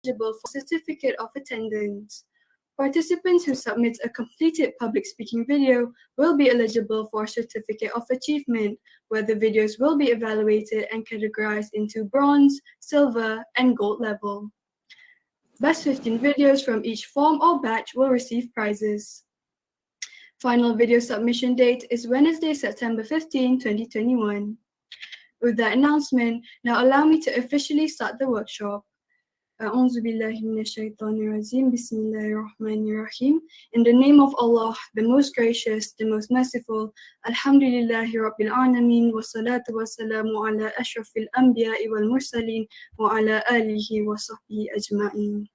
eligible for certificate of attendance. Participants who submit a completed public speaking video will be eligible for a certificate of achievement, where the videos will be evaluated and categorized into bronze, silver, and gold level. Best 15 videos from each form or batch will receive prizes. Final video submission date is Wednesday, September 15, 2021. With that announcement, now allow me to officially start the workshop. أعوذ بالله من الشيطان الرجيم بسم الله الرحمن الرحيم. In the name of Allah, the most gracious, the most merciful. Alhamdulillahi Rabbil Alameen wa salatu wa salamu ala ashrafil anbiya'i wal mursaleen wa ala alihi wa sahbihi ajma'in.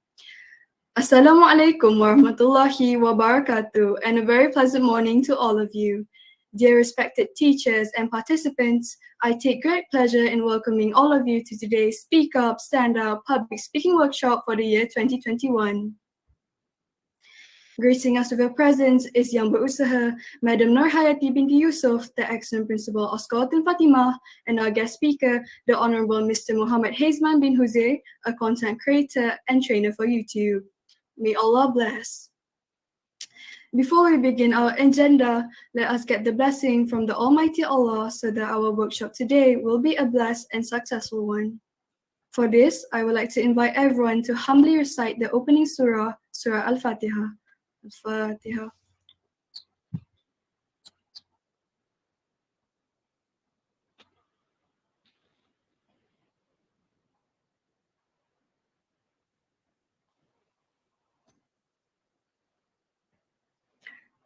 Assalamu alaikum wa rahmatullahi wa barakatuh, and a very pleasant morning to all of you. Dear respected teachers and participants, I take great pleasure in welcoming all of you to today's Speak Up, Stand Out public speaking workshop for the year 2021. Gracing us with her presence is Yang Berusaha, Madam Nur Hayati binti Yusuf, the excellent principal of Scotland Fatimah, and our guest speaker, the Honorable Mr. Mohammed Hazman bin Huzir, a content creator and trainer for YouTube. May Allah bless. Before we begin our agenda, let us get the blessing from the Almighty Allah so that our workshop today will be a blessed and successful one. For this, I would like to invite everyone to humbly recite the opening surah, Surah Al-Fatiha. Al-Fatiha.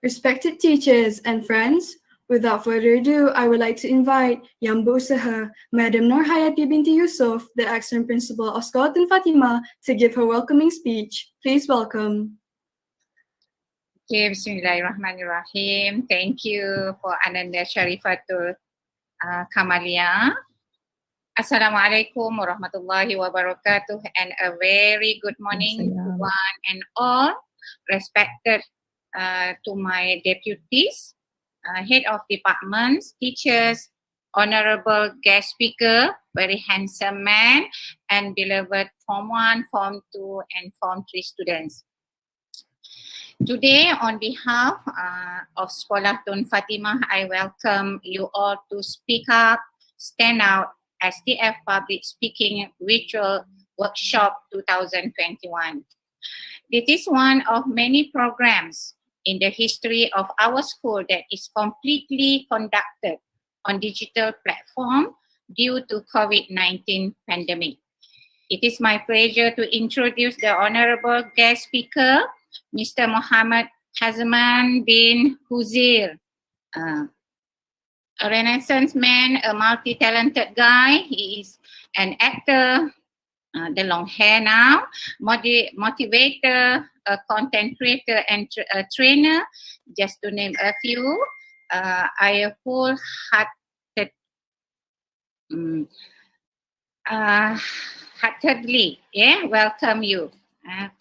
Respected teachers and friends, without further ado, I would like to invite Yang Berusaha, Madam Nur Hayati binti Yusuf, the excellent principal of Scotland Fatimah, to give her welcoming speech. Please welcome. Okay, Bismillahirrahmanirrahim. Thank you for Ananda Sharifatul Kamalia. Assalamualaikum warahmatullahi wabarakatuh, and a very good morning to one and all. Respected to my deputies, head of departments, teachers, honorable guest speaker, very handsome man, and beloved Form 1, Form 2, and Form 3 students. Today, on behalf of Sekolah Tun Fatimah, I welcome you all to Speak Up, Stand Out, STF Public Speaking Virtual Workshop 2021. This is one of many programs in the history of our school that is completely conducted on digital platform due to COVID-19 pandemic. It is my pleasure to introduce the honorable guest speaker, Mr. Mohammed Hazman bin Huzir, a Renaissance man, a multi-talented guy. He is an actor, the long hair now, motivator, a content creator, and a trainer, just to name a few. I wholeheartedly welcome you.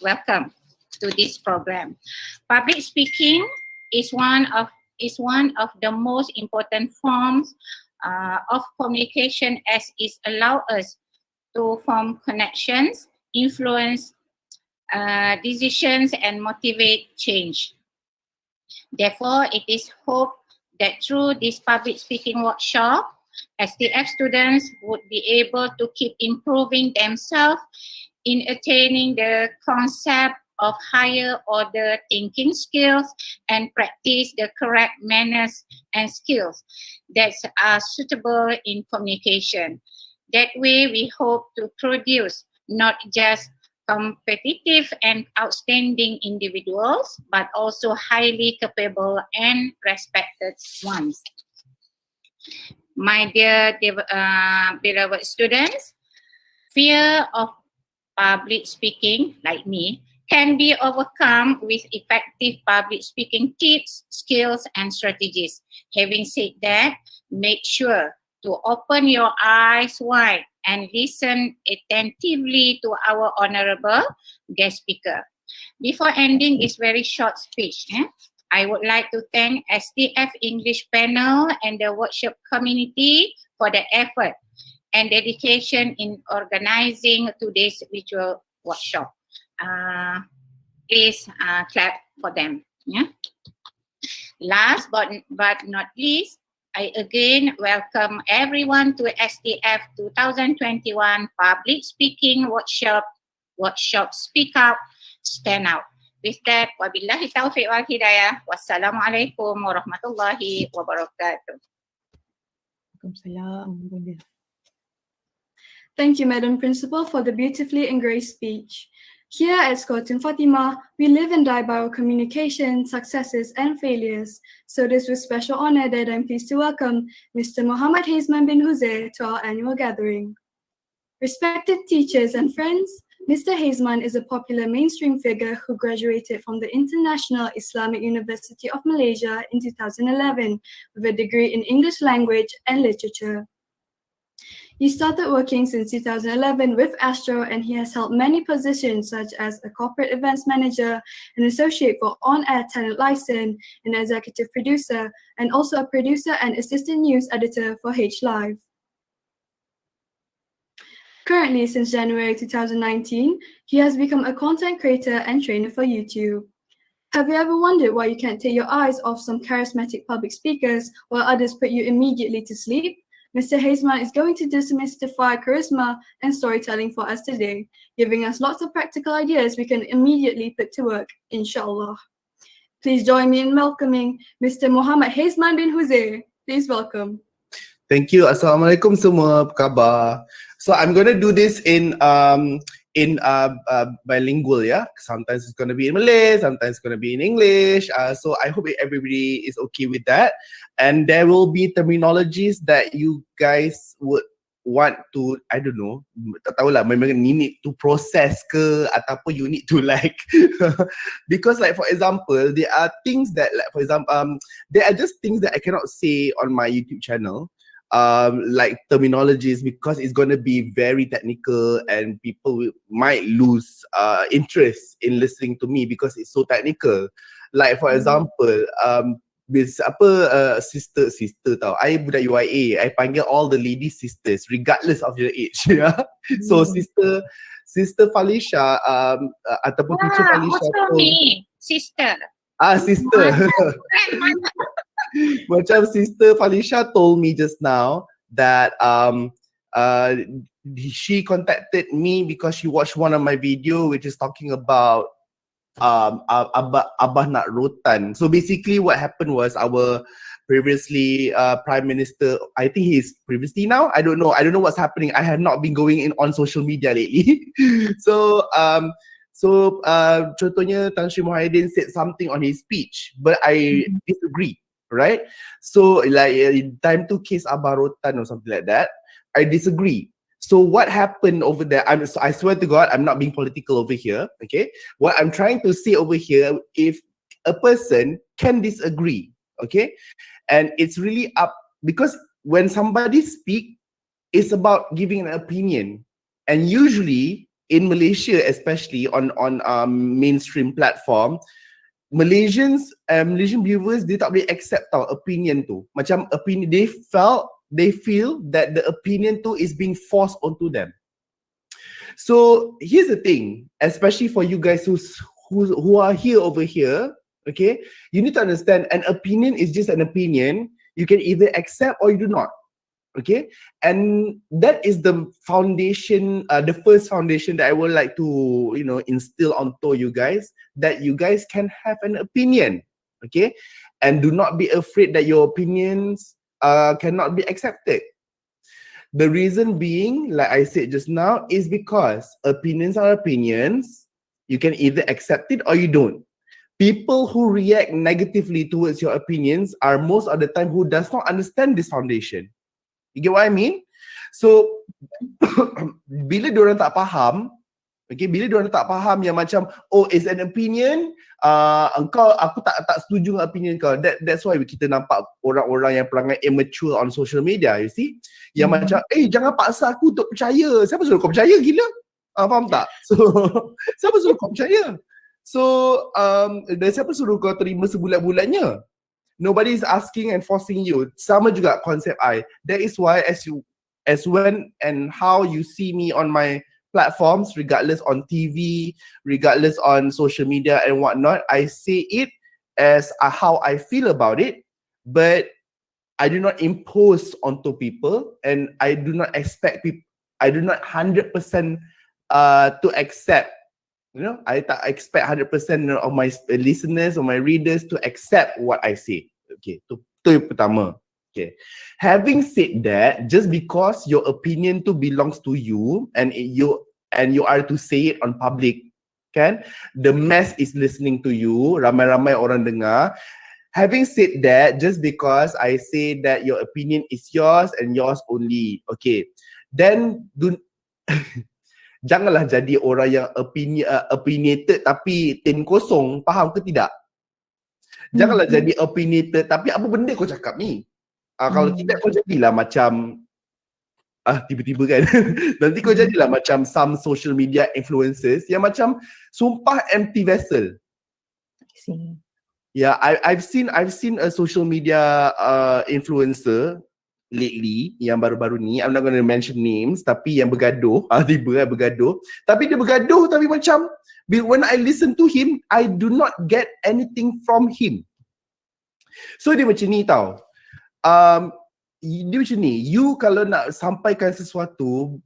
Welcome to this program. Public speaking is one of the most important forms of communication, as it allows us to form connections, influence decisions, and motivate change. Therefore, it is hoped that through this public speaking workshop, STF students would be able to keep improving themselves in attaining the concept of higher order thinking skills and practice the correct manners and skills that are suitable in communication. That way, we hope to produce not just competitive and outstanding individuals, but also highly capable and respected ones. My dear beloved students, fear of public speaking, like me, can be overcome with effective public speaking tips, skills, and strategies. Having said that, make sure to open your eyes wide and listen attentively to our honorable guest speaker. Before ending this very short speech, I would like to thank STF English panel and the workshop community for the effort and dedication in organizing today's virtual workshop. Please clap for them. Yeah. Last but not least, I again welcome everyone to STF 2021 Public Speaking Workshop, Speak Out, Stand Out. With that, wabillahi taufiq wal hidayah. Wassalamualaikum warahmatullahi wabarakatuh. Thank you, Madam Principal, for the beautifully engraved speech. Here at Skotin Fatima, we live and die by our communication, successes, and failures. So it is with special honor that I'm pleased to welcome Mr. Mohammed Hazman bin Huzir to our annual gathering. Respected teachers and friends, Mr. Hazeman is a popular mainstream figure who graduated from the International Islamic University of Malaysia in 2011 with a degree in English language and literature. He started working since 2011 with Astro, and he has held many positions such as a corporate events manager, an associate for on-air talent license, an executive producer, and also a producer and assistant news editor for H Live. Currently, since January 2019, he has become a content creator and trainer for YouTube. Have you ever wondered why you can't take your eyes off some charismatic public speakers while others put you immediately to sleep? Mr. Hazeman is going to demystify charisma and storytelling for us today, giving us lots of practical ideas we can immediately put to work, inshallah. Please join me in welcoming Mr. Mohammed Hazman bin Huzir. Please welcome. Thank you. Assalamualaikum semua. Apa khabar? So I'm going to do this in bilingual, yeah. Sometimes it's going to be in Malay, sometimes it's going to be in English. So I hope everybody is okay with that. And there will be terminologies that you guys would want to, I don't know, tak tahulah, memang need to process ke ataupun you need to like because like for example, there are things that like for example, there are just things that I cannot say on my YouTube channel. Like terminologies, because it's going to be very technical and people might lose interest in listening to me because it's so technical. Like for example, sister tau, I budak UIA, I panggil all the ladies sisters regardless of your age. Yeah. So sister Falisha ataupun teacher Falisha also me, sister. Sister. Macam Sister Falisha told me just now that she contacted me because she watched one of my video which is talking about Abah nak rotan. So basically what happened was our previously Prime Minister, I think he's previously now, I don't know what's happening. I have not been going in on social media lately. So contohnya Tan Sri Muhyiddin said something on his speech, but I disagree. Right? So like time to case Abah rotan or something like that, I disagree. So what happened over there, I swear to God, I'm not being political over here, okay? What I'm trying to say over here, if a person can disagree, okay? And it's really up, because when somebody speak, it's about giving an opinion. And usually, in Malaysia especially, on mainstream platform, Malaysian viewers, they tak boleh accept tau opinion tu. Macam opinion, they feel that the opinion tu is being forced onto them. So here's the thing, especially for you guys who are here over here, okay? You need to understand an opinion is just an opinion. You can either accept or you do not. Okay, and that is the foundation, the first foundation that I would like to, instill onto you guys, that you guys can have an opinion, okay, and do not be afraid that your opinions cannot be accepted. The reason being, like I said just now, is because opinions are opinions. You can either accept it or you don't. People who react negatively towards your opinions are most of the time who does not understand this foundation. You get what I mean? So bila diorang tak faham, okay, bila diorang tak faham yang macam, oh, it's an opinion, aku tak setuju dengan opinion kau. That's why kita nampak orang-orang yang perangai immature on social media, you see? Yang macam, jangan paksa aku untuk percaya. Siapa suruh kau percaya, gila? Faham tak? So siapa suruh kau percaya? So dan siapa suruh kau terima sebulan-bulannya? Nobody is asking and forcing you. Sama juga konsep I. That is why as when and how you see me on my platforms, regardless on TV, regardless on social media and whatnot, I say it as how I feel about it, but I do not impose onto people, and I do not expect people, I do not 100% to accept. I tak expect 100% of my listeners or my readers to accept what I say. Okay, tu yang pertama. Okay. Having said that, just because your opinion tu belongs to you and you are to say it on public, kan? The mass is listening to you, ramai-ramai orang dengar. Having said that, just because I say that your opinion is yours and yours only, okay, then janganlah jadi orang yang opinionated tapi tin kosong, faham ke tidak? Janganlah jadi opinionated tapi apa benda kau cakap ni? Kalau tidak kau jadilah macam tiba-tiba kan nanti kau jadilah macam some social media influencers yang macam sumpah empty vessel. Yeah, I've seen a social media influencer lately yang baru-baru ni. I'm not going to mention names, tapi yang bergaduh, tiba bergaduh. Tapi dia bergaduh tapi macam when I listen to him, I do not get anything from him. So dia macam ni tau. Dia macam ni, you kalau nak sampaikan sesuatu,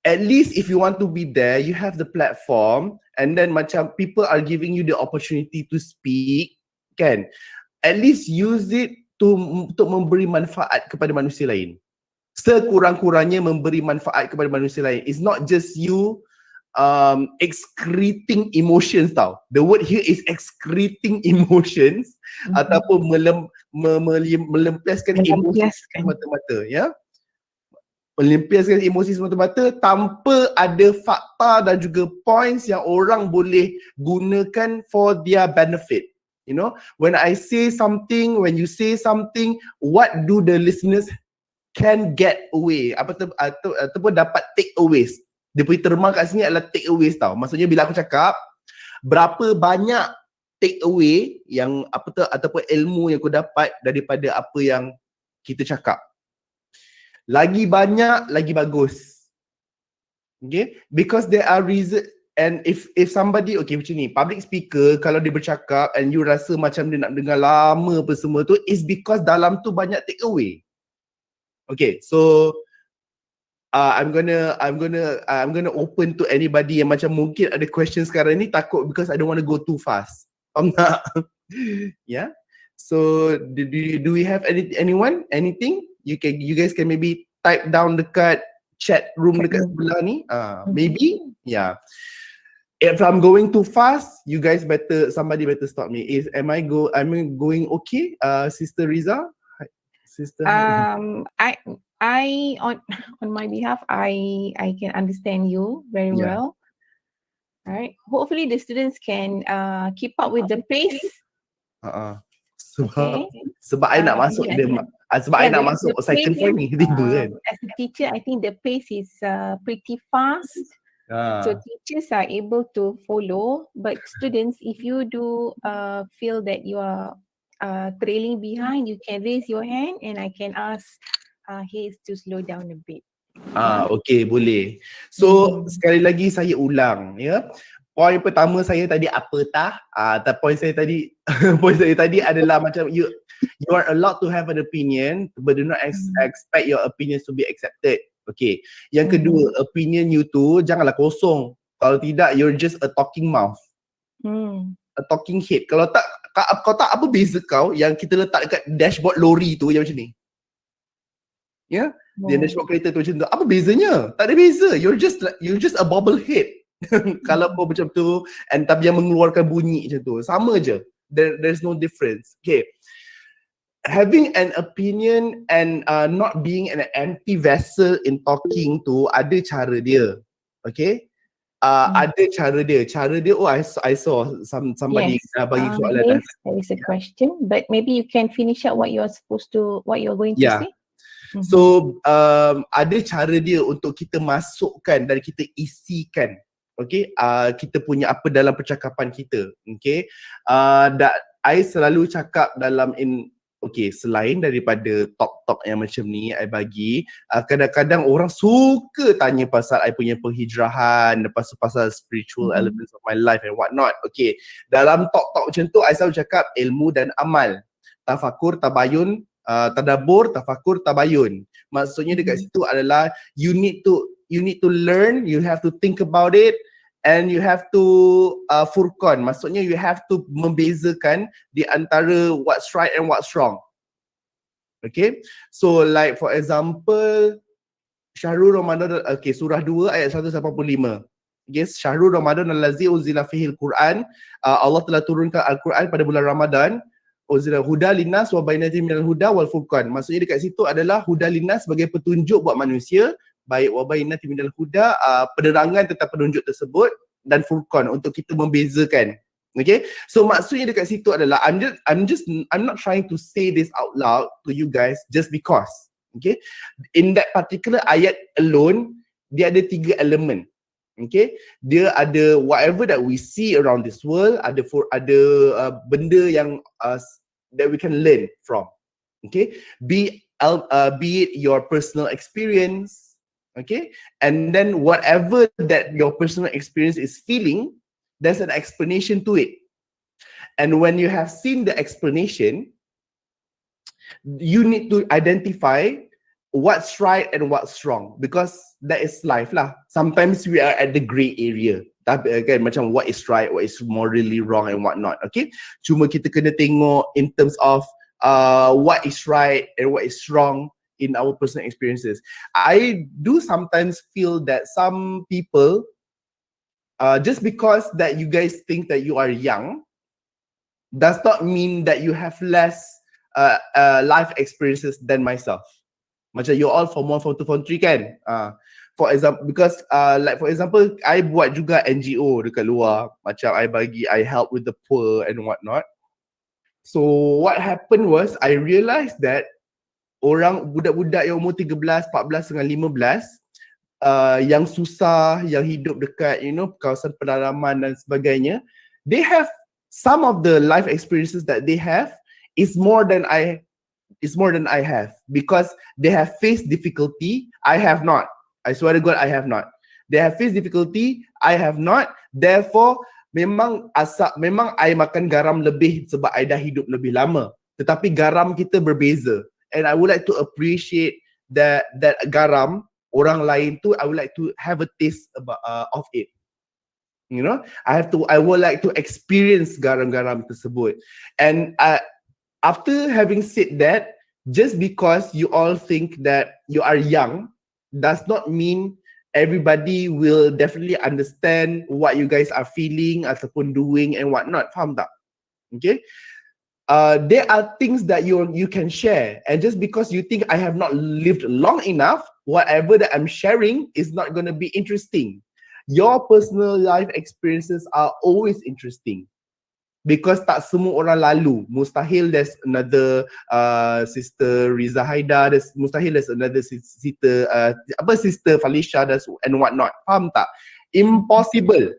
at least if you want to be there, you have the platform, and then macam people are giving you the opportunity to speak, kan? At least use it untuk memberi manfaat kepada manusia lain. Sekurang-kurangnya memberi manfaat kepada manusia lain. It's not just you excreting emotions tau. The word here is excreting emotions ataupun melempiaskan emosi semata-mata, ya. Melempiaskan emosi semata-mata tanpa ada fakta dan juga points yang orang boleh gunakan for their benefit. You know, when I say something, when you say something, what do the listeners can get away? Ataupun dapat take aways. Dia punya terma kat sini adalah take aways tau. Maksudnya bila aku cakap, berapa banyak take away yang ataupun ilmu yang aku dapat daripada apa yang kita cakap. Lagi banyak, lagi bagus. Okay? Because there are reasons. And if somebody, okay macam ni, public speaker kalau dia bercakap and you rasa macam dia nak dengar lama apa semua tu, is because dalam tu banyak take away. Okay, so I'm gonna open to anybody yang macam mungkin ada question sekarang ni, takut because I don't want to go too fast. Faham tak? Yeah. So do we have anything? You guys can maybe type down dekat chat room dekat sebelah ni. Maybe, yeah. If I'm going too fast, you guys somebody better stop me. Am I going okay, Sister Riza? Hi, Sister. I on my behalf, I can understand you very well. All right. Hopefully the students can keep up with the pace. Sebab I nak masuk I nak masuk second point ni tiba kan. As a teacher, I think the pace is pretty fast. So teachers are able to follow, but students, if you do feel that you are trailing behind, you can raise your hand and I can ask Haze to slow down a bit. Okay, boleh. So sekali lagi saya ulang, ya. Point pertama saya tadi apa tah? Point saya tadi adalah macam you are allowed to have an opinion, but do not expect your opinions to be accepted. Okay. Yang kedua, opinion you tu janganlah kosong. Kalau tidak, you're just a talking mouth. A talking head. Kalau tak, apa beza kau yang kita letak dekat dashboard lori tu yang macam ni? Ya? Yeah? Yang dashboard kereta tu macam tu. Apa bezanya? Tak ada beza. You're just a bobble head. Kalau kau macam tu, tapi yang mengeluarkan bunyi macam tu. Sama je. There's no difference. Okay. Having an opinion and not being an empty vessel in talking tu ada cara dia. Okay? Ada cara dia. I saw somebody bagi soalan. There is a question, but maybe you can finish up what you're going to say. So ada cara dia untuk kita masukkan dan kita isikan, okay, kita punya apa dalam percakapan kita. Okay, I selalu cakap dalam okay, selain daripada talk-talk yang macam ni I bagi, kadang-kadang orang suka tanya pasal I punya penghijrahan, lepas tu pasal spiritual elements of my life and what not. Okay, dalam talk-talk macam tu I selalu cakap ilmu dan amal, tafakur, tabayun, tadabbur, tafakur, tabayun. Maksudnya dekat situ adalah you need to learn, you have to think about it, and you have to furqan. Maksudnya you have to membezakan di antara what's right and what's wrong. Okay, so like for example Syahrul Ramadan, okay, surah 2 ayat 185. Yes, Syahrul Ramadan allazi unzila fihil Quran, Allah telah turunkan Al-Quran pada bulan Ramadan. Unzila huda linnas wa bainatin minal huda wal furqan. Maksudnya dekat situ adalah huda linnas sebagai petunjuk buat manusia, baik wa bainatin minal huda, penerangan tentang penunjuk tersebut, dan furqan untuk kita membezakan. Okay, so maksudnya dekat situ adalah I'm not trying to say this out loud to you guys just because. Okay, in that particular ayat alone dia ada 3 elemen. Okay, dia ada whatever that we see around this world, ada benda yang that we can learn from. Okay, be it your personal experience, okay, and then whatever that your personal experience is feeling, there's an explanation to it. And when you have seen the explanation, you need to identify what's right and what's wrong, because that is life lah. Sometimes we are at the grey area. Tapi again, macam what is right, what is morally wrong and what not. Okay, cuma kita kena tengok in terms of what is right and what is wrong in our personal experiences. I do sometimes feel that some people, just because that you guys think that you are young, does not mean that you have less life experiences than myself. Macam you all form 1, form 2, form 3 kan? For example, because like for example, I buat juga NGO dekat luar. Macam I help with the poor and whatnot. So what happened was, I realised that budak-budak yang umur 13, 14 dengan 15, yang susah, yang hidup dekat kawasan pedalaman dan sebagainya, they have some of the life experiences that they have is more than I have, because they have faced difficulty. I have not. I swear to God, I have not. They have faced difficulty. I have not. Therefore, memang I makan garam lebih sebab I dah hidup lebih lama. Tetapi garam kita berbeza. And I would like to appreciate that garam orang lain tu, I would like to have a taste of it. I would like to experience garam-garam tersebut. And after having said that, just because you all think that you are young does not mean everybody will definitely understand what you guys are feeling ataupun doing and whatnot. Faham tak? Okay. There are things that you can share, and just because you think I have not lived long enough, whatever that I'm sharing is not going to be interesting. Your personal life experiences are always interesting, because tak semua orang lalu. Mustahil there's another sister Riza Haida, mustahil there's another sister sister Falisha and whatnot. Faham tak? Impossible.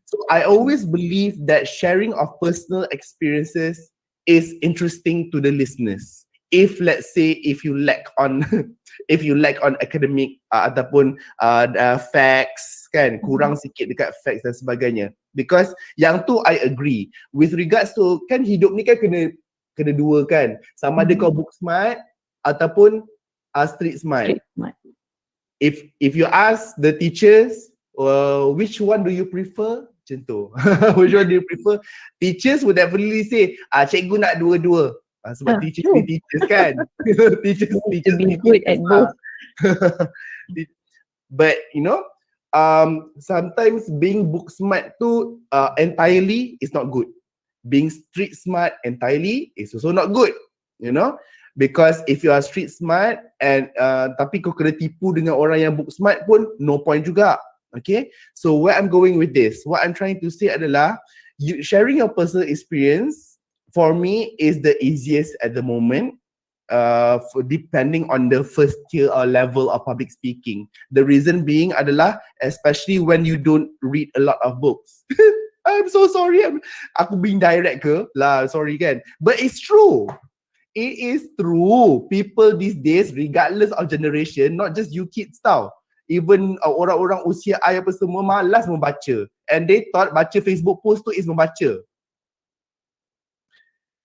So I always believe that sharing of personal experiences is interesting to the listeners. If let's say if you lack on academic ataupun facts kan, kurang sikit dekat facts dan sebagainya. Because yang tu I agree. With regards to kan hidup ni kan kena dua kan. Sama ada kau book smart ataupun street smart. If you ask the teachers, which one do you prefer? Macam tu. Which one do you prefer? Teachers would definitely say, cikgu nak dua-dua. Sebab teachers ni teachers kan. teachers be good at both. But sometimes being book smart tu entirely is not good. Being street smart entirely is also not good. Because if you are street smart and tapi kau kena tipu dengan orang yang book smart pun no point juga. Okay, so where I'm going with this, what I'm trying to say adalah sharing your personal experience for me is the easiest at the moment, depending on the first tier or level of public speaking. The reason being adalah especially when you don't read a lot of books. I'm so sorry, aku being direct ke lah, sorry kan, but it's true. It is true. People these days, regardless of generation, not just you kids tau. Even orang-orang usia I apa semua malas membaca. And they thought baca Facebook post tu is membaca.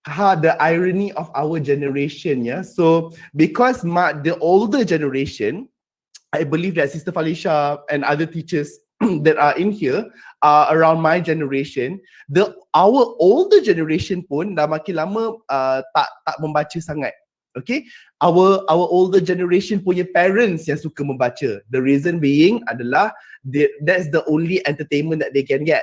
The irony of our generation, yeah. So because the older generation, I believe that Sister Felicia and other teachers that are in here are around my generation. Our older generation pun dah makin lama tak membaca sangat. Okay, our older generation punya parents yang suka membaca. The reason being adalah that's the only entertainment that they can get.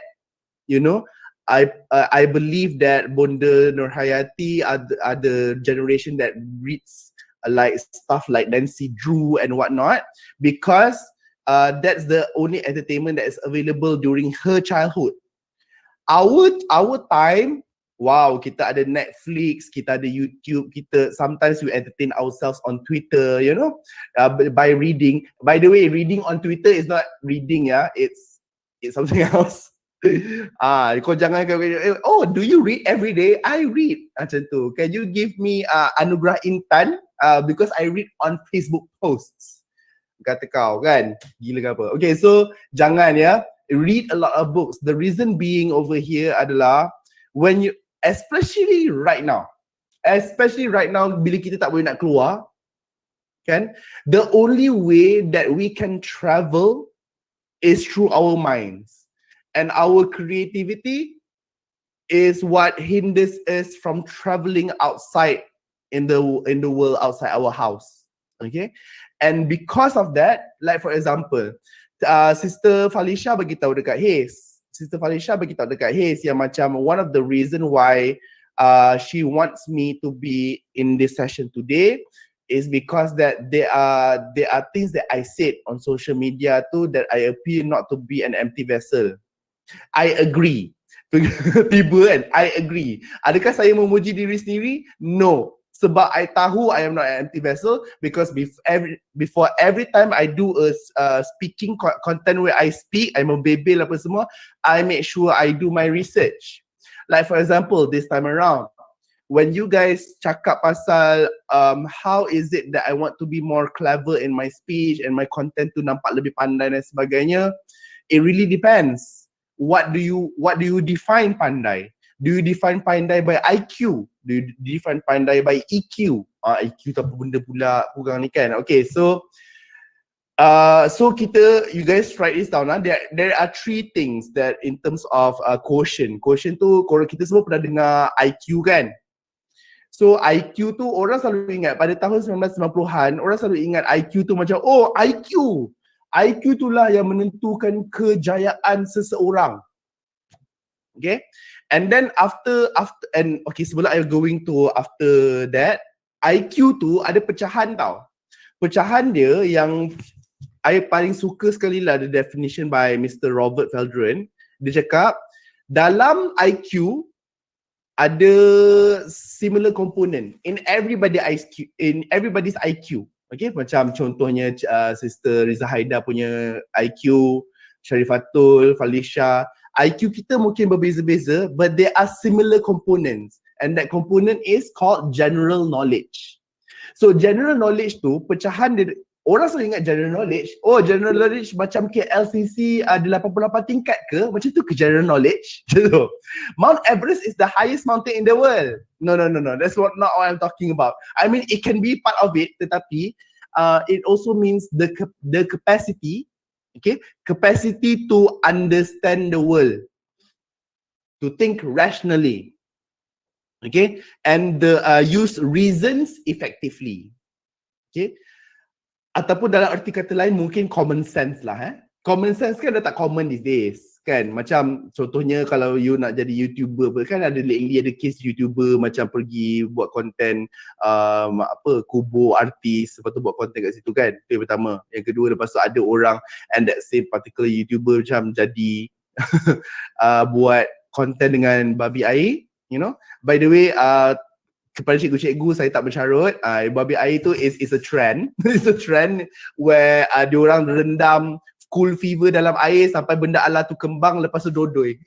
You know, I believe that Bonda Nurhayati are the generation that reads like stuff like Nancy Drew and whatnot, because that's the only entertainment that is available during her childhood. Our time, wow, kita ada Netflix, kita ada YouTube, kita sometimes we entertain ourselves on Twitter, you know, by reading. By the way, reading on Twitter is not reading, yeah, it's something else. Kau jangan do you read every day? I read macam tu. Can you give me anugerah Intan because I read on Facebook posts. Kata kau kan, gila ke apa. Okay, so jangan ya, read a lot of books. The reason being over here adalah when you, especially right now bila kita tak boleh nak keluar kan, the only way that we can travel is through our minds. And our creativity is what hinders us from traveling outside in the world outside our house. Okay, and because of that, like for example, Sister Felicia bagi tahu dekat Haze yang macam one of the reason why she wants me to be in this session today is because that there are things that I said on social media too that I appear not to be an empty vessel. I agree. Tiba kan, I agree. Adakah saya memuji diri sendiri? No. Sebab I tahu I am not an empty vessel, because before every time I do a speaking content where I speak, I membebel apa semua, I make sure I do my research. Like for example, this time around, when you guys cakap pasal how is it that I want to be more clever in my speech and my content tu nampak lebih pandai dan sebagainya, it really depends. What do you define pandai? Do you define pandai by IQ? Do you define pandai by EQ? EQ tu apa benda pula kurang ni kan? Okay, so you guys write this down. There are three things that in terms of quotient. Quotient tu korang kita semua pernah dengar IQ kan? So IQ tu orang selalu ingat pada tahun 1990-an, orang selalu ingat IQ tu macam IQ itulah yang menentukan kejayaan seseorang. Okay, and then after sebelum I going to after that, IQ tu ada pecahan tau. Pecahan dia yang I paling suka sekali lah, the definition by Mr. Robert Feldren. Dia cakap dalam IQ ada similar component in everybody's IQ. Okay, macam contohnya Sister Riza Haida punya IQ, Syarifatul, Felicia, IQ kita mungkin berbeza-beza, but there are similar components, and that component is called general knowledge. So general knowledge tu pecahan dia, orang selalu ingat general knowledge macam KLCC ada 88 tingkat ke, macam tu ke general knowledge. Mount Everest is the highest mountain in the world. No, that's not what I'm talking about. I mean, it can be part of it, tetapi it also means the capacity, okay, capacity to understand the world, to think rationally, okay, and use reasons effectively, okay. Ataupun dalam arti kata lain mungkin common sense lah. Common sense kan dah tak common these days kan. Macam contohnya kalau you nak jadi YouTuber kan, ada lately ada case YouTuber macam pergi buat konten kubur artis, lepas tu buat konten kat situ kan. Itu yang pertama. Yang kedua, lepas tu ada orang and that same particular YouTuber macam jadi buat konten dengan babi air, you know. By the way, kepada cikgu-cikgu saya tak mencarut, babi air tu is a trend. It's a trend where diorang rendam cool fever dalam air sampai benda Allah tu kembang, lepas tu dodoi.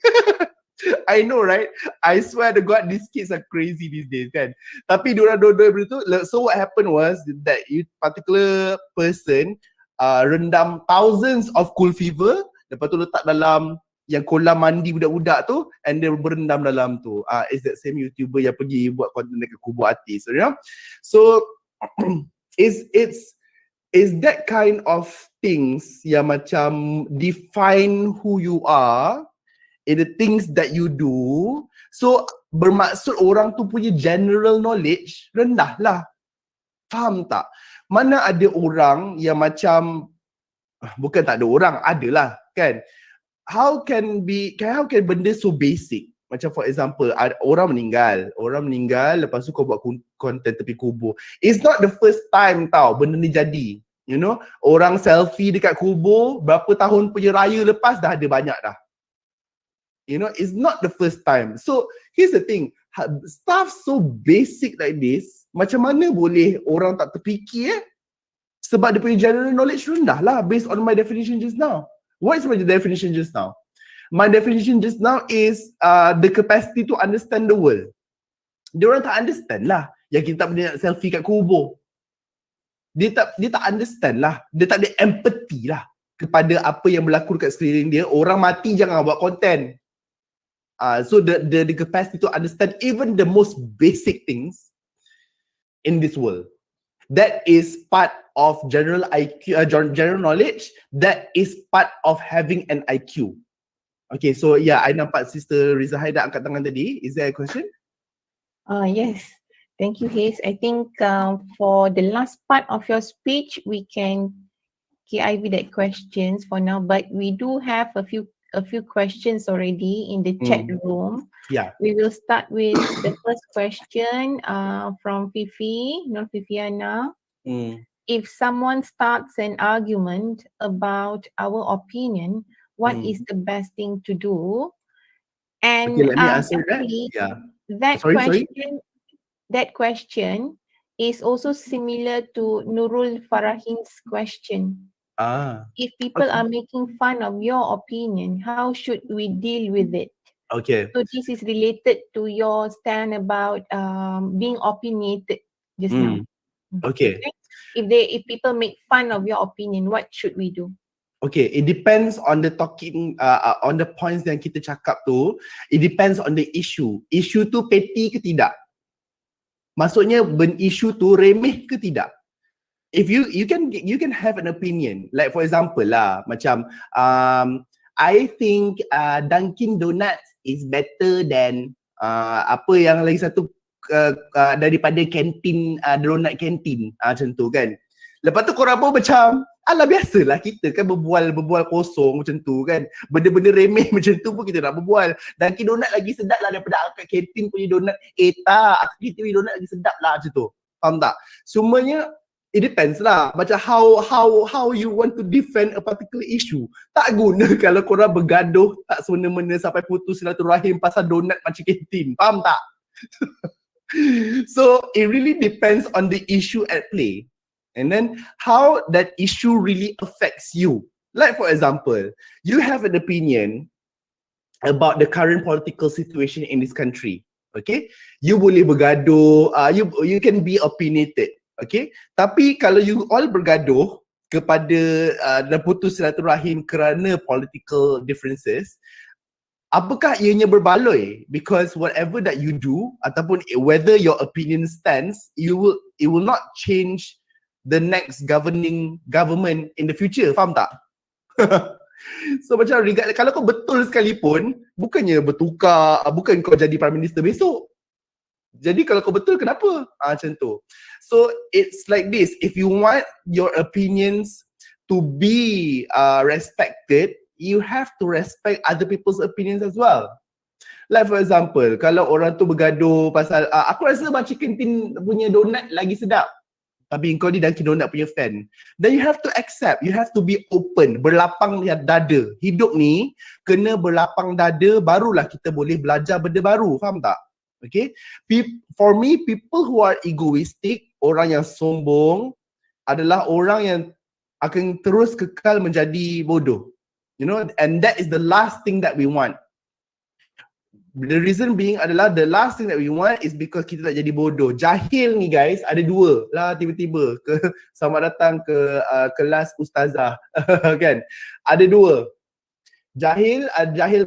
I know, right? I swear to God, these kids are crazy these days, kan? Tapi diorang dua-dua begitu. So what happened was that particular person rendam thousands of cool fever, lepas tu letak dalam yang kolam mandi budak-budak tu, and dia berendam dalam tu. Is that same YouTuber yang pergi buat konten dekat kubur artis, you know? So is that kind of things yang macam define who you are in the things that you do. So bermaksud orang tu punya general knowledge rendah lah. Faham tak? Mana ada orang yang macam, bukan tak ada orang, adalah kan. How can benda so basic? Macam for example, orang meninggal lepas tu kau buat konten tepi kubur. It's not the first time tau benda ni jadi. You know, orang selfie dekat kubur berapa tahun punya raya lepas dah ada banyak dah. You know, it's not the first time. So here's the thing, stuff so basic like this, macam mana boleh orang tak terfikir sebab dia punya general knowledge rendah lah based on my definition just now. What is my definition just now? My definition just now is the capacity to understand the world. Dia orang tak understand lah yang kita tak boleh nak selfie kat kubur. Dia tak understand lah. Dia tak ada empathy lah kepada apa yang berlaku dekat sekeliling dia. Orang mati jangan buat konten. So the capacity to understand even the most basic things in this world. That is part of general IQ, general knowledge. That is part of having an IQ. Okay, so yeah, I nampak Sister Riza Haida angkat tangan tadi. Is there a question? Yes. Thank you, Haze. I think for the last part of your speech, we can KIV that questions for now, but we do have a few questions already in the chat room. Yeah. We will start with the first question from Fifi, not Fifiana. If someone starts an argument about our opinion, what is the best thing to do? And okay, let me answer that. actually, Yeah. Sorry. That question is also similar to Nurul Farahin's question. If people are making fun of your opinion, how should we deal with it? Okay. So this is related to your stand about being opinionated just now. Okay. If people make fun of your opinion, what should we do? Okay, it depends on the talking, on the points yang kita cakap tu. It depends on the issue. Issue tu petty ke tidak? Maksudnya isu tu remeh ke tidak? If you can have an opinion. Like for example lah, macam I think Dunkin Donuts is better than apa yang lagi satu daripada kantin donut kantin macam tu kan. Lepas tu korang pun macam alah biasalah kita kan berbual kosong macam tu kan. Benda-benda remeh macam tu pun kita nak berbual. Dunkin Donut lagi sedap lah daripada kat kantin punya donut. Tak, kantin punya donut lagi sedap lah macam tu. Faham tak? Semuanya it depends lah. Macam how you want to defend a particular issue. Tak guna kalau korang bergaduh tak semena-mena sampai putus silaturahim pasal donut macam kantin. Faham tak? So it really depends on the issue at play. And then how that issue really affects you. Like for example, you have an opinion about the current political situation in this country. Okay? You boleh bergaduh, you can be opinionated. Okay? Tapi kalau you all bergaduh kepada dan putus silaturahim kerana political differences, apakah ianya berbaloi? Because whatever that you do ataupun whether your opinion stands, it will not change the next government in the future. Faham tak? So macam kalau kau betul sekalipun, bukannya bertukar, bukan kau jadi prime minister besok. Jadi kalau kau betul, kenapa? Macam tu. So it's like this, if you want your opinions to be respected, you have to respect other people's opinions as well. Like for example, kalau orang tu bergaduh pasal aku rasa macam kantin punya donut lagi sedap, tapi kau ni Dunkin Donut punya fan, then you have to accept, you have to be open, berlapang dada. Hidup ni kena berlapang dada, barulah kita boleh belajar benda baru. Faham tak? Okay? For me, people who are egoistic, orang yang sombong, adalah orang yang akan terus kekal menjadi bodoh. You know, and that is the last thing that we want. The reason being adalah the last thing that we want is because kita tak jadi bodoh. Jahil ni guys ada dua lah tiba-tiba ke selamat datang ke kelas ustazah kan. Ada dua. Jahil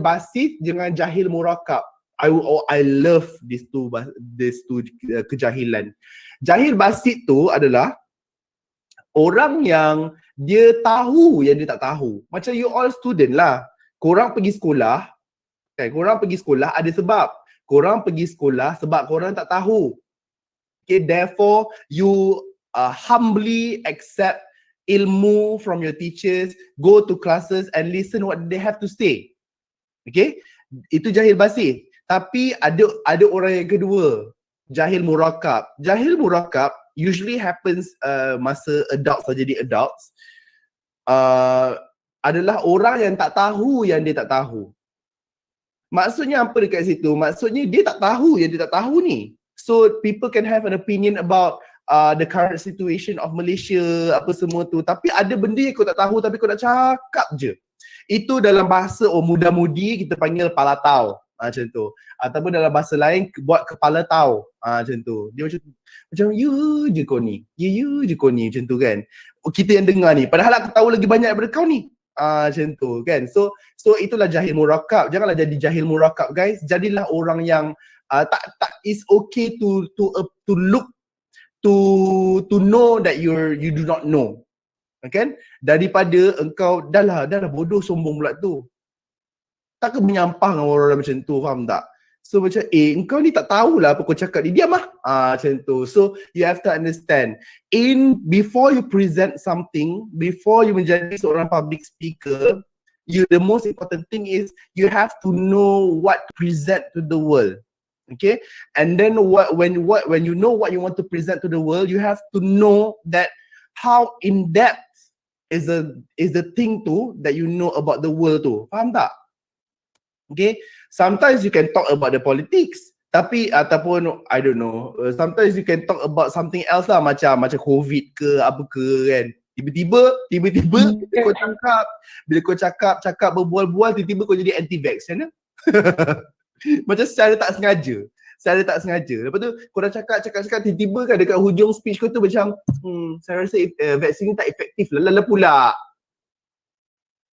basit dengan jahil murakab. I love these two kejahilan. Jahil basit tu adalah orang yang dia tahu yang dia tak tahu. Macam you all student lah. Korang pergi sekolah, kan? Korang pergi sekolah ada sebab. Korang pergi sekolah sebab korang tak tahu. Okay, therefore you humbly accept ilmu from your teachers, go to classes and listen what they have to say. Okay, itu jahil basit. Tapi ada orang yang kedua, jahil murakab. Jahil murakab usually happens masa adults dah jadi adults. Adalah orang yang tak tahu yang dia tak tahu. Maksudnya apa dekat situ? Maksudnya dia tak tahu yang dia tak tahu ni. So people can have an opinion about the current situation of Malaysia, apa semua tu. Tapi ada benda yang kau tak tahu tapi kau nak cakap je. Itu dalam bahasa muda-mudi kita panggil palatau. Macam tu. Ataupun dalam bahasa lain buat kepala tahu. Macam tu. Dia macam you je kau ni. You je kau ni. Macam tu kan. Kita yang dengar ni. Padahal aku tahu lagi banyak daripada kau ni. Macam tu kan. So itulah jahil murakab. Janganlah jadi jahil murakab guys. Jadilah orang yang tak it's okay to look to know that you do not know. Kan? Daripada engkau dah lah bodoh sombong pula tu. Tak ke menyampah dengan orang macam tu, faham tak? So macam engkau ni tak tahulah apa kau cakap ni, diam lah. Macam tu. So you have to understand, before you present something, before you menjadi seorang public speaker, the most important thing is you have to know what to present to the world. Okay? And then when you know what you want to present to the world, you have to know that how in depth is the thing tu that you know about the world tu. Faham tak? Okay, sometimes you can talk about the politics, tapi ataupun I don't know, sometimes you can talk about something else lah, macam COVID ke apa ke kan. Tiba-tiba bila kau cakap berbual-bual, tiba-tiba kau jadi anti-vax kan. Macam secara tak sengaja. Lepas tu kau dah cakap tiba-tiba kan dekat hujung speech kau tu macam saya rasa vaksin ni tak efektif lah pula.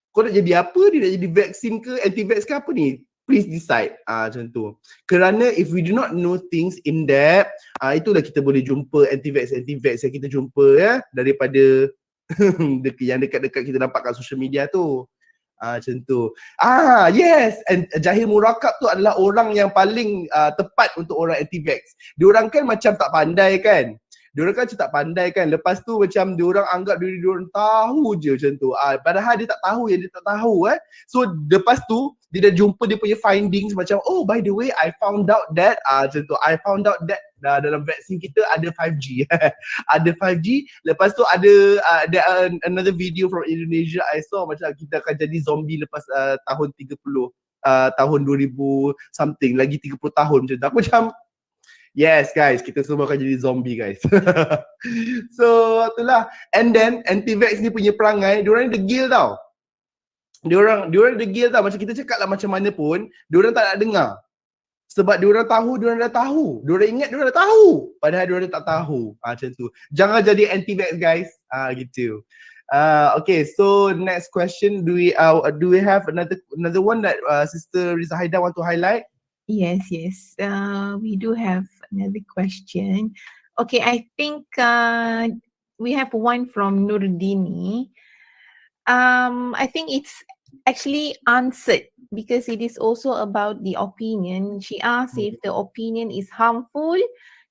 Kau nak jadi apa? Dia nak jadi vaksin ke anti-vax ke apa ni? Please decide. Macam tu. Kerana if we do not know things in depth, itulah kita boleh jumpa anti-vax yang kita jumpa ya, daripada yang dekat-dekat kita nampak kat social media tu. Macam tu. Yes, and jahil murakab tu adalah orang yang paling tepat untuk orang anti-vax. Diorang kan macam tak pandai kan. Diorang kan macam tak pandai kan. Lepas tu macam diorang anggap diri diorang tahu je macam tu. Padahal dia tak tahu yang dia tak tahu. So lepas tu dia dah jumpa dia punya findings macam, oh by the way I found out that macam tu. I found out that dalam vaksin kita ada 5G. Ada 5G. Lepas tu ada another video from Indonesia I saw macam kita akan jadi zombie lepas tahun 30. Tahun 2000 something. Lagi 30 tahun macam tu. Aku macam yes guys, kita semua akan jadi zombie guys. So itulah. And then anti-vax ni punya perangai, diorang ni degil tau. Diorang degil tau. Macam kita cakap lah macam mana pun, diorang tak nak dengar. Sebab diorang tahu, diorang dah tahu. Diorang ingat diorang dah tahu. Padahal diorang tak tahu. Macam tu. Jangan jadi anti-vax guys. Gitu. Okay, so next question, do we have another one that Sister Riza Haida want to highlight? Yes. We do have another question. Okay, I think we have one from Nurdini. I think it's actually answered because it is also about the opinion. She asked if the opinion is harmful,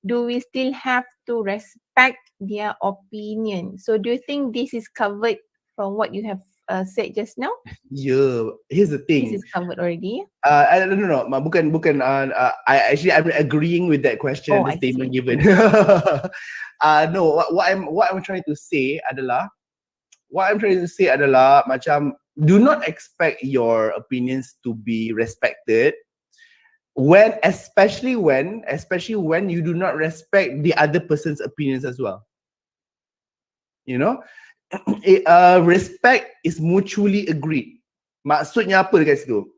do we still have to respect their opinion? So do you think this is covered from what you have said just now? Yeah, here's the thing. This is covered already. No. Bukan. I'm agreeing with that question and the statement given. No, what I'm trying to say adalah macam do not expect your opinions to be respected especially when you do not respect the other person's opinions as well. You know? Respect is mutually agreed. Maksudnya apa dekat situ?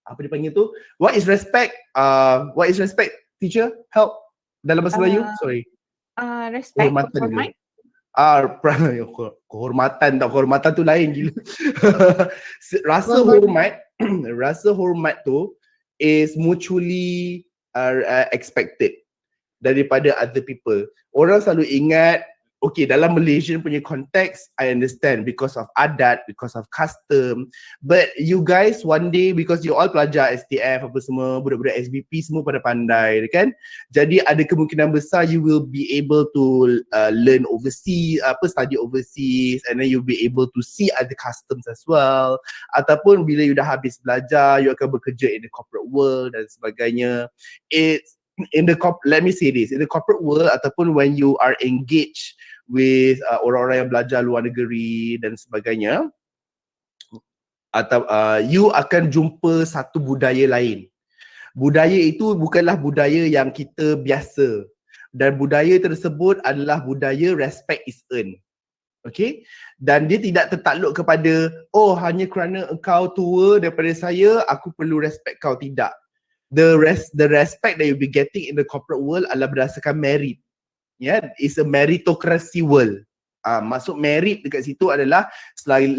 apa dia panggil tu? What is respect? What is respect? Teacher, help. Dalam bahasa Melayu, sorry. Respect, Kehormatan hormat. Kehormatan tak, kehormatan tu lain gila. Rasa hormat, rasa hormat tu is mutually expected daripada other people. Orang selalu ingat, okay, dalam Malaysian punya konteks, I understand because of adat, because of custom, but you guys one day, because you all pelajar STF apa semua, budak-budak SBP semua pada pandai kan, jadi ada kemungkinan besar you will be able to learn overseas, study overseas, and then you'll be able to see other customs as well, ataupun bila you dah habis belajar, you akan bekerja in the corporate world dan sebagainya. It's in the let me say this, in the corporate world ataupun when you are engaged with orang-orang yang belajar luar negeri dan sebagainya, atau you akan jumpa satu budaya lain. Budaya itu bukanlah budaya yang kita biasa, dan budaya tersebut adalah budaya respect is earned. Okay, dan dia tidak tertakluk kepada hanya kerana engkau tua daripada saya aku perlu respect kau, tidak. The respect that you'll be getting in the corporate world adalah berdasarkan merit. Yeah, it's a meritocracy world. Maksud merit dekat situ adalah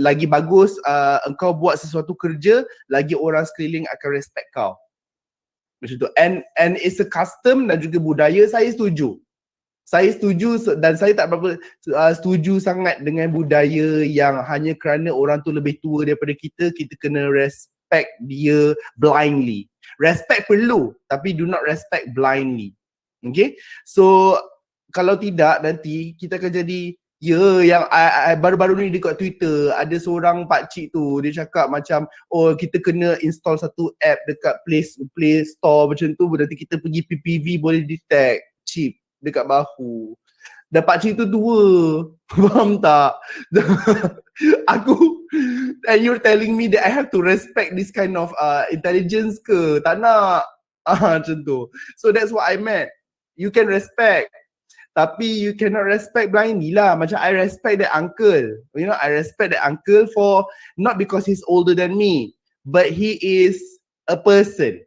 lagi bagus engkau buat sesuatu kerja, lagi orang sekeliling akan respect kau. Macam tu. And it's a custom dan juga budaya. Saya setuju. Saya setuju dan saya tak berapa setuju sangat dengan budaya yang hanya kerana orang tu lebih tua daripada kita, kita kena respect dia blindly. Respect perlu, tapi do not respect blindly. Okay, so kalau tidak nanti kita akan jadi yang baru-baru ni dekat Twitter ada seorang pakcik tu, dia cakap macam kita kena install satu app dekat Play Store macam tu, nanti kita pergi PPV boleh detect chip dekat bahu. Dan pakcik tu tua, faham tak? Aku, and you're telling me that I have to respect this kind of intelligence ke? Tak nak. Macam tu. So that's what I meant. You can respect, tapi you cannot respect blindly lah. Macam I respect that uncle. You know, I respect that uncle for, not because he's older than me, but he is a person.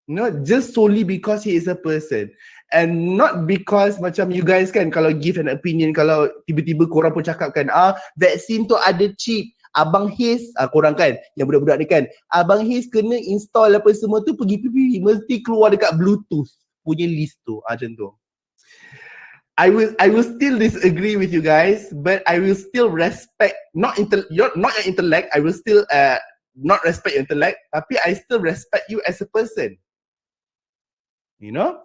You know, just solely because he is a person. And not because macam you guys kan, kalau give an opinion, kalau tiba-tiba korang pun cakap kan, vaksin tu ada chip, Abang Hiz, korang kan, yang budak-budak ni kan, Abang Hiz kena install apa semua tu, pergi mesti keluar dekat Bluetooth punya list tu, macam tu. I will still disagree with you guys, but I will still respect, not your intellect, I will still not respect your intellect, tapi I still respect you as a person. You know?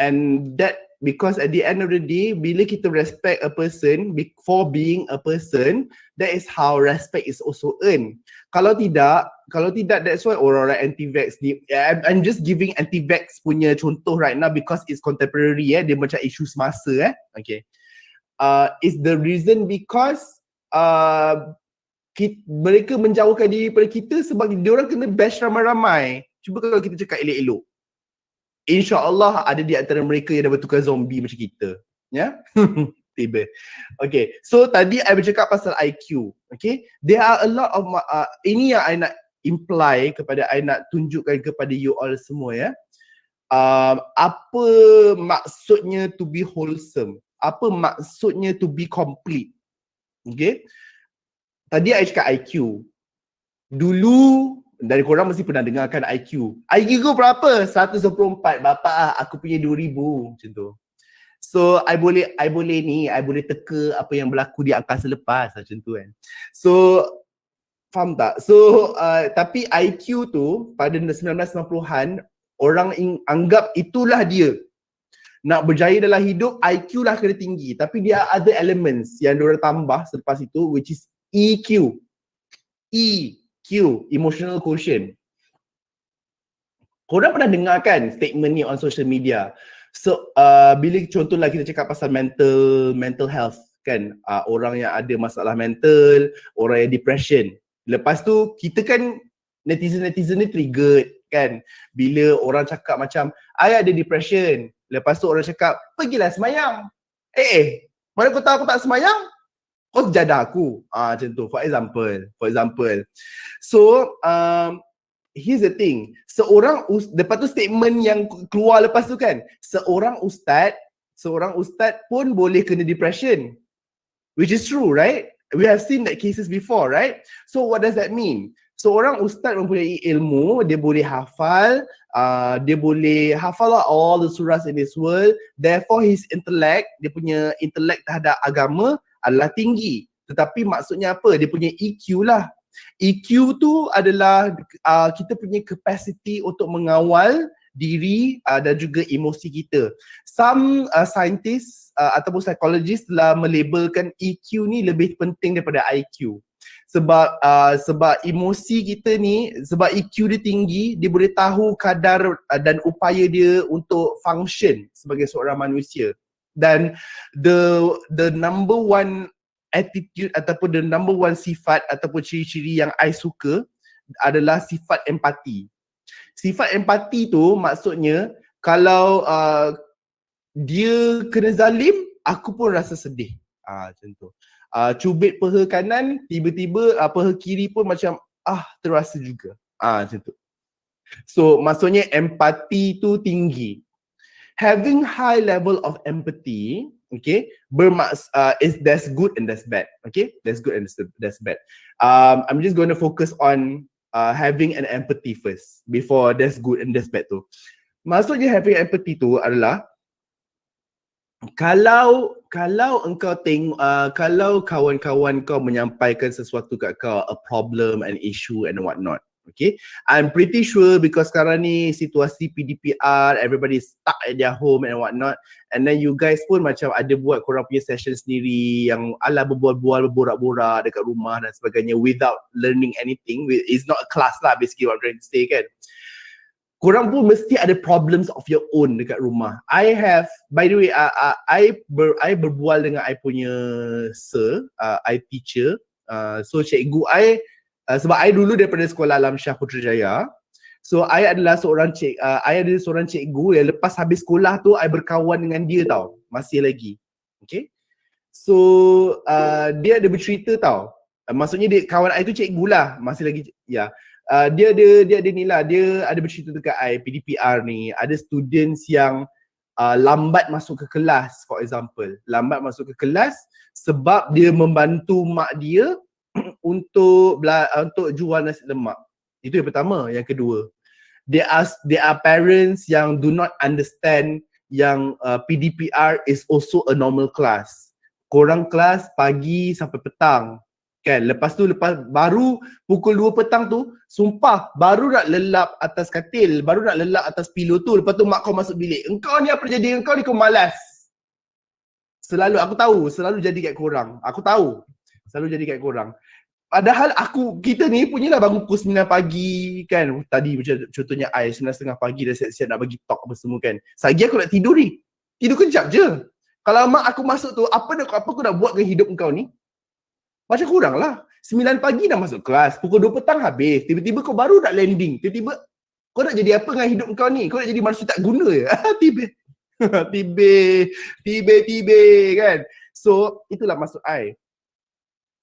And that, because at the end of the day, bila kita respect a person for being a person, that is how respect is also earned. Kalau tidak, that's why orang-orang anti-vax ni, I'm just giving anti-vax punya contoh right now because it's contemporary, dia macam isu semasa, okay. Is the reason because mereka menjauhkan diri daripada kita sebab diorang kena bash ramai-ramai. Cuba kalau kita cakap elok-elok, InsyaAllah ada di antara mereka yang dah bertukar zombie macam kita. Ya? Tiba. Okay. So tadi I bercakap pasal IQ. Okay. There are a lot of ini yang I nak imply kepada, I nak tunjukkan kepada you all semua ya. Apa maksudnya to be wholesome? Apa maksudnya to be complete? Okay. Tadi I cakap IQ. Dulu dari korang mesti pernah dengarkan IQ. IQ kau berapa? 124. Bapak aku punya 2000 macam tu. So I boleh teka apa yang berlaku di angkasa lepas macam tu kan. So faham tak? So tapi IQ tu pada 1990-an orang anggap itulah dia. Nak berjaya dalam hidup, IQ lah kena tinggi. Tapi dia ada elements yang diorang tambah selepas itu, which is EQ. EQ, emotional quotient. Korang pernah dengar kan statement ni on social media? So bila contohlah kita cakap pasal mental health kan, orang yang ada masalah mental, orang yang depression. Lepas tu kita kan netizen ni triggered kan bila orang cakap macam I ada depression. Lepas tu orang cakap pergilah semayang. Mana kau tahu aku tak semayang? Kau sejadah aku. Macam tu, for example. So, here's the thing. Lepas tu statement yang keluar lepas tu kan, seorang ustaz pun boleh kena depression. Which is true, right? We have seen that cases before, right? So what does that mean? Seorang ustaz mempunyai ilmu, dia boleh hafal, dia boleh hafal all the surahs in this world. Therefore his intellect, dia punya intellect terhadap agama adalah tinggi. Tetapi maksudnya apa? Dia punya EQ lah. EQ tu adalah kita punya capacity untuk mengawal diri dan juga emosi kita. Some scientists ataupun psychologist telah melabelkan EQ ni lebih penting daripada IQ. Sebab emosi kita ni, sebab EQ dia tinggi, dia boleh tahu kadar dan upaya dia untuk function sebagai seorang manusia. Dan the number one attitude ataupun the number one sifat ataupun ciri-ciri yang I suka adalah sifat empati. Sifat empati tu maksudnya kalau dia kena zalim, aku pun rasa sedih. Macam tu. Cubit peha kanan, tiba-tiba peha kiri pun macam terasa juga. Macam tu. So maksudnya empati tu tinggi. Having high level of empathy, okay, that's good and that's bad. Okay, that's good and that's bad. I'm just going to focus on having an empathy first before that's good and that's bad tu. Maksudnya having empathy tu adalah kalau engkau kalau kawan-kawan kau menyampaikan sesuatu kat kau, a problem, an issue and what not. Okay, I'm pretty sure because sekarang ni situasi PDPR, everybody is stuck at their home and what not, and then you guys pun macam ada buat korang punya session sendiri yang ala berbual-bual, berborak-borak dekat rumah dan sebagainya without learning anything. It's not a class lah basically what I'm trying to say kan. Korang pun mesti ada problems of your own dekat rumah. I have, by the way, I berbual dengan I punya sir, I teacher, so cikgu I, sebab I dulu daripada sekolah Alam Syah Putrajaya. So I adalah seorang cikgu yang lepas habis sekolah tu I berkawan dengan dia tau, masih lagi. Okay. So dia ada bercerita tau. Maksudnya dia kawan I tu cikgu lah, masih lagi ya. Dia ada ni lah, dia ada bercerita dekat I, PDPR ni, ada students yang lambat masuk ke kelas, for example. Lambat masuk ke kelas sebab dia membantu mak dia untuk jual nasi lemak. Itu yang pertama. Yang kedua, there are parents yang do not understand yang PDPR is also a normal class. Korang kelas pagi sampai petang kan. Lepas baru pukul 2 petang tu, sumpah baru nak lelap atas katil, baru nak lelap atas pillow tu, lepas tu mak kau masuk bilik. Engkau ni apa jadi? Engkau ni kau malas. Selalu aku tahu, selalu jadi kat korang. Aku tahu. Selalu jadi kat korang. Padahal kita ni punyalah bangun pukul 9 pagi kan. Tadi macam contohnya I 9:30 pagi dah siap-siap nak bagi talk apa semua kan. Sagi aku nak tidur ni. Tidur kejap je. Kalau mak aku masuk tu, apa aku nak buat dengan hidup kau ni? Macam kurang lah. 9 pagi dah masuk kelas, pukul 2 petang habis. Tiba-tiba kau baru nak landing. Tiba-tiba kau nak jadi apa dengan hidup kau ni? Kau nak jadi manusia tak guna je. Tiba kan. So itulah maksud I.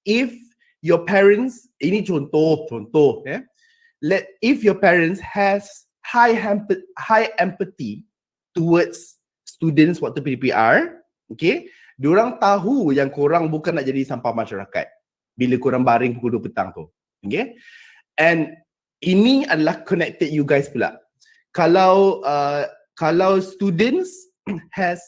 If your parents, ini contoh ya. If your parents has high empathy towards students waktu PDPR, okay, diorang tahu yang korang bukan nak jadi sampah masyarakat bila korang baring pukul 2 petang tu. Okay? And ini adalah connected you guys pula. Kalau students have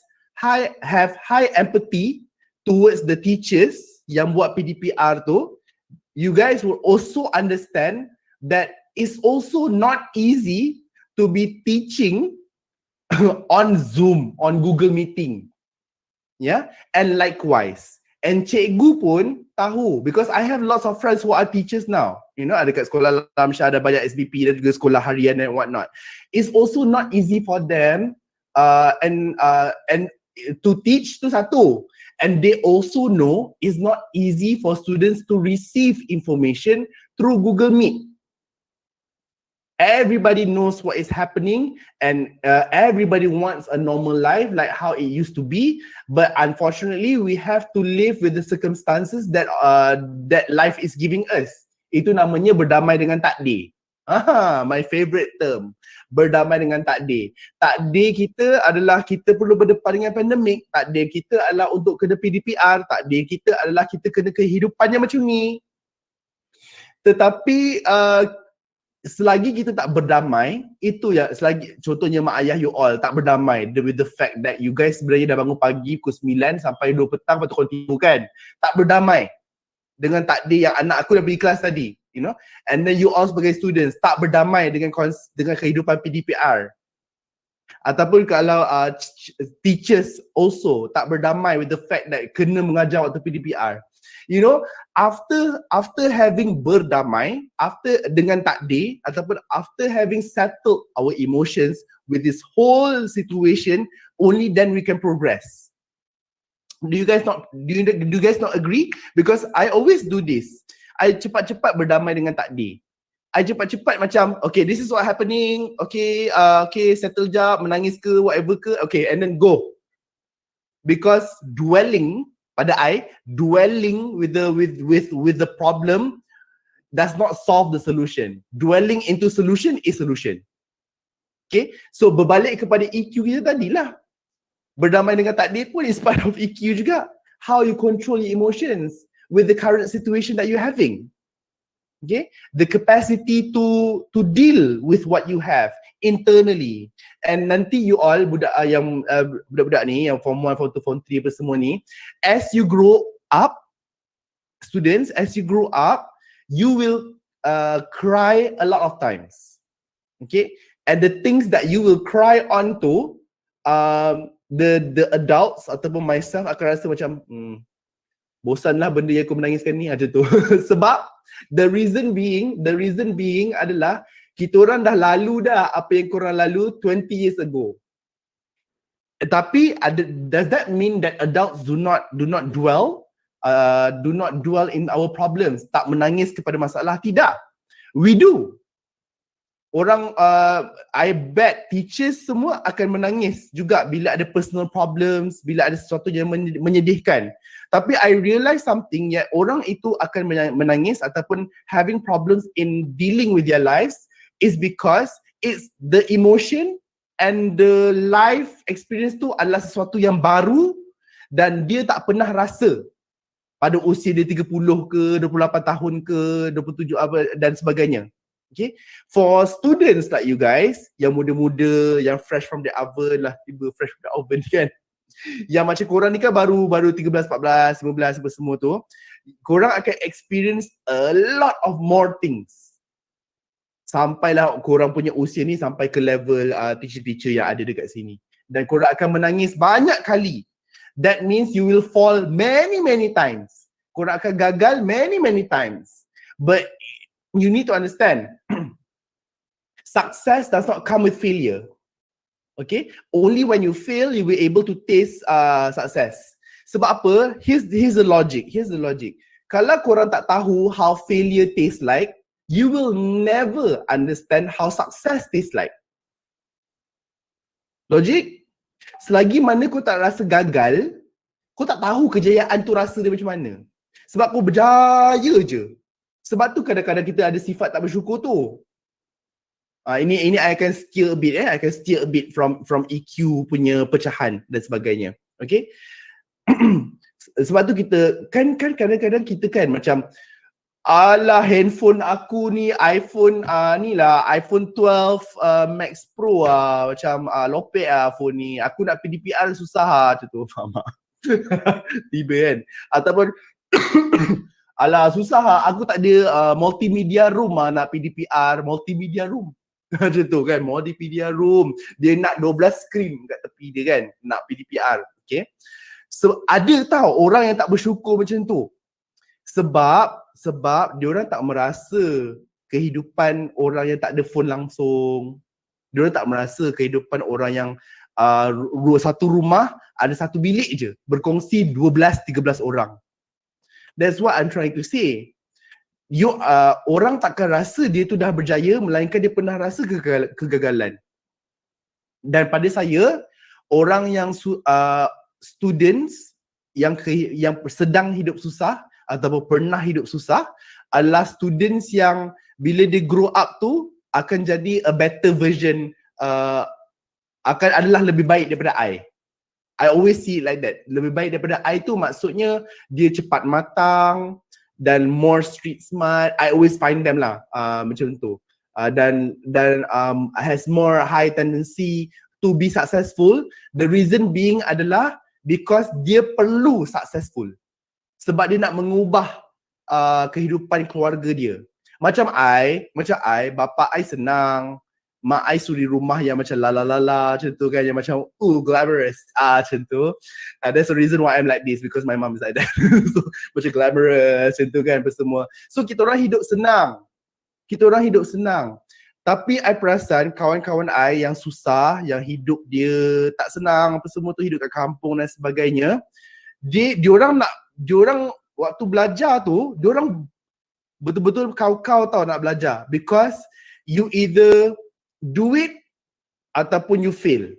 high empathy towards the teachers yang buat PDPR tu, you guys will also understand that it's also not easy to be teaching on Zoom, on Google Meeting. Yeah, and likewise. And cikgu pun tahu, because I have lots of friends who are teachers now. You know, ada kat sekolah Alam Syah, ada banyak SBP dan juga sekolah harian and whatnot. It's also not easy for them and to teach tu satu. And they also know it's not easy for students to receive information through Google Meet. Everybody knows what is happening and everybody wants a normal life like how it used to be. But unfortunately, we have to live with the circumstances that life is giving us. Itu namanya berdamai dengan takdir. My favorite term. Berdamai dengan takdir. Takdir kita adalah kita perlu berdepan dengan pandemik. Takdir kita adalah untuk kena PDPR. Takdir kita adalah kita kena kehidupannya macam ni. Tetapi selagi kita tak berdamai, itu ya, selagi contohnya mak ayah you all tak berdamai with the fact that you guys sebenarnya dah bangun pagi pukul 9 sampai 2 petang lepas tu continue kan. Tak berdamai dengan takdir yang anak aku dah pergi kelas tadi, you know. And then you all sebagai students tak berdamai dengan kehidupan PDPR. Ataupun kalau teachers also tak berdamai with the fact that kena mengajar waktu PDPR. You know, after having berdamai, after dengan takdir ataupun after having settled our emotions with this whole situation, only then we can progress. Do you guys not agree? Because I always do this. I cepat-cepat berdamai dengan takdir. I cepat-cepat macam, okay, this is what happening. Okay, settle jap, menangis ke, whatever ke. Okay, and then go. Because dwelling with the problem does not solve the solution. Dwelling into solution is solution. Okay, so berbalik kepada EQ kita tadilah. Berdamai dengan takdir pun is part of EQ juga. How you control your emotions with the current situation that you're having. Okay, the capacity to deal with what you have internally. And nanti you all budak-budak ni yang form 1, form 2, form 3 apa semua ni, as you grow up, students, as you grow up, you will cry a lot of times. Okay, and the things that you will cry on to, the adults ataupun myself akan rasa macam bosanlah benda yang aku menangiskan ni macam tu. Sebab the reason being adalah kita orang dah lalu dah apa yang korang lalu 20 years ago. Tapi does that mean that adults do not dwell in our problems, tak menangis kepada masalah? Tidak. We do. Orang I bet teachers semua akan menangis juga bila ada personal problems, bila ada sesuatu yang menyedihkan. Tapi I realize something, yang orang itu akan menangis ataupun having problems in dealing with their lives is because it's the emotion and the life experience tu adalah sesuatu yang baru dan dia tak pernah rasa pada usia dia 30 ke, 28 tahun ke, 27 apa dan sebagainya. Okay, for students like you guys yang muda-muda, yang fresh from the oven lah, tiba fresh from the oven kan, yang macam korang ni kan baru 13, 14, 15 apa semua tu, korang akan experience a lot of more things. Sampailah korang punya usia ni sampai ke level teacher-teacher yang ada dekat sini. Dan korang akan menangis banyak kali. That means you will fall many times. Korang akan gagal many times. But you need to understand, success does not come with failure. Okay? Only when you fail, you will be able to taste success. Sebab apa? Here's the logic. Kalau korang tak tahu how failure tastes like, you will never understand how success tastes like. Logik? Selagi mana kau tak rasa gagal, kau tak tahu kejayaan tu rasa dia macam mana. Sebab kau berjaya je. Sebab tu kadang-kadang kita ada sifat tak bersyukur tu. Ini I akan steer a bit I akan steer a bit from EQ punya pecahan dan sebagainya. Okay? Sebab tu kita kan kadang-kadang kita kan macam, alah handphone aku ni iPhone ni lah iPhone 12 Max Pro macam lopek phone ni, aku nak PDPR susah macam tu, faham tak? Tiba kan, ataupun alah susah aku tak ada multimedia room nak PDPR, multimedia room macam tu kan, multimedia room dia nak 12 screen kat tepi dia kan, nak PDPR. Okay, so ada tau orang yang tak bersyukur macam tu. Sebab diorang tak merasa kehidupan orang yang tak ada phone langsung. Diorang tak merasa kehidupan orang yang satu rumah ada satu bilik je, berkongsi 12-13 orang. That's what I'm trying to say. Orang takkan rasa dia tu dah berjaya, melainkan dia pernah rasa kegagalan. Dan pada saya, orang yang students yang sedang hidup susah ataupun pernah hidup susah adalah students yang bila dia grow up tu, akan jadi a better version, akan adalah lebih baik daripada I. I always see it like that. Lebih baik daripada I tu maksudnya dia cepat matang dan more street smart. I always find them lah macam tu. Dan has more high tendency to be successful. The reason being adalah because dia perlu successful. Sebab dia nak mengubah kehidupan keluarga dia. Macam I, bapa I senang, mak I suri rumah yang macam lala macam tu kan, yang macam glamorous macam tu. That's the reason why I'm like this, because my mom is like that. So macam glamorous macam tu kan apa semua. So kita orang hidup senang. Tapi I perasan kawan-kawan I yang susah, yang hidup dia tak senang apa semua tu, hidup kat kampung dan sebagainya, diorang waktu belajar tu, diorang betul-betul kau tahu nak belajar, because you either do it ataupun you fail.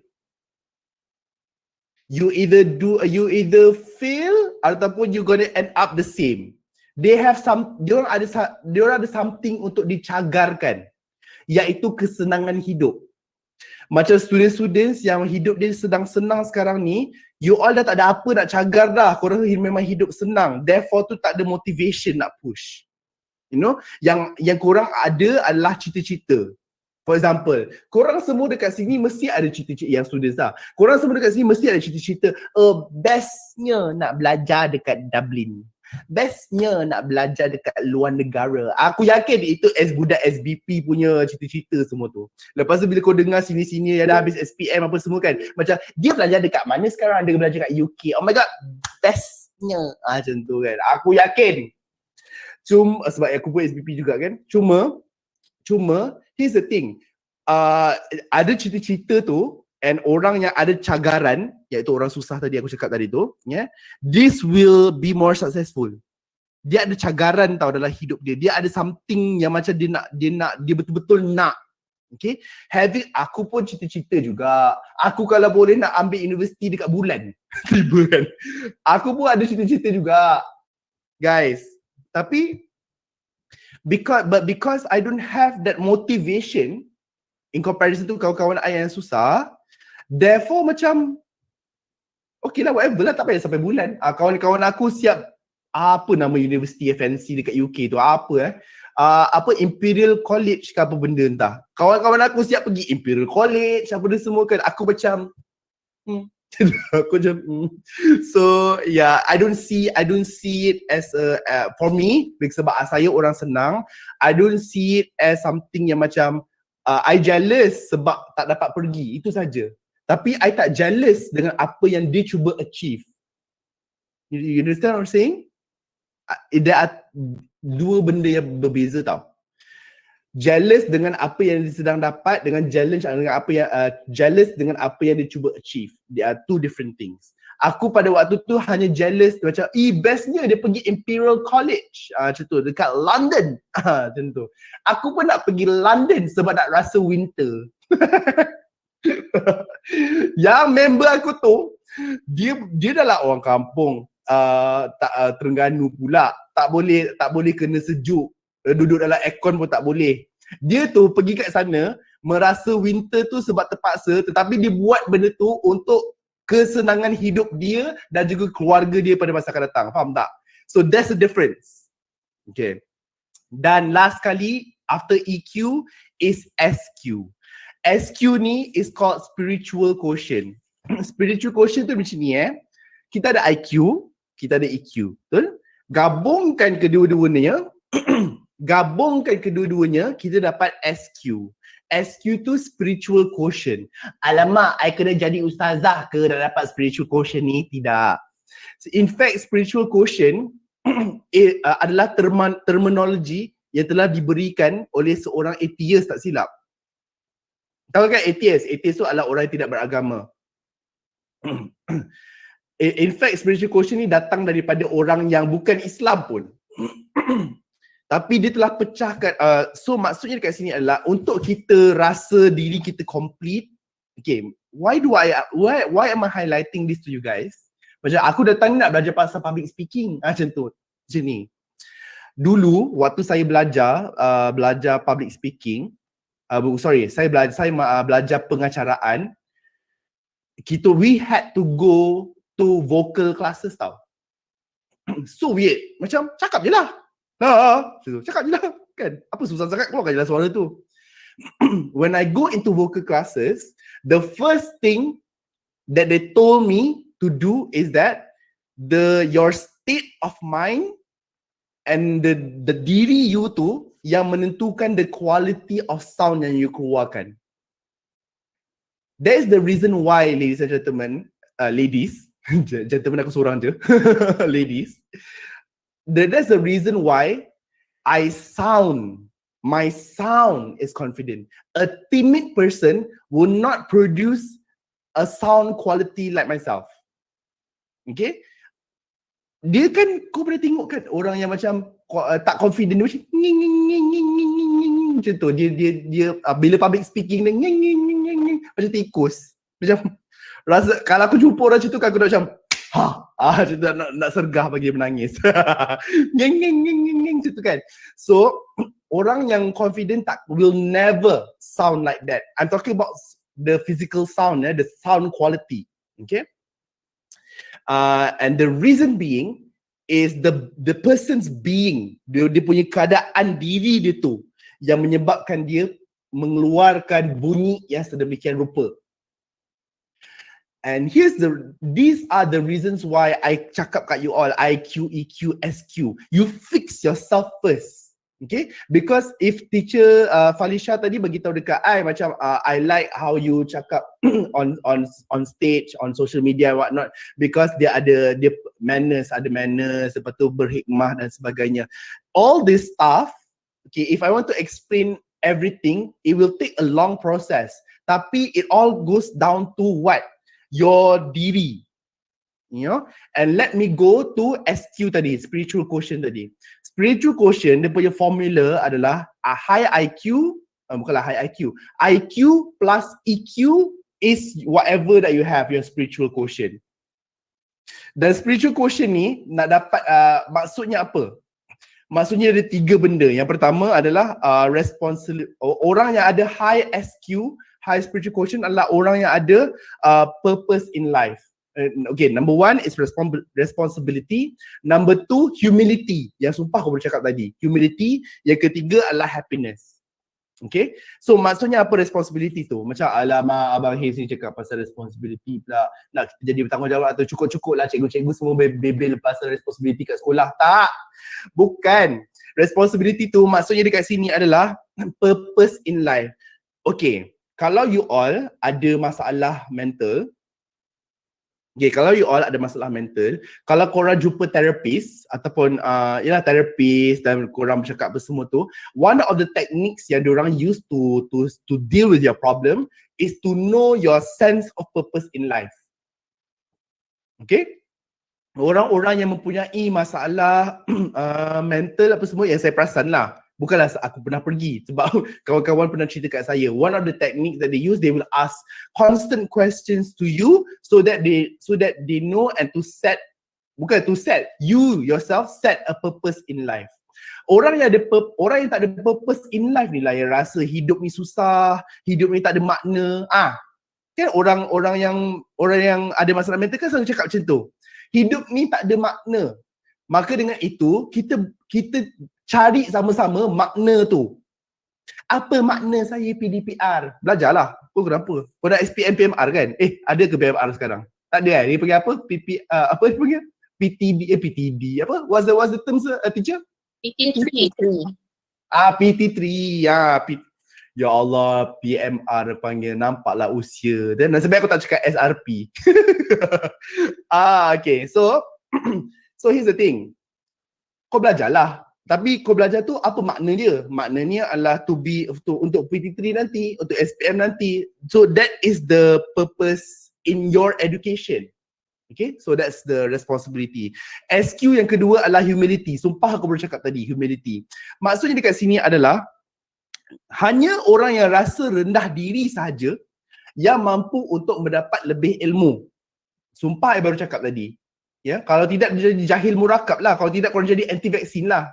You either fail ataupun you gonna end up the same. Diorang ada something untuk dicagarkan, iaitu kesenangan hidup. Macam students yang hidup dia sedang senang sekarang ni, you all dah tak ada apa nak cagar dah. Korang memang hidup senang, therefore tu tak ada motivation nak push. You know, yang korang ada adalah cita-cita. For example, korang semua dekat sini mesti ada cita-cita, yang students lah. Korang semua dekat sini mesti ada cita-cita, bestnya nak belajar dekat Dublin. Bestnya nak belajar dekat luar negara. Aku yakin itu budak SBP punya cita-cita semua tu. Lepas tu bila kau dengar sini-sini dah habis SPM apa semua kan, macam dia belajar dekat mana sekarang, dia belajar kat UK. Oh my god, bestnya macam tu kan. Aku yakin. Cuma sebab aku pun SBP juga kan. Cuma here's the thing. Ada cita-cita tu, and orang yang ada cagaran, iaitu orang susah tadi aku cakap tadi tu, this will be more successful. Dia ada cagaran tau dalam hidup dia. Dia ada something yang macam dia betul-betul nak. Okay, aku pun cita-cita juga. Aku kalau boleh nak ambil universiti dekat bulan. Tiba kan. Aku pun ada cita-cita juga, guys. Tapi because I don't have that motivation in comparison to kawan-kawan I yang susah, therefore macam okay lah, whatever lah, tak payah sampai bulan. Kawan-kawan aku siap apa nama university fancy dekat UK tu, apa Imperial College ke apa benda entah. Kawan-kawan aku siap pergi Imperial College apa dia semua kan. Aku macam aku macam So yeah, I don't see it as for me, sebab saya orang senang, I don't see it as something yang macam I jealous sebab tak dapat pergi, itu saja. Tapi I tak jealous dengan apa yang dia cuba achieve. You understand what I'm saying? There are dua benda yang berbeza tau. Jealous dengan apa yang dia sedang dapat, dengan jealous dengan apa yang dia cuba achieve. They are two different things. Aku pada waktu tu hanya jealous macam bestnya dia pergi Imperial College macam tu dekat London macam tu. Aku pun nak pergi London sebab nak rasa winter. Yang member aku tu dia adalah orang kampung, Terengganu pula, tak boleh kena sejuk, duduk dalam aircon pun tak boleh. Dia tu pergi kat sana merasa winter tu sebab terpaksa, tetapi dia buat benda tu untuk kesenangan hidup dia dan juga keluarga dia pada masa akan datang. Faham tak? So that's the difference. Okay. Dan last kali after EQ is SQ. SQ ni is called spiritual quotient. Spiritual quotient tu macam ni Kita ada IQ, kita ada EQ. Betul? Gabungkan kedua-duanya, kita dapat SQ. SQ tu spiritual quotient. Alamak, I kena jadi ustazah ke nak dapat spiritual quotient ni? Tidak. In fact, spiritual quotient adalah terminologi yang telah diberikan oleh seorang atheist, tak silap. Tahu kan atheist? Atheist tu adalah orang yang tidak beragama. In fact, spiritual quotient ni datang daripada orang yang bukan Islam pun. Tapi dia telah pecahkan. So maksudnya dekat sini adalah untuk kita rasa diri kita complete. Okay, why am I highlighting this to you guys? Macam aku datang nak belajar pasal public speaking macam tu. Macam ni. Dulu waktu saya belajar public speaking, saya belajar pengacaraan. We had to go to vocal classes tau. So weird. Macam cakap je lah. Cakap je lah. Kan? Apa susah sangat, keluarkan je lah suara tu. When I go into vocal classes, the first thing that they told me to do is that your state of mind and the diri you tu yang menentukan the quality of sound yang you keluarkan. That is the reason why, ladies and gentlemen, ladies, gentlemen aku seorang je, ladies, that's the reason why my sound is confident. A timid person will not produce a sound quality like myself. Okay? Dia kan, kau pernah tengok kan orang yang macam tak confident, macam macam tu. Dia bila public speaking dia macam tikus. Macam rasa kalau aku jumpa orang macam tu kan aku nak macam macam tu, nak sergah bagi dia menangis. Macam tu kan. So orang yang confident will never sound like that. I'm talking about the physical sound, the sound quality. Okay? And the reason being is the person's being, dia punya keadaan diri dia tu yang menyebabkan dia mengeluarkan bunyi yang sedemikian rupa. And these are the reasons why I cakap kat you all, IQ, EQ, SQ. You fix yourself first. Okay, because if teacher Falisha tadi bagi tahu dekat I macam I like how you cakap on stage, on social media and whatnot, because dia manners, lepas tu berhikmah dan sebagainya. All this stuff, okay, if I want to explain everything, it will take a long process. Tapi it all goes down to what? Your diri. You know, and let me go to SQ tadi, spiritual quotient tadi. Spiritual quotient, dia punya formula adalah high IQ, bukanlah high IQ. IQ plus EQ is whatever that you have, your spiritual quotient. Dan spiritual quotient ni nak dapat maksudnya apa? Maksudnya ada 3 benda. Yang pertama adalah orang yang ada high SQ, high spiritual quotient adalah orang yang ada purpose in life. Okay, number 1 is responsibility. Number 2, humility. Yang sumpah aku boleh cakap tadi. Humility. Yang ketiga adalah happiness. Okay, so maksudnya apa responsibility tu? Macam alamak Abang Haze ni cakap pasal responsibility pula. Nak kita jadi bertanggungjawab atau cukup-cukup lah cikgu-cikgu semua bebel pasal responsibility kat sekolah. Tak. Bukan. Responsibility tu maksudnya dekat sini adalah purpose in life. Okay, kalau you all ada masalah mental, okay, kalau you all ada masalah mental, kalau korang jumpa terapis ataupun terapis dan korang bercakap apa semua tu, one of the techniques yang diorang use to deal with your problem is to know your sense of purpose in life. Okay? Orang-orang yang mempunyai masalah mental apa semua yang saya perasan lah, bukanlah aku pernah pergi, sebab kawan-kawan pernah cerita kat saya, one of the techniques that they use, they will ask constant questions to you so that they know and you yourself set a purpose in life. Orang yang tak ada purpose in life ni lah yang rasa hidup ni susah, hidup ni tak ada makna. Kan orang yang ada masalah mental kan selalu cakap macam tu. Hidup ni tak ada makna. Maka dengan itu kita cari sama-sama makna tu. Apa makna saya PDPR? Belajarlah. Kau kenapa? Kau dah SPM PMR kan? Ada ke PMR sekarang? Tak ada. Dia panggil apa? Apa dia panggil? PTD. Apa? What's the term, teacher? PT3. PT3. Ya Allah, PMR panggil, nampaklah usia. Dan nasib baik aku tak cakap SRP. Okay. So here's the thing. Kau belajarlah. Tapi kau belajar tu apa makna dia? Maknanya adalah untuk PT3 nanti, untuk SPM nanti. So that is the purpose in your education. Okay, so that's the responsibility. SQ yang kedua adalah humility. Sumpah aku baru cakap tadi, humility. Maksudnya dekat sini adalah hanya orang yang rasa rendah diri sahaja yang mampu untuk mendapat lebih ilmu. Sumpah saya baru cakap tadi. Ya, kalau tidak dia jadi jahil murakab lah. Kalau tidak korang jadi anti vaksin lah.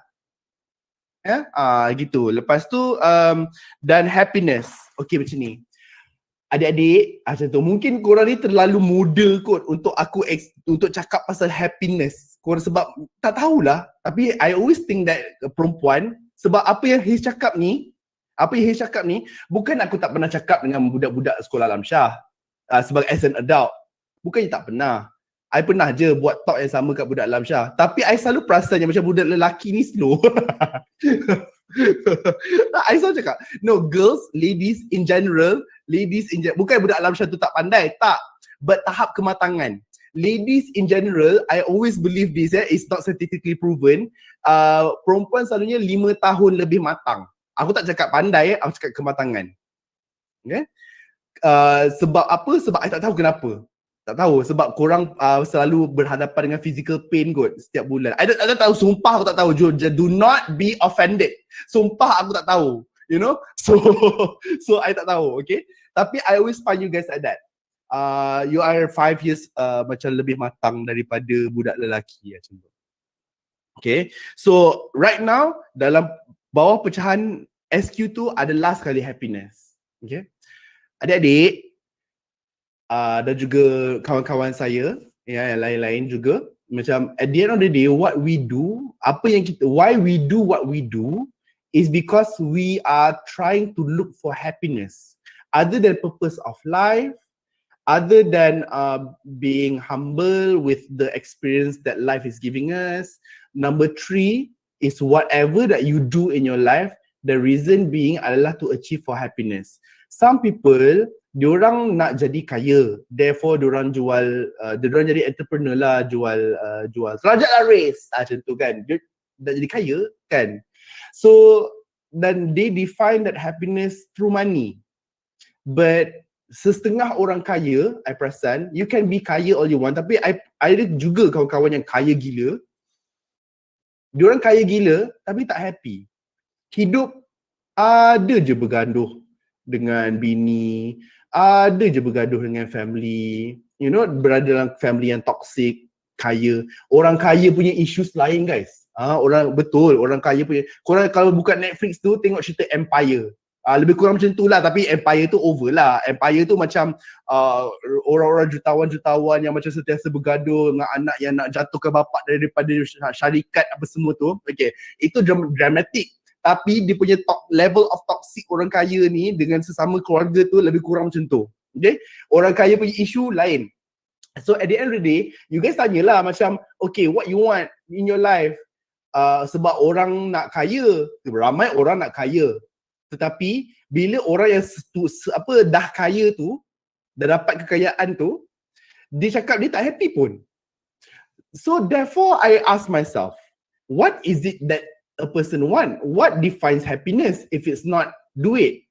Ya, gitu. Lepas tu dan happiness. Okay, macam ni. Adik-adik, macam tu. Mungkin korang ni terlalu muda kot untuk untuk cakap pasal happiness. Korang sebab tak tahulah. Tapi I always think that perempuan, sebab apa yang Hiz cakap ni, bukan aku tak pernah cakap dengan budak-budak sekolah Alam Shah sebagai as an adult. Bukannya tak pernah. I pernah je buat talk yang sama kat budak Alam Shah. Tapi I selalu perasan yang macam budak lelaki ni slow. I selalu cakap, no, girls, ladies in general, bukan budak Alam Shah tu tak pandai, tak. But tahap kematangan. Ladies in general, I always believe this, it's not scientifically proven. Perempuan selalunya 5 tahun lebih matang. Aku tak cakap pandai, aku cakap kematangan. Okay? Sebab apa? Sebab I tak tahu kenapa. Tak tahu sebab korang selalu berhadapan dengan physical pain kot setiap bulan. I tak tahu, sumpah aku tak tahu. Do not be offended. Sumpah aku tak tahu. You know? So I tak tahu, okay? Tapi I always find you guys like that. You are 5 years macam lebih matang daripada budak lelaki macam tu. Okay? So right now dalam bawah pecahan SQ tu ada last kali happiness. Okay? Adik-adik, dan juga kawan-kawan saya yang lain-lain juga, macam at the end of the day what we do, why we do what we do is because we are trying to look for happiness other than purpose of life, other than being humble with the experience that life is giving us. Number 3 is whatever that you do in your life, the reason being adalah to achieve for happiness. Some people, diorang nak jadi kaya, therefore diorang diorang jadi entrepreneur lah, jual serajak laris macam tu kan, dia nak jadi kaya kan. So then they define that happiness through money. But setengah orang kaya, I perasan, you can be kaya all you want, tapi I ada juga kawan-kawan yang kaya gila. Diorang kaya gila tapi tak happy. Hidup ada je bergaduh dengan bini, ada je bergaduh dengan family, you know, berada dalam family yang toxic, kaya. Orang kaya punya issues lain guys. Orang kaya punya, korang kalau buka Netflix tu tengok cerita Empire. Lebih kurang macam tu lah, tapi Empire tu over lah. Empire tu macam orang-orang jutawan-jutawan yang macam sentiasa bergaduh dengan anak yang nak jatuhkan bapak daripada syarikat apa semua tu. Okay, itu dramatic. Tapi dia punya level of toxic orang kaya ni dengan sesama keluarga tu lebih kurang macam tu. Okay, orang kaya punya isu lain. So at the end of the day, you guys tanyalah macam, okay, what you want in your life? Sebab orang nak kaya, ramai orang nak kaya. Tetapi bila orang yang dah kaya tu, dah dapat kekayaan tu, dia cakap dia tak happy pun. So therefore I ask myself, what is it that a person want? What defines happiness if it's not duit?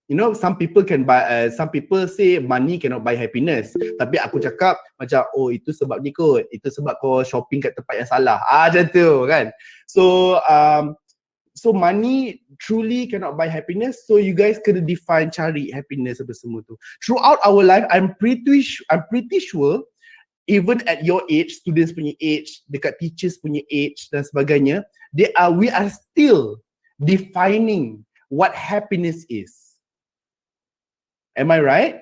You know, some people can buy, some people say money cannot buy happiness. Tapi aku cakap macam, oh itu sebab ni kot, itu sebab kau shopping kat tempat yang salah. Macam tu kan. So money truly cannot buy happiness. So you guys kena define, cari happiness apa semua tu. Throughout our life, I'm pretty sure even at your age, students punya age, dekat teachers punya age dan sebagainya, we are still defining what happiness is. Am I right?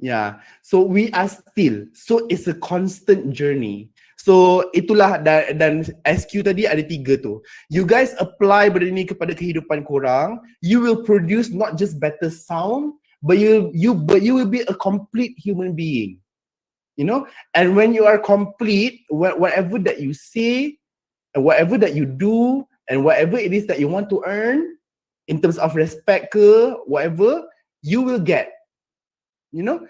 Yeah. So we are still. So it's a constant journey. So itulah dan SQ tadi ada 3 tu. You guys apply benda ni kepada kehidupan korang, you will produce not just better sound, but you will be a complete human being. You know, and when you are complete, whatever that you say, and whatever that you do, and whatever it is that you want to earn, in terms of respect ke, whatever, you will get. You know,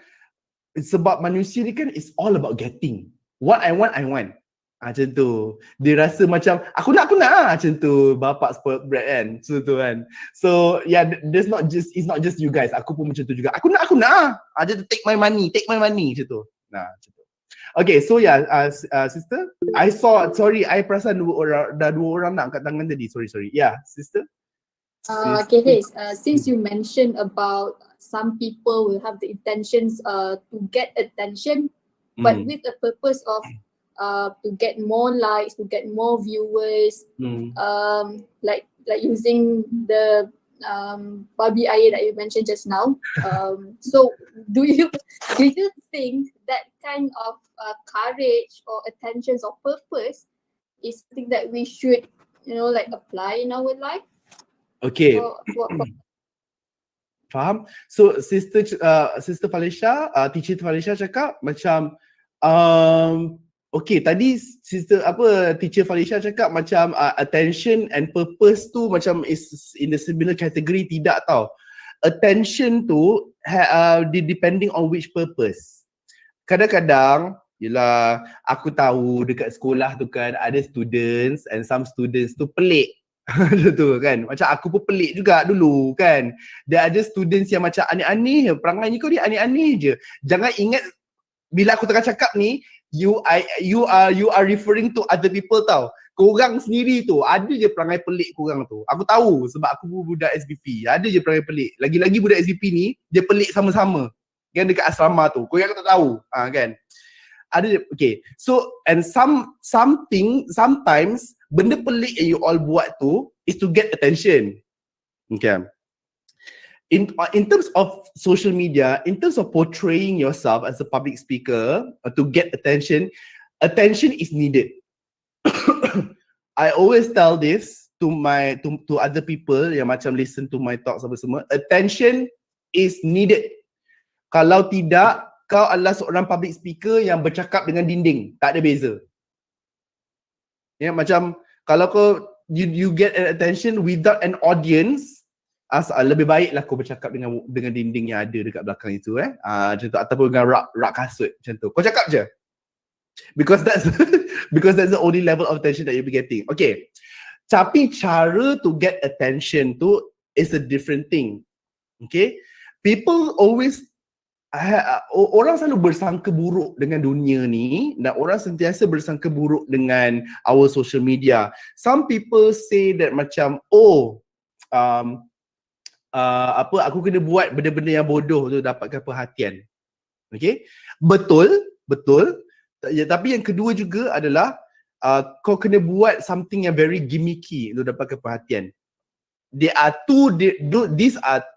it's about manusia ni kan, it's all about getting. What I want, I want. Macam tu. Dia rasa macam, aku nak macam tu. Bapak spoiled brat kan. So tu kan. So yeah, it's not just you guys. Aku pun macam tu juga. Aku nak. Just take my money macam tu. Nah, macam tu. Okay, so yeah, sister, I saw, sorry, I perasan dua orang nak angkat tangan tadi. Sorry. Yeah, sister. Okay, Haze, since you mentioned about some people will have the intentions to get attention, but with the purpose of to get more likes, to get more viewers, like using the babi air that you mentioned just now. So do you think that kind of courage or attentions or purpose is something that we should, like apply in our life? Okay. For Faham? So sister Falisha, teacher Falisha cakap macam okay, tadi teacher Falisha cakap macam attention and purpose tu macam is in the similar category. Tidak tau. Attention tu depending on which purpose. Kadang-kadang yelah, aku tahu dekat sekolah tu kan ada students and some students tu pelik. Tu kan, macam aku pun pelik juga dulu kan. Dia ada students yang macam aneh-aneh, perangai kau dia aneh-aneh je. Jangan ingat bila aku tengah cakap ni, you are referring to other people tau. Korang sendiri tu ada je perangai pelik korang tu. Aku tahu sebab aku budak SBP. Ada je perangai pelik. Lagi-lagi budak SBP ni dia pelik sama-sama. Kan dekat asrama tu. Korang tak tahu. Kan. Ada je. Okay. So and sometimes benda pelik yang you all buat tu is to get attention. Okay. In terms of social media, in terms of portraying yourself as a public speaker to get attention is needed. I always tell this to other people yang macam listen to my talks apa semua. Attention is needed. Kalau tidak, kau adalah seorang public speaker yang bercakap dengan dinding. Tak ada beza. Ya, macam kalau kau you get an attention without an audience, lebih baiklah kau bercakap dengan dinding yang ada dekat belakang itu macam tu, ataupun dengan rak kasut macam tu. Kau cakap je. Because that's the only level of attention that you'll be getting. Okay. Tapi cara to get attention tu is a different thing. Okay. People always orang selalu bersangka buruk dengan dunia ni dan orang sentiasa bersangka buruk dengan our social media. Some people say that macam aku kena buat benda-benda yang bodoh tu dapatkan perhatian. Okay? Betul. Ya, tapi yang kedua juga adalah kau kena buat something yang very gimmicky untuk dapatkan perhatian. These are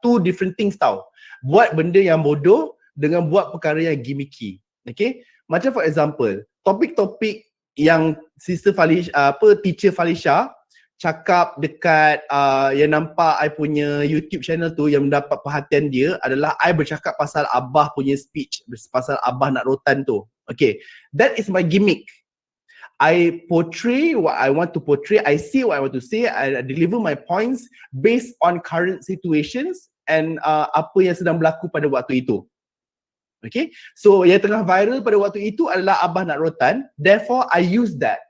two different things tau. Buat benda yang bodoh dengan buat perkara yang gimmicky. Okay? Macam for example, topik-topik yang Sister Falisha, teacher Falisha cakap dekat yang nampak I punya YouTube channel tu yang mendapat perhatian dia adalah I bercakap pasal Abah punya speech, pasal Abah nak rotan tu. Okay, that is my gimmick. I portray what I want to portray, I say what I want to say, I deliver my points based on current situations and apa yang sedang berlaku pada waktu itu. Okay, so yang tengah viral pada waktu itu adalah Abah nak rotan, therefore I use that.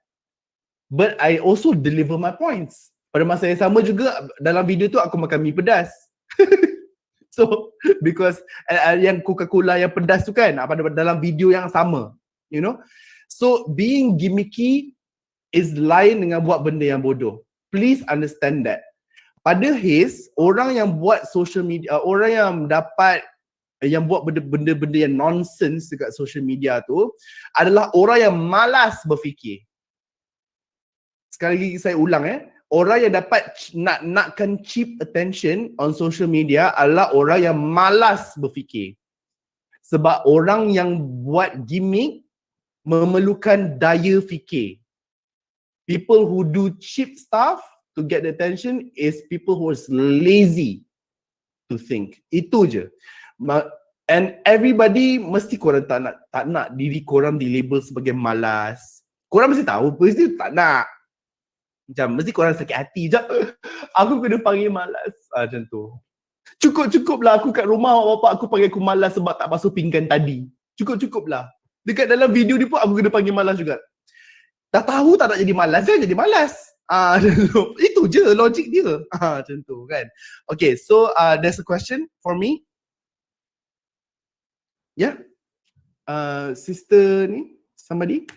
But I also deliver my points. Pada masa yang sama juga dalam video tu aku makan mie pedas. So because yang Coca-Cola yang pedas tu kan pada dalam video yang sama, you know. So being gimmicky is lain dengan buat benda yang bodoh. Please understand that. Pada Haze, orang yang buat social media, orang yang buat benda-benda yang nonsense dekat social media tu adalah orang yang malas berfikir. Sekali lagi saya ulang orang yang dapat nakkan cheap attention on social media adalah orang yang malas berfikir. Sebab orang yang buat gimmick memerlukan daya fikir. People who do cheap stuff to get the attention is people who is lazy to think. Itu je. And everybody mesti korang tak nak diri korang di-label sebagai malas. Korang mesti tahu, mesti tak nak. Macam mesti korang sakit hati je. Aku kena panggil malas. Macam tu. Cukuplah aku kat rumah mak bapak aku panggil aku malas sebab tak basuh pinggan tadi. Cukuplah. Dekat dalam video ni pun aku kena panggil malas juga. Dah tahu tak nak jadi malas, jangan jadi malas. Itu je logik dia. Macam tu kan. Okay, so there's a question for me. Yeah. Sister ni, somebody?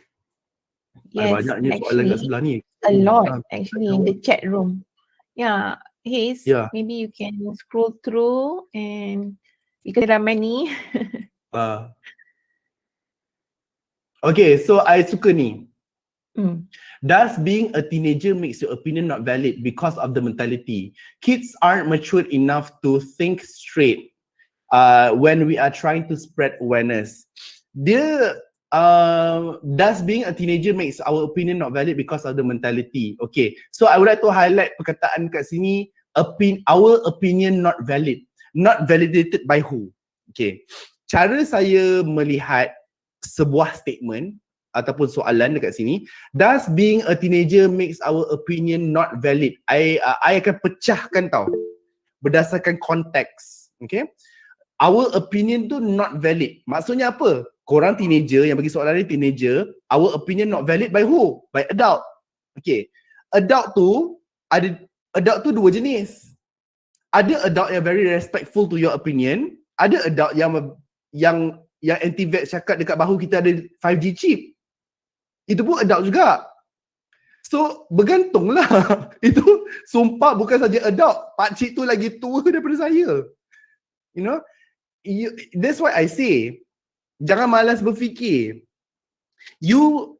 Yes, banyaknya soalan kat sebelah ni. A lot actually in the chat room. Yeah, Haze, maybe you can scroll through and because there are many. Okay, so I suka ni. Does being a teenager makes your opinion not valid because of the mentality? Kids aren't mature enough to think straight when we are trying to spread awareness. Does being a teenager makes our opinion not valid because of the mentality? Okay, so I would like to highlight perkataan kat sini, our opinion not valid. Not validated by who? Okay, cara saya melihat sebuah statement ataupun soalan dekat sini, does being a teenager makes our opinion not valid? I akan pecahkan tau berdasarkan konteks. Okay, our opinion tu not valid. Maksudnya apa? Korang teenager yang bagi soalan ni teenager, our opinion not valid by who? By adult. Okay, adult tu dua jenis. Ada adult yang very respectful to your opinion, ada adult yang anti-vax cakap dekat bahu kita ada 5G chip. Itu pun adult juga. So bergantunglah. Itu sumpah bukan saja adult, pakcik tu lagi tua daripada saya. You know, that's why I say jangan malas berfikir. You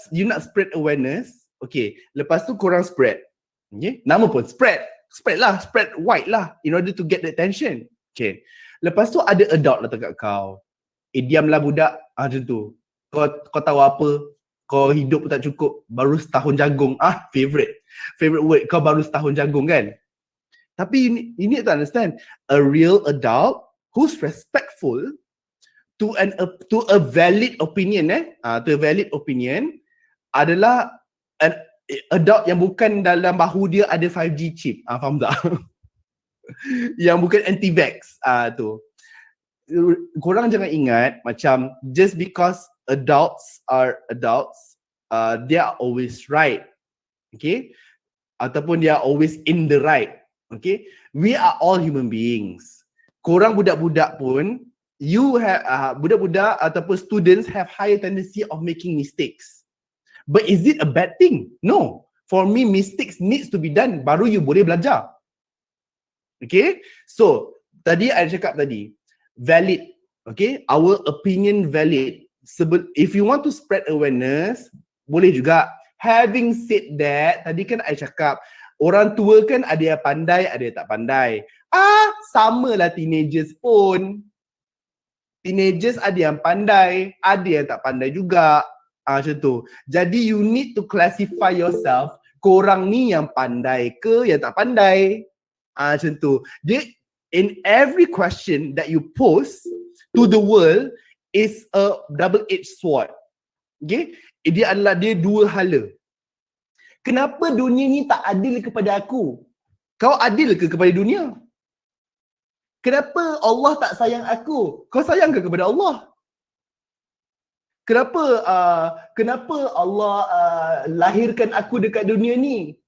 nak spread awareness, okay, lepas tu korang spread. Okay, nama pun spread wide lah in order to get the attention. Okay, lepas tu ada adult lah dekat kau. Diamlah budak, macam tu. Kau tahu apa? Kau hidup pun tak cukup, baru setahun jagung. Favorite word, kau baru setahun jagung kan? Tapi you need to understand, a real adult who's respectful to a valid opinion, to a valid opinion adalah an adult yang bukan dalam bahu dia ada 5G chip. Faham tak? Yang bukan anti-vax tu. Korang jangan ingat macam just because adults are adults, they are always right. Okay? Ataupun they are always in the right. Okay? We are all human beings. Korang budak-budak pun, budak-budak ataupun students have higher tendency of making mistakes. But is it a bad thing? No. For me, mistakes needs to be done, baru you boleh belajar. Okay? So, tadi I cakap tadi, valid. Okay? Our opinion valid. If you want to spread awareness, boleh juga. Having said that, tadi kan I cakap, orang tua kan ada yang pandai, ada yang tak pandai. Samalah teenagers pun. Teenagers ada yang pandai, ada yang tak pandai juga. Macam tu. Jadi you need to classify yourself, korang ni yang pandai ke yang tak pandai. Macam tu. In every question that you pose to the world is a double-edged sword. Okay? Dia dua hala. Kenapa dunia ni tak adil kepada aku? Kau adil ke kepada dunia? Kenapa Allah tak sayang aku? Kau sayang ke kepada Allah? Kenapa Allah lahirkan aku dekat dunia ni?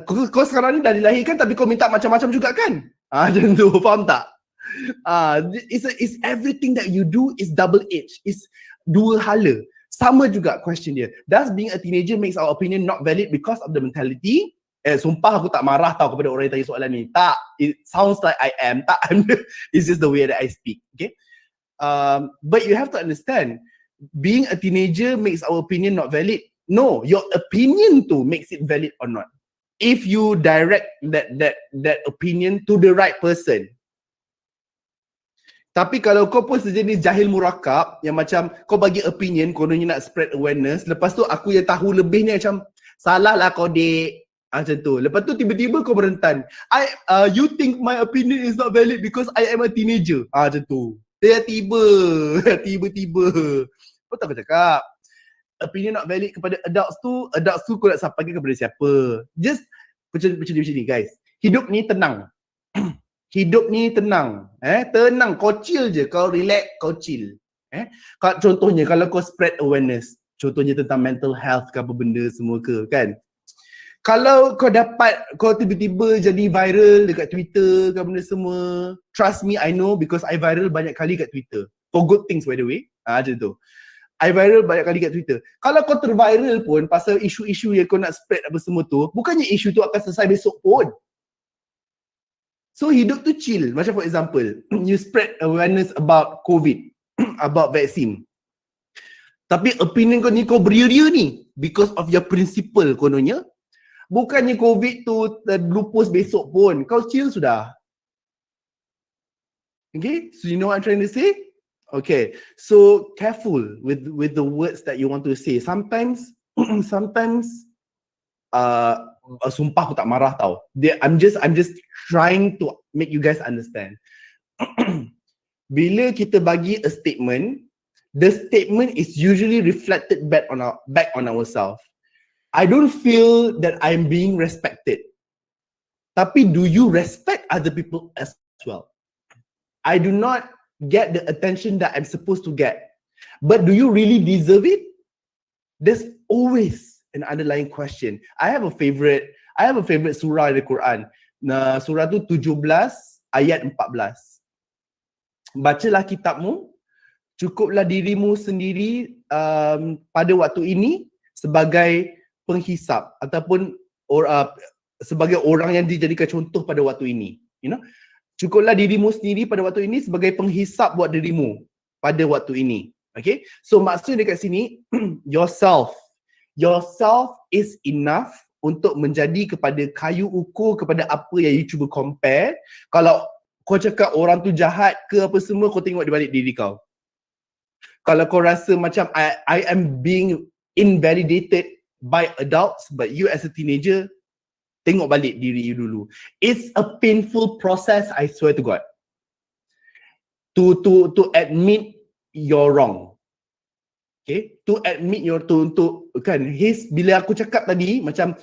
Kau sekarang ni dah dilahirkan tapi kau minta macam-macam juga kan? Macam tu, faham tak? It's everything that you do is double edged. It's dua hala. Sama juga question dia. Does being a teenager makes our opinion not valid because of the mentality? Sumpah aku tak marah tau kepada orang yang tanya soalan ni. Tak, it sounds like I am. Tak, it's just the way that I speak. Okay? But you have to understand, being a teenager makes our opinion not valid. No, your opinion too makes it valid or not. If you direct that opinion to the right person. Tapi kalau kau pun sejenis jahil murakab yang macam kau bagi opinion, kononnya nak spread awareness, lepas tu aku yang tahu lebih ni macam salah lah kau dek. Macam tu. Lepas tu tiba-tiba kau berentan. You think my opinion is not valid because I am a teenager. Macam tu. Tiba-tiba. Apa tak kau cakap? Opinion not valid kepada adults tu kau nak sampaikan kepada siapa? Just macam ni guys. Hidup ni tenang. Hidup ni tenang. Tenang, kau chill je. Kau relax, kau chill. Contohnya kalau kau spread awareness, contohnya tentang mental health ke apa benda semua ke kan. Kalau kau tiba-tiba jadi viral dekat Twitter ke benda semua, trust me, I know because I viral banyak kali kat Twitter. For good things by the way. Macam tu. I viral banyak kali kat Twitter. Kalau kau terviral pun pasal isu-isu yang kau nak spread apa semua tu, bukannya isu tu akan selesai besok pun. So hidup tu chill. Macam for example, you spread awareness about COVID, about vaccine. Tapi opinion kau ni kau beria-ria ni because of your principle kononnya. Bukannya COVID tu lupus besok pun. Kau chill sudah. Okay, so you know what I'm trying to say? Okay, so careful with the words that you want to say. Sometimes sumpah aku tak marah tau. I'm just trying to make you guys understand. Bila kita bagi a statement, the statement is usually reflected back on ourselves. I don't feel that I'm being respected. Tapi do you respect other people as well? I do not get the attention that I'm supposed to get. But do you really deserve it? There's always an underlying question. I have a favorite surah in the Quran. Surah tu 17 ayat 14. Bacalah kitabmu, cukuplah dirimu sendiri pada waktu ini sebagai penghisap ataupun sebagai orang yang dijadikan contoh pada waktu ini. You know? Cukuplah dirimu sendiri pada waktu ini sebagai penghisap buat dirimu pada waktu ini. Okay? So maksudnya dekat sini, yourself is enough untuk menjadi kepada kayu ukur kepada apa yang you cuba compare. Kalau kau cakap orang tu jahat ke apa semua, kau tengok di balik diri kau. Kalau kau rasa macam I am being invalidated by adults, but you as a teenager, tengok balik diri you dulu. It's a painful process, I swear to God. To admit you're wrong. Okay? To admit kan, bila aku cakap tadi macam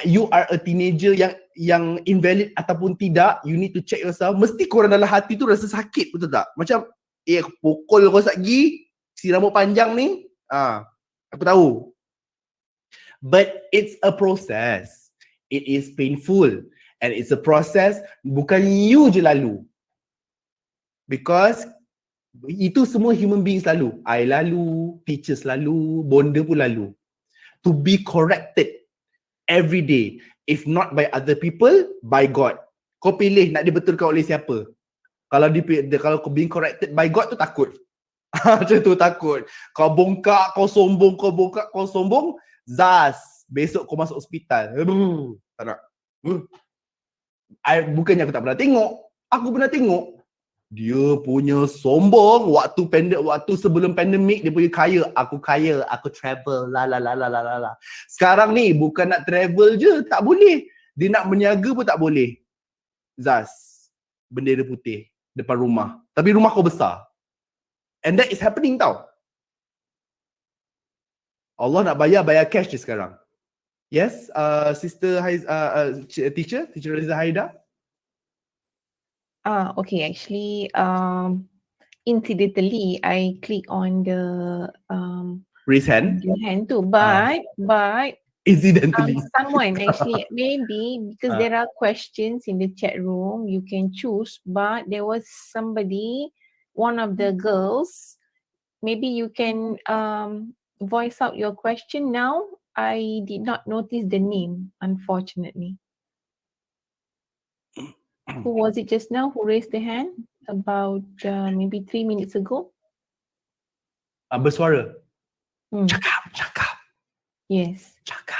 you are a teenager yang invalid ataupun tidak, you need to check yourself. Mesti korang dalam hati tu rasa sakit, betul tak? Macam aku pukul kau satgi, si rambut panjang ni. Aku tahu. But it's a process. It is painful and it's a process. Bukan you je lalu, because itu semua human beings lalu. I lalu, teachers lalu, bonda pun lalu. To be corrected every day, if not by other people, by God. Kau pilih nak dibetulkan oleh siapa. Kalau kau being corrected by God tu takut. Macam tu takut. Kau bongkak, kau sombong, zas. Besok kau masuk hospital. Tak nak. Bukannya aku tak pernah tengok. Aku pernah tengok. Dia punya sombong waktu sebelum pandemik, dia punya kaya. Aku kaya, aku travel, la. Sekarang ni bukan nak travel je, tak boleh. Dia nak berniaga pun tak boleh. Zas, bendera putih depan rumah. Tapi rumah kau besar. And that is happening tau. Allah nak bayar cash je sekarang. Yes, Sister Teacher Riza Haida. Okay, actually, incidentally, I click on the Raise hand. too, but Incidentally. someone actually, maybe because there are questions in the chat room, you can choose, but there was somebody, one of the girls, maybe you can voice out your question now. I did not notice the name, unfortunately. Who was it just now who raised the hand about maybe 3 minutes ago? Bersuara. Cakap. Yes. Cakap.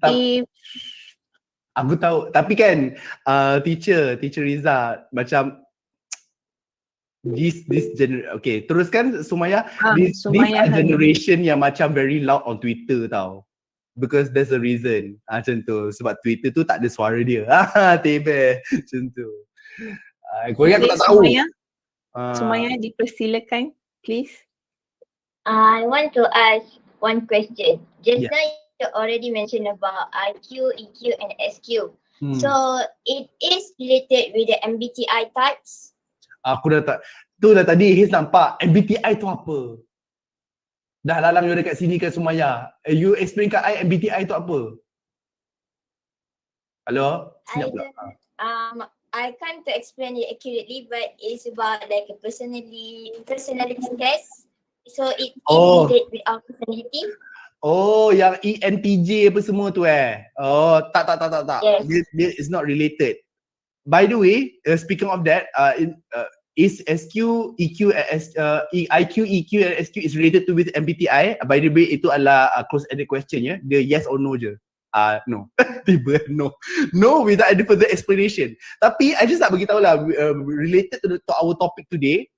Okay. If aku tahu, tapi kan teacher Riza macam this okay, teruskan Sumaya. This Sumaya generation yang macam very loud on Twitter tau. Because there's a reason. Macam tu. Sebab Twitter tu tak ada suara dia. Tebe. Macam tu. Kau ingat aku tak tahu. Sumaya, dipersilakan, please. I want to ask one question. Just Yeah. now you already mentioned about IQ, EQ and SQ. So it is related with the MBTI types. Aku dah tak. Tu dah tadi Hiz nampak. MBTI tu apa? Dah lalang you dekat sini kan Sumaya. You explain kat I MBTI tu apa? Hello? Senyap pula. I can't explain it accurately, but it's about like a personality test. So it is related with our personality. Oh, yang ENTJ apa semua tu Oh, tak. Yes. Dia is not related. by the way, speaking of that, is SQ, EQ, IQ, EQ and SQ is related to with MBTI? By the way, itu adalah close-ended question ya. Dia yes or no je. No. Tiba no. No without any further explanation. Tapi I just nak beritahu lah, related to our topic today,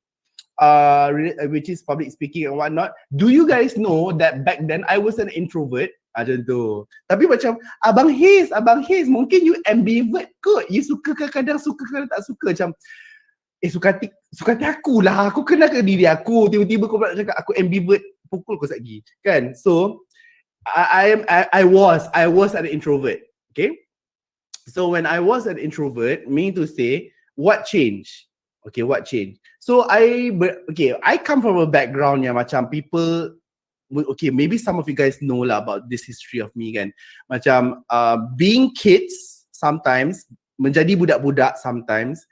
which is public speaking and whatnot. Do you guys know that back then I was an introvert? Macam tu. Tapi macam Abang Haze, mungkin you ambivert kot. You suka kadang-kadang suka, kadang tak suka. Macam suka hati aku lah. Aku kenal ke diri aku. Tiba-tiba kau nak cakap aku ambivert, pukul kau lagi. Kan? So I was an introvert. Okay? So when I was an introvert, meaning to say, what changed? Okay, what changed? So I come from a background yang macam people, okay, maybe some of you guys know lah about this history of me kan. Macam being kids sometimes, menjadi budak-budak sometimes,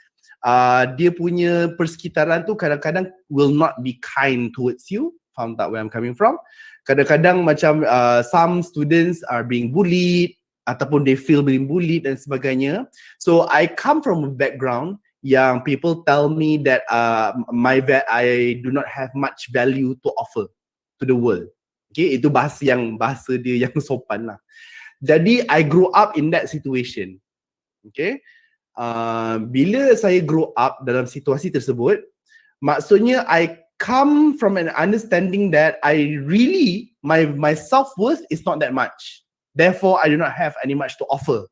dia punya persekitaran tu kadang-kadang will not be kind towards you. Faham tak where I'm coming from? Kadang-kadang macam some students are being bullied ataupun they feel being bullied dan sebagainya. So I come from a background yang people tell me that I do not have much value to offer to the world. Okay, itu bahasa dia yang sopan lah. Jadi I grew up in that situation. Okay, bila saya grow up dalam situasi tersebut, maksudnya I come from an understanding that I really, my self-worth is not that much. Therefore, I do not have any much to offer.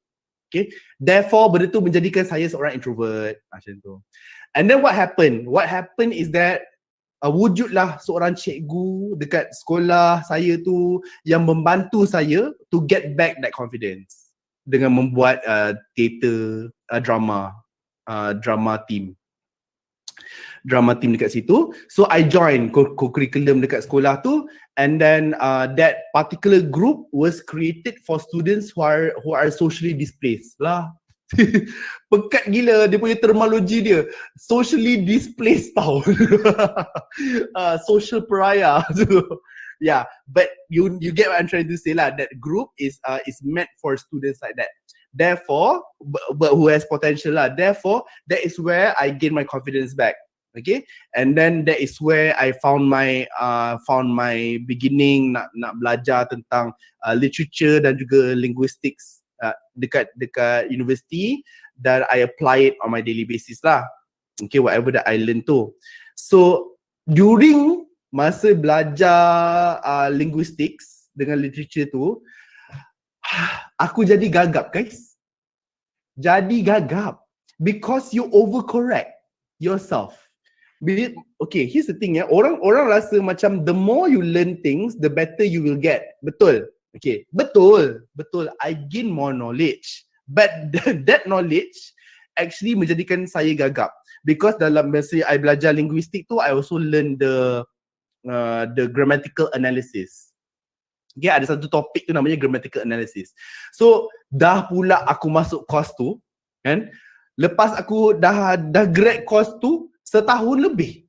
Okay, therefore benda tu menjadikan saya seorang introvert macam tu. And then what happened? What happened is that wujudlah seorang cikgu dekat sekolah saya tu yang membantu saya to get back that confidence dengan membuat theater drama team dekat situ. So I join co-curriculum dekat sekolah tu, and then that particular group was created for students who are socially displaced lah. Pekat gila dia punya terminologi dia, socially displaced tau. Social pariah. Yeah, but you get what I'm trying to say lah. That group is meant for students like that. Therefore, but who has potential lah. Therefore, that is where I gain my confidence back. Okay, and then that is where I found my beginning nak belajar tentang literature dan juga linguistics dekat university, dan I apply it on my daily basis lah. Okay, whatever that I learn tu. So during masa belajar linguistics dengan literature tu, aku jadi gagap guys. Jadi gagap because you overcorrect yourself. Okay, here's the thing ya. Orang rasa macam the more you learn things, the better you will get. Betul. Okay, betul. I gain more knowledge, but that knowledge actually menjadikan saya gagap, because dalam masa I belajar linguistik tu, I also learn the grammatical analysis. Okay, ada satu topik tu namanya grammatical analysis. So dah pula aku masuk course tu kan. Lepas aku dah grad course tu setahun lebih,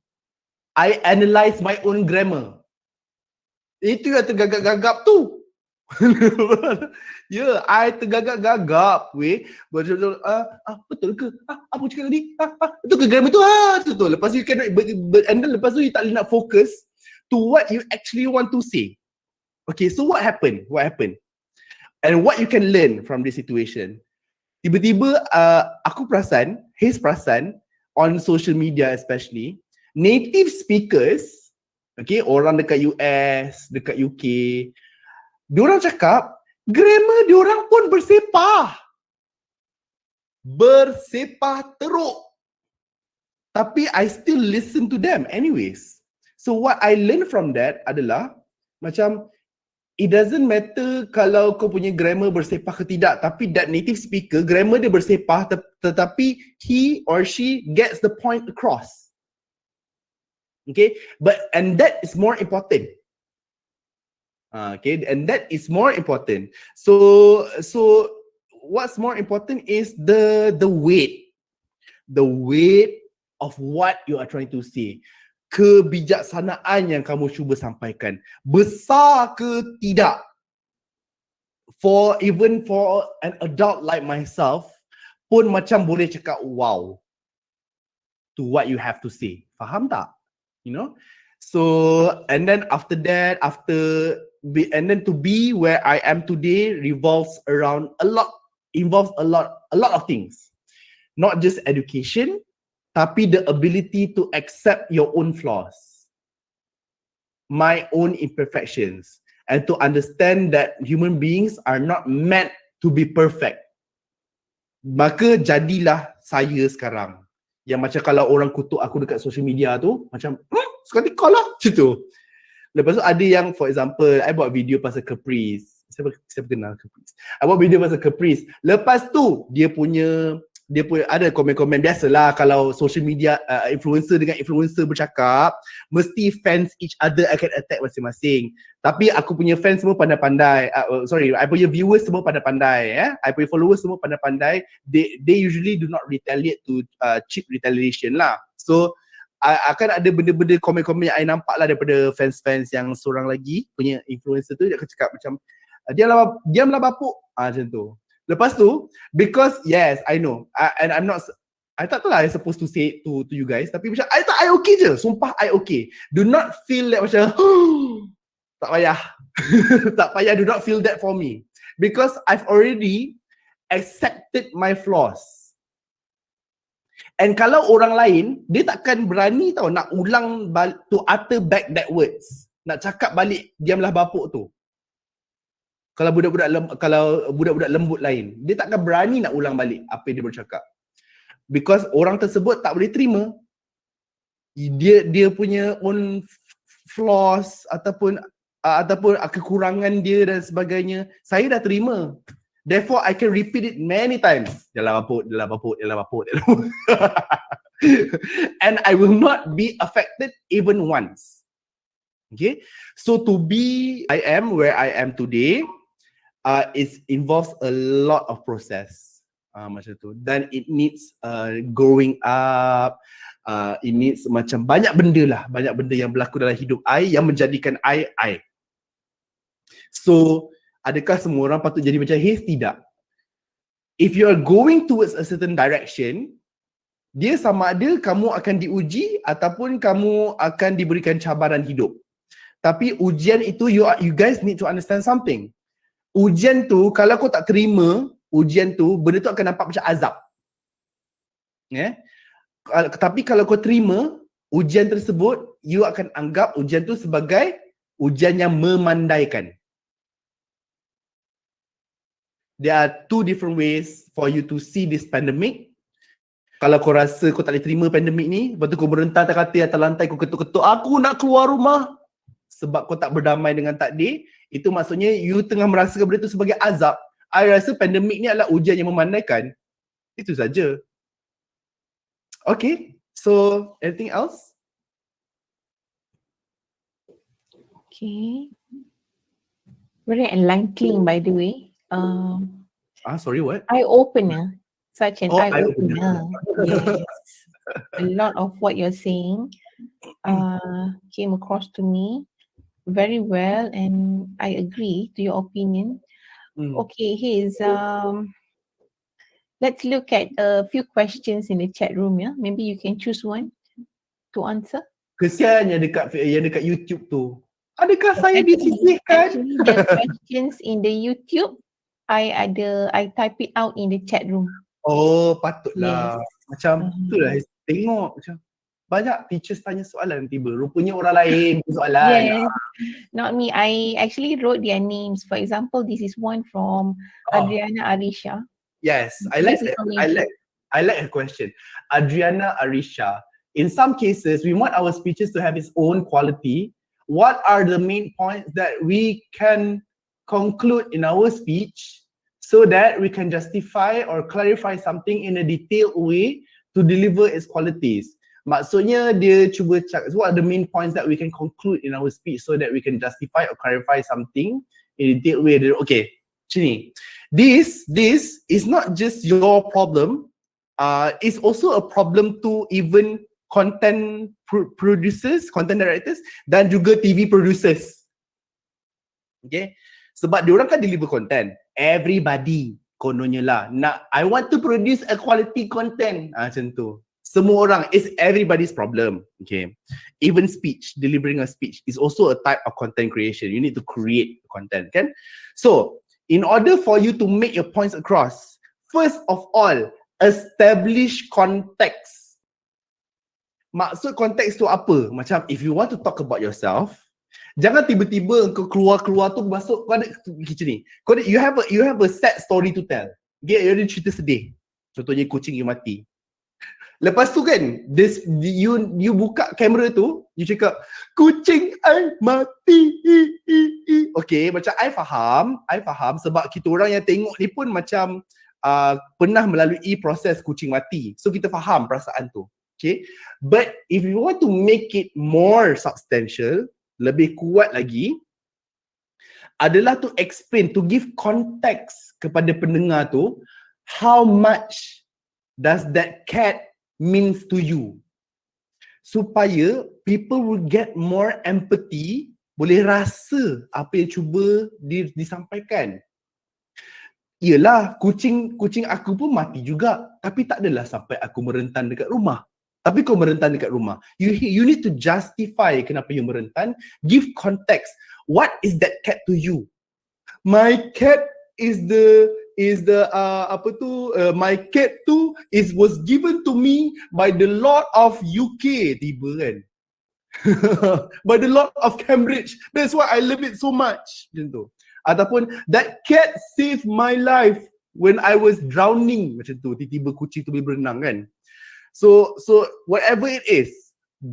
I analyse my own grammar. Itu yang tergagap-gagap tu. Ya, I tergagap-gagap weh. Betul-betul betul ke? Apa cakap tadi? Betul ke grammar tu? Betul. Lepas tu you cannot, and then lepas tu you tak boleh nak fokus to what you actually want to say. Okay, so what happened? And what you can learn from this situation? Tiba-tiba aku perasan, Haze perasan, on social media especially, native speakers, okay, orang dekat US, dekat UK, diorang cakap grammar diorang pun bersepah teruk, tapi I still listen to them anyways. So what I learn from that adalah macam it doesn't matter kalau kau punya grammar bersepah ke tidak, tapi that native speaker, grammar dia bersepah tetapi he or she gets the point across. Okay, and that is more important. Okay, and that is more important. So what's more important is the weight of what you are trying to say. Kebijaksanaan yang kamu cuba sampaikan besar ke tidak. Even for an adult like myself pun macam boleh cakap wow to what you have to say. Faham tak? You know? So, and then after that, and then to be where I am today involves a lot of things. Not just education, tapi the ability to accept your own flaws, my own imperfections, and to understand that human beings are not meant to be perfect. Maka jadilah saya sekarang. Yang macam kalau orang kutuk aku dekat social media tu, macam, sekali kau lah, macam tu. Lepas tu ada yang, for example, I buat video pasal Caprice. Siapa kenal Caprice? I buat video pasal Caprice. Lepas tu, dia punya ada komen-komen biasalah kalau social media influencer dengan influencer bercakap, mesti fans each other akan attack masing-masing. Tapi aku punya fans semua pandai-pandai. I punya viewers semua pandai-pandai. I punya followers semua pandai-pandai. They usually do not retaliate to cheap retaliation lah. So akan ada benda-benda komen-komen yang I nampak lah daripada fans-fans yang seorang lagi punya influencer tu, dia akan cakap macam diamlah bapuk, macam tu. Lepas tu, because yes, I know, and I tak tahu lah I supposed to say it to you guys, tapi macam I okay je, sumpah I okay. Do not feel that macam tak payah. Tak payah, do not feel that for me, because I've already accepted my flaws. And kalau orang lain, dia takkan berani tau nak ulang to utter back that words, nak cakap balik diamlah bapuk tu. Kalau budak-budak lembut lain, dia takkan berani nak ulang balik apa yang dia bercakap. Because orang tersebut tak boleh terima dia punya own flaws ataupun kekurangan dia dan sebagainya. Saya dah terima. Therefore, I can repeat it many times. Dalam bapuk. And I will not be affected even once. Okay? So to be I am where I am today, it involves a lot of process. Macam tu. Dan it needs growing up. It needs macam banyak benda yang berlaku dalam hidup I yang menjadikan I. So, adakah semua orang patut jadi macam Haze? Tidak. If you are going towards a certain direction, dia sama ada kamu akan diuji ataupun kamu akan diberikan cabaran hidup. Tapi ujian itu, you guys need to understand something. Ujian tu, kalau kau tak terima ujian tu, benda tu akan nampak macam azab. Tapi kalau kau terima ujian tersebut, you akan anggap ujian tu sebagai ujian yang memandaikan. There are two different ways for you to see this pandemic. Kalau kau rasa kau tak boleh terima pandemik ni, lepas tu kau merentas atas katil atas lantai, kau ketuk-ketuk, aku nak keluar rumah, sebab kau tak berdamai dengan takdir, itu maksudnya you tengah merasakan benda itu sebagai azab. I rasa pandemik ni adalah ujian yang memandaikan. Itu saja. Okay, so anything else? Okay. Very enlightening, by the way. Sorry, what? Eye-opener. Such an eye-opener. eye-opener. Yes. A lot of what you're saying came across to me very well, and I agree to your opinion. Okay, Haze, let's look at a few questions in the chat room. Yeah, maybe you can choose one to answer. Kesian yang dekat YouTube tu. Adakah saya disisihkan? Actually, the questions in the YouTube, I type it out in the chat room. Oh, patutlah. Yes. Macam itulah tengok macam banyak teachers tanya soalan tiba. Rupanya orang lain soalan. Yes. Not me. I actually wrote their names. For example, this is one from Adriana Arisha. Yes, I like her question. Adriana Arisha. In some cases, we want our speeches to have its own quality. What are the main points that we can conclude in our speech so that we can justify or clarify something in a detailed way to deliver its qualities? Maksudnya dia cuba cakap, what are the main points that we can conclude in our speech so that we can justify or clarify something in a detailed way. Okay, sini. This is not just your problem. It's also a problem to even content producers, content directors dan juga TV producers. Okay, sebab diorang kan deliver content. Everybody kononnya lah I want to produce a quality content, macam tu. Semua orang, it's everybody's problem. Okay, even speech, delivering a speech is also a type of content creation. You need to create content, kan? So in order for you to make your points across, first of all, establish context. Maksud konteks tu apa? Macam if you want to talk about yourself, jangan tiba-tiba kau keluar tu masuk kau ada macam ni. You have a sad story to tell. Okay, you ada cerita sedih. Contohnya kucing you mati. Lepas tu kan, you buka kamera tu, you cakap kucing I mati. Okay, macam I faham sebab kita orang yang tengok ni pun macam pernah melalui proses kucing mati. So kita faham perasaan tu. Okay, but if you want to make it more substantial, lebih kuat lagi, adalah to explain, to give context kepada pendengar tu, how much does that cat means to you, supaya people will get more empathy, boleh rasa apa yang cuba disampaikan. Yelah, kucing aku pun mati juga, tapi tak adalah sampai aku merentan dekat rumah. Tapi kau merentan dekat rumah. You need to justify kenapa you merentan. Give context. What is that cat to you? My cat my cat tu was given to me by the Lord of UK. Tiba kan? By the Lord of Cambridge. That's why I love it so much. Macam tu. Ataupun that cat saved my life when I was drowning. Macam tu. Tiba-tiba kucing tu boleh berenang kan? So whatever it is,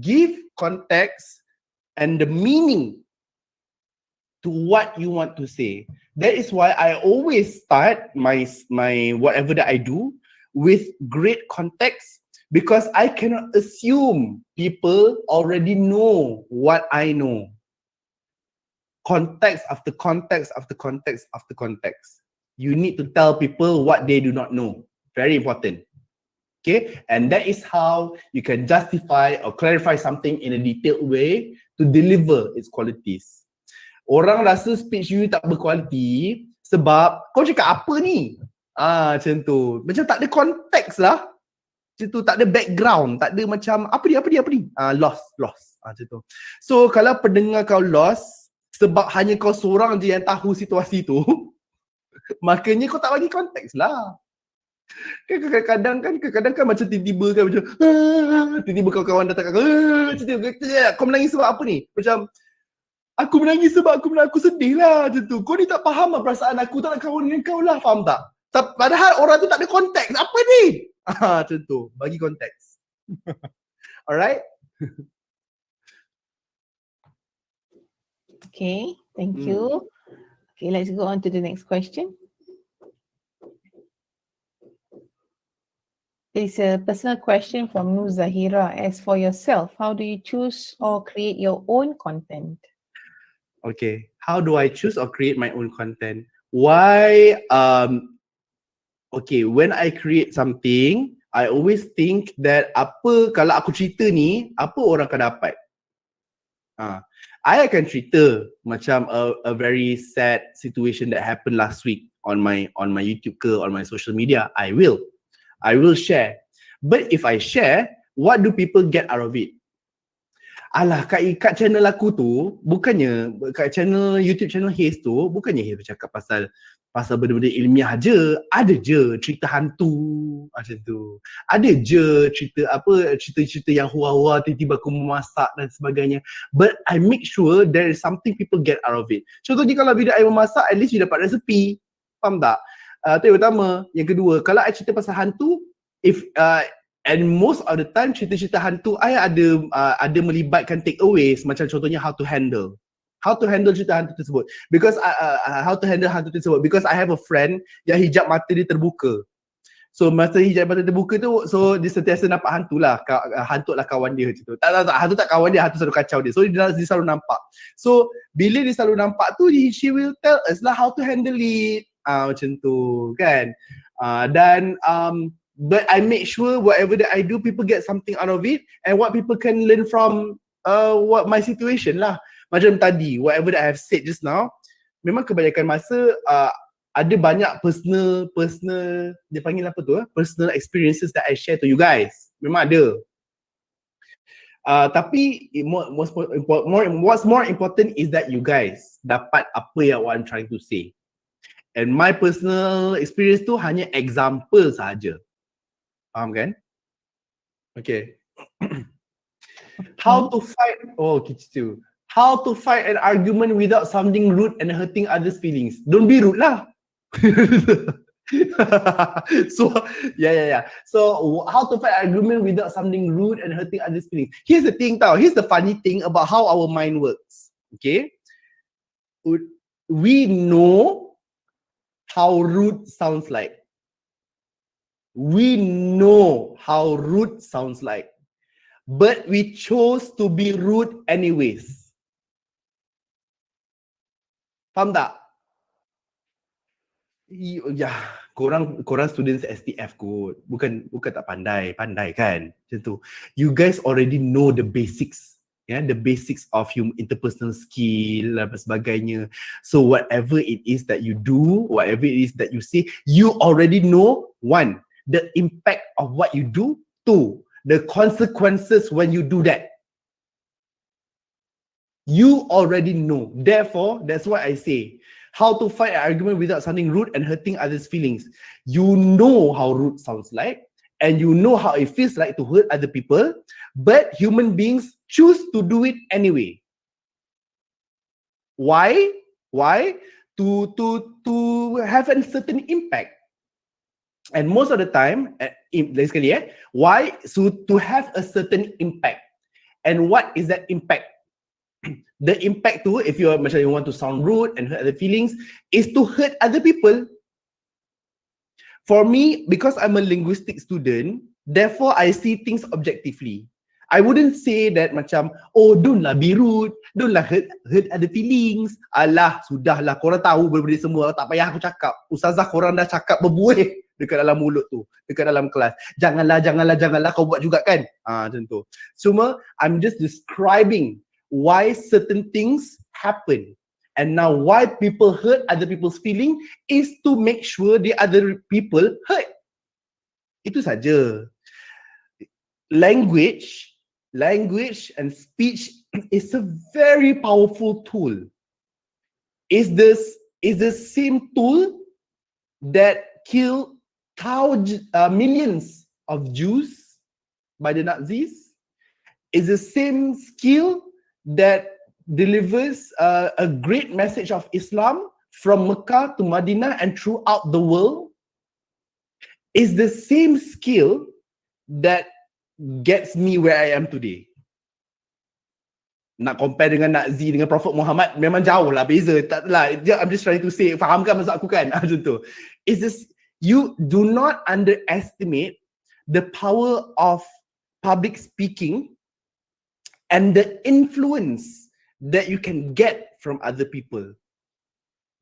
give context and the meaning to what you want to say. That is why I always start my whatever that I do with great context, because I cannot assume people already know what I know. Context after context after context after context. You need to tell people what they do not know. Very important. Okay, and that is how you can justify or clarify something in a detailed way to deliver its qualities. Orang rasa speech you tak berkualiti sebab kau cakap apa ni? Macam tu. Macam tak ada konteks lah. Macam tu, tak ada background, tak ada macam apa ni? Lost. Macam tu. So kalau pendengar kau lost sebab hanya kau seorang je yang tahu situasi tu, makanya kau tak bagi konteks lah. Kadang-kadang kan macam tiba-tiba kan macam tiba-tiba kawan-kawan datang kau menangis sebab apa ni? Macam aku menangis sebab aku sedih lah macam tu. Kau ni tak faham lah perasaan aku, tak nak kawan dengan kau lah, faham tak? Padahal orang tu tak ada konteks. Apa ni? Macam tu. Bagi konteks. Alright? Okay, thank you. Okay, let's go on to the next question. It's a personal question from Nur Zahira. As for yourself, how do you choose or create your own content? Okay, how do I choose or create my own content? Why? Okay, when I create something, I always think that apa kalau aku cerita ni, apa orang akan dapat? I akan cerita macam a very sad situation that happened last week on my YouTube ke, on my social media. I will share. But if I share, what do people get out of it? Alah, kat channel aku tu, bukannya kat YouTube channel Haze tu, bukannya Haze bercakap pasal benda-benda ilmiah je. Ada je cerita hantu macam tu. Ada je cerita yang hua-hua, tiba-tiba aku memasak dan sebagainya. But I make sure there is something people get out of it. Contohnya kalau video I memasak, at least you dapat resepi. Faham tak? Itu yang pertama. Yang kedua, kalau I cerita pasal hantu, and most of the time cerita-cerita hantu I ada melibatkan takeaways, macam contohnya how to handle cerita hantu tersebut, because how to handle hantu tersebut, because I have a friend yang hijab mata dia terbuka. So masa hijab mata terbuka tu, so dia sentiasa nampak hantu lah, hantu lah kawan dia macam tu. Tak, hantu tak kawan dia, hantu selalu kacau dia. So dia selalu nampak. So bila dia selalu nampak tu, she will tell us lah how to handle it. Macam tu kan. But I make sure whatever that I do, people get something out of it, and what people can learn from what my situation lah. Macam tadi, whatever that I have said just now, memang kebanyakan masa ada banyak personal dia panggil apa tu, personal experiences that I share to you guys. Memang ada. Tapi what's more important is that you guys dapat apa yang I'm trying to say. And my personal experience tu hanya example saja. Faham kan? Okay. How to fight? Oh, gitu. How to fight an argument without sounding rude and hurting others' feelings? Don't be rude lah. So yeah. So how to fight an argument without sounding rude and hurting others' feelings? Here's the thing, tau. Here's the funny thing about how our mind works. Okay, we know how rude sounds like. We know how rude sounds like, but we chose to be rude anyways. Faham tak? Ya, korang students STF kot. Bukan tak pandai kan. Macam tu. You guys already know the basics. Yeah, the basics of interpersonal skill dan sebagainya. So whatever it is that you do, whatever it is that you say, you already know, one, the impact of what you do. Two, the consequences when you do that. You already know. Therefore, that's why I say, how to fight an argument without sounding rude and hurting others' feelings. You know how rude sounds like, and you know how it feels like to hurt other people, but human beings choose to do it anyway. Why? To have a certain impact. And most of the time, why? So to have a certain impact. And what is that impact? The impact too, if you want to sound rude and hurt other feelings, is to hurt other people. For me, because I'm a linguistic student, therefore I see things objectively. I wouldn't say that macam, oh, don't lah be rude, don't lah hurt other feelings. Alah, sudahlah, korang tahu benda-benda semua, tak payah aku cakap. Ustazah korang dah cakap berbuih dekat dalam mulut tu, dekat dalam kelas. Janganlah, kau buat juga kan? Macam tu. Cuma, I'm just describing why certain things happen. And now why people hurt other people's feeling is to make sure the other people hurt. Itu saja. Language and speech is a very powerful tool. Is the same tool that killed millions of Jews by the Nazis. Is the same skill that delivers a great message of Islam from Mecca to Madinah and throughout the world. Is the same skill that gets me where I am today. Nak compare dengan Nazi dengan Prophet Mohamed memang jauh lah beza. Tak lah. I'm just trying to say, fahamkan maksud aku kan? Macam tu. Is this, you do not underestimate the power of public speaking and the influence that you can get from other people.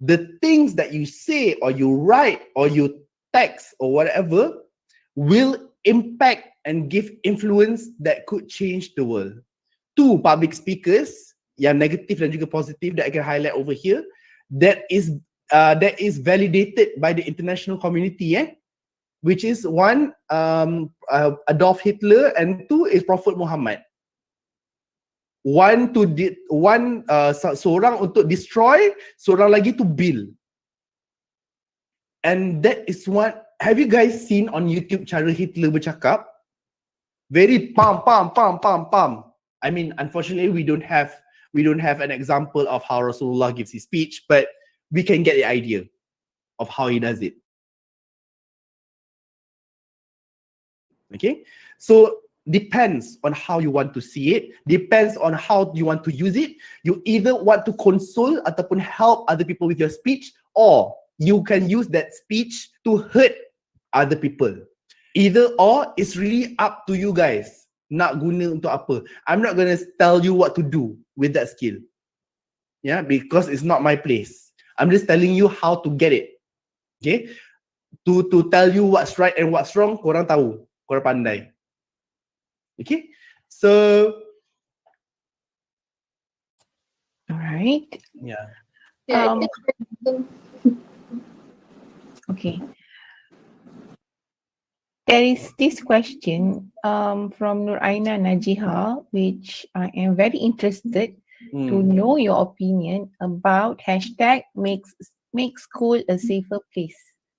The things that you say or you write or you text or whatever will impact and give influence that could change the world. Two public speakers, yang negative dan juga positive that I can highlight over here, that is validated by the international community, which is one, Adolf Hitler, and two is Prophet Mohammed. Seorang untuk destroy, seorang lagi to build. And that is what, have you guys seen on YouTube cara Hitler bercakap? Very pam. I mean, unfortunately, we don't have an example of how Rasulullah gives his speech, but we can get the idea of how he does it. Okay, so depends on how you want to see it, depends on how you want to use it. You either want to console ataupun help other people with your speech, or you can use that speech to hurt other people. Either or, it's really up to you guys. Nak guna untuk apa? I'm not gonna tell you what to do with that skill. Yeah, because it's not my place. I'm just telling you how to get it. Okay? To tell you what's right and what's wrong, korang tahu. Korang pandai. Okay? So, all right. Yeah. Yeah, Okay. There is this question from Nuraina Najiha, which I am very interested to know your opinion about hashtag make school a safer place.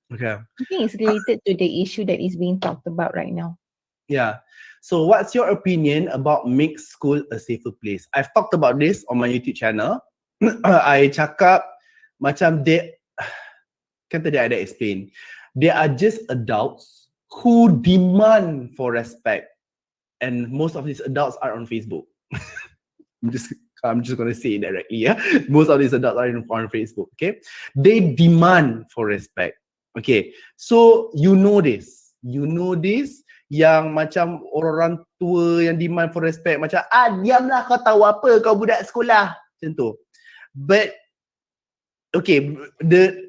Okay. I think it's related to the issue that is being talked about right now. Yeah. So what's your opinion about make school a safer place? I've talked about this on my YouTube channel. I cakap macam kan tadi I dah explain. They are just adults who demand for respect. And most of these adults are on Facebook. I'm just going to say it directly. Yeah? Most of these adults are on Facebook. Okay. They demand for respect. Okay. So you know this. Yang macam orang tua yang demand for respect macam diamlah kau tahu apa kau budak sekolah macam tu. But okay,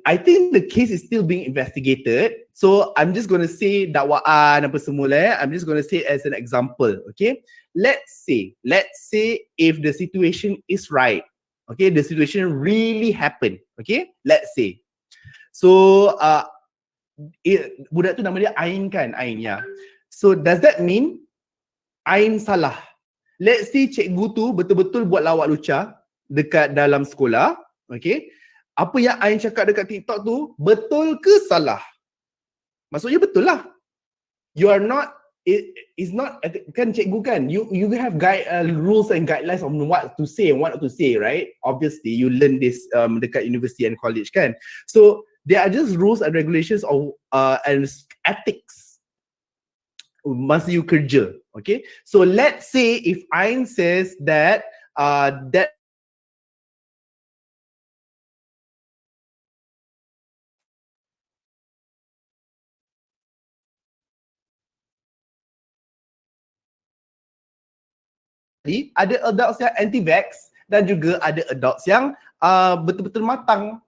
I think the case is still being investigated. So I'm just going to say dakwaan apa semua lah. I'm just going to say as an example. Okay, let's say if the situation is right. Okay, the situation really happened. Okay, let's say. So budak tu nama dia Ain kan? Ain, ya. So does that mean Ain salah? Let's say cikgu tu betul-betul buat lawak lucah dekat dalam sekolah. Okay, apa yang Ain cakap dekat TikTok tu betul ke salah? Maksudnya betul lah. You are not, it is not, kan cikgu kan, you have rules and guidelines on what to say and what not to say, right? Obviously you learn this dekat university and college kan. So there are just rules and regulations of and ethics masa you kerja. Okay, so let's say if Ain says that that ada adults yang anti-vax dan juga ada adults yang betul-betul matang.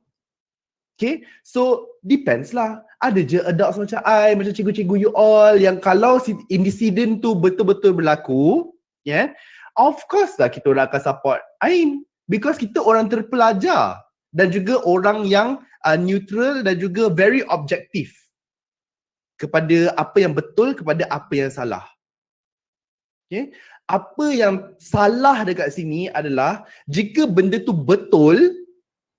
Okay, so depends lah. Ada je adults macam I, macam cikgu-cikgu you all yang kalau incident tu betul-betul berlaku, yeah, of course lah kita orang akan support Ain because kita orang terpelajar dan juga orang yang neutral dan juga very objektif kepada apa yang betul, kepada apa yang salah. Okay, apa yang salah dekat sini adalah jika benda tu betul,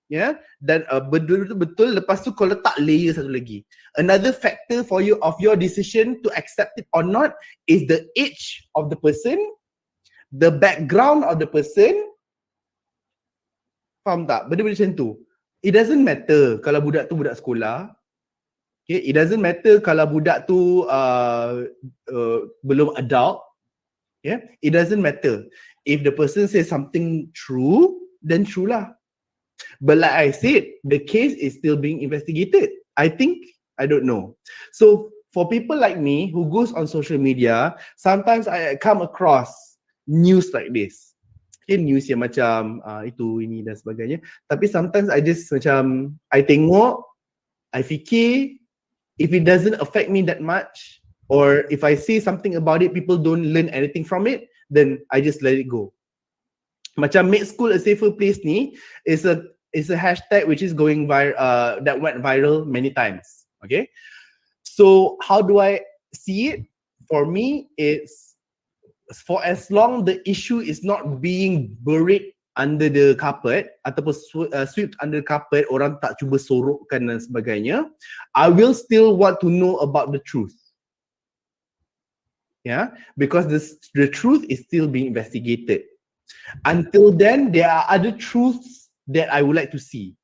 ya, dan betul lepas tu kau letak layer satu lagi. Another factor for you of your decision to accept it or not is the age of the person, the background of the person. Faham tak? Benda-benda macam tu. It doesn't matter kalau budak tu budak sekolah. Okay, it doesn't matter kalau budak tu belum adult. Yeah, it doesn't matter. If the person says something true, then true lah. But like I said, the case is still being investigated. I don't know. So for people like me who goes on social media, sometimes I come across news like this. Okay, news yang macam itu, ini dan sebagainya. Tapi sometimes I just macam, I tengok, I fikir, if it doesn't affect me that much, or if I say something about it, people don't learn anything from it, then I just let it go. Macam make school a safer place ni is a hashtag which is going viral, that went viral many times. Okay, so how do I see it? For me, it's for as long the issue is not being buried under the carpet ataupun swept under the carpet, orang tak cuba sorokkan dan sebagainya, I will still want to know about the truth. Yeah, because the truth is still being investigated. Until then, there are other truths that I would like to see.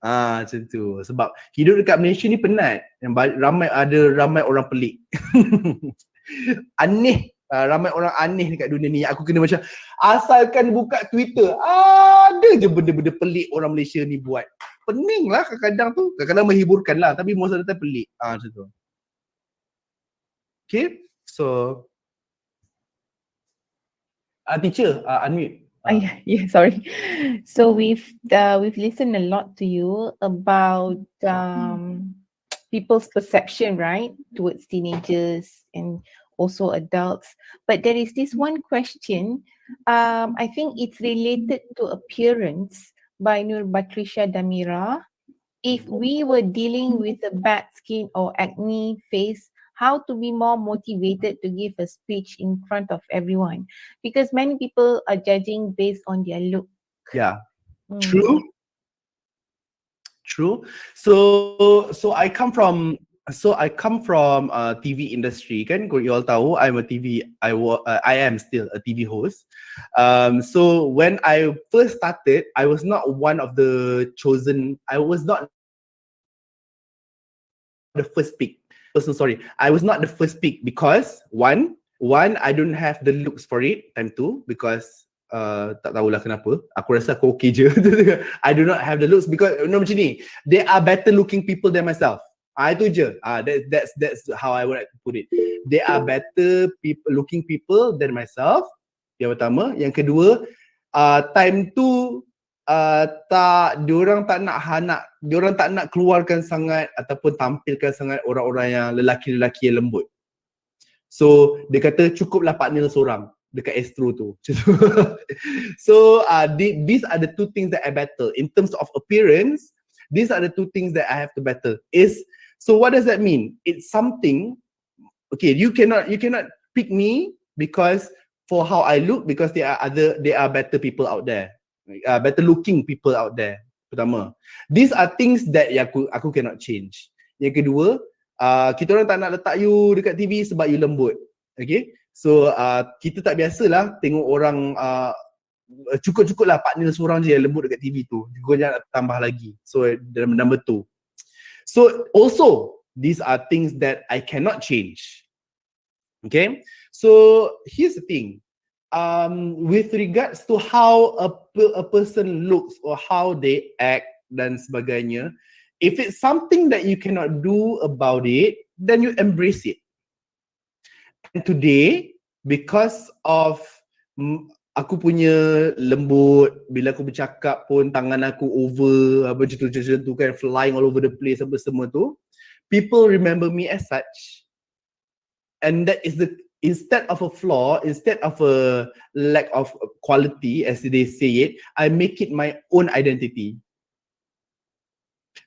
Macam tu. Sebab hidup dekat Malaysia ni penat. Yang ramai orang pelik. Aneh. Ramai orang aneh dekat dunia ni. Aku kena macam, asalkan buka Twitter, ada je benda-benda pelik orang Malaysia ni buat. Pening lah kadang-kadang tu. Kadang-kadang menghiburkan lah. Tapi most of the time pelik. Macam tu. Okay. So, teacher, unmute. Yeah, sorry. So we've listened a lot to you about people's perception, right, towards teenagers and also adults. But there is this one question. I think it's related to appearance by Nur Batrisha Damira. if we were dealing with a bad skin or acne face, how to be more motivated to give a speech in front of everyone? Because many people are judging based on their look. Yeah. True. So I come from TV industry kan. You all tahu I am still a TV host. So when I first started, I was not one of the chosen. I was not the first pick. So sorry, I was not the first pick because one I don't have the looks for it. Time two, because tak tahulah kenapa. Aku rasa aku okay je. I do not have the looks because macam ni. There are better looking people than myself. Itu je. That's how I would like to put it. There are better looking people than myself. Yang pertama. Yang kedua, time tu diorang tak nak keluarkan sangat ataupun tampilkan sangat orang-orang yang lelaki-lelaki yang lembut. So dia kata cukuplah partner seorang dekat Astro tu. So these are the two things that I battle in terms of appearance. These are the two things that I have to battle. So what does that mean? It's something. Okay, you cannot pick me because for how I look, because there are better people out there, better looking people out there. Pertama, these are things that aku cannot change. Yang kedua, kita orang tak nak letak you dekat TV sebab you lembut. Okay, so kita tak biasalah tengok orang cukup lah partner seorang je yang lembut dekat TV tu. Kau jangan tambah lagi. So number two. So also these are things that I cannot change. Okay, so here's the thing. With regards to how a person looks or how they act dan sebagainya, if it's something that you cannot do about it, then you embrace it. And today, because of aku punya lembut, bila aku bercakap pun tangan aku over, macam tu kan, flying all over the place, apa semua tu, people remember me as such. And that is instead of a flaw, instead of a lack of quality, as they say it, I make it my own identity.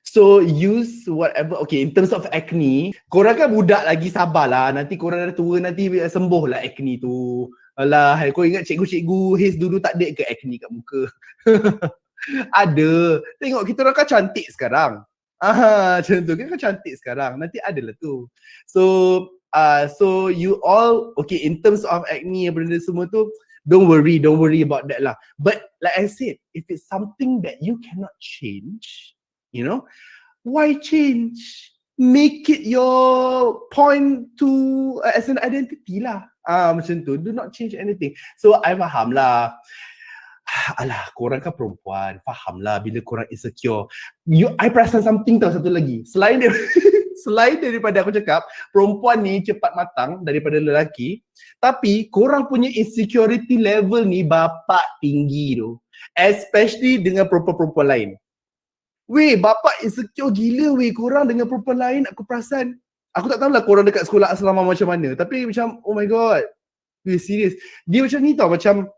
So use whatever. Okay, in terms of acne, korang kan budak lagi, sabarlah. Nanti korang dah tua, nanti sembuh lah acne tu. Alah, kau ingat cikgu-cikgu Haze dulu tak ada ke acne kat muka? Ada. Tengok kita orang kan cantik sekarang. Macam tu kan cantik sekarang. Nanti adalah tu. So you all, okay, in terms of acne benda semua tu, don't worry about that lah. But like I said, if it's something that you cannot change, you know, why change? Make it your point to as an identity lah. Macam tu. Do not change anything. So I faham lah. Alah, korang kan perempuan. Faham lah bila korang insecure. I perasan something tau, satu lagi. Selain daripada aku cakap, perempuan ni cepat matang daripada lelaki. Tapi korang punya insecurity level ni bapak tinggi tu. Especially dengan perempuan-perempuan lain. Weh, bapak insecure gila weh korang dengan perempuan lain. Aku perasan. Aku tak tahulah korang dekat sekolah asrama macam mana. Tapi macam, oh my god. Weh, serius. Dia macam ni tau, macam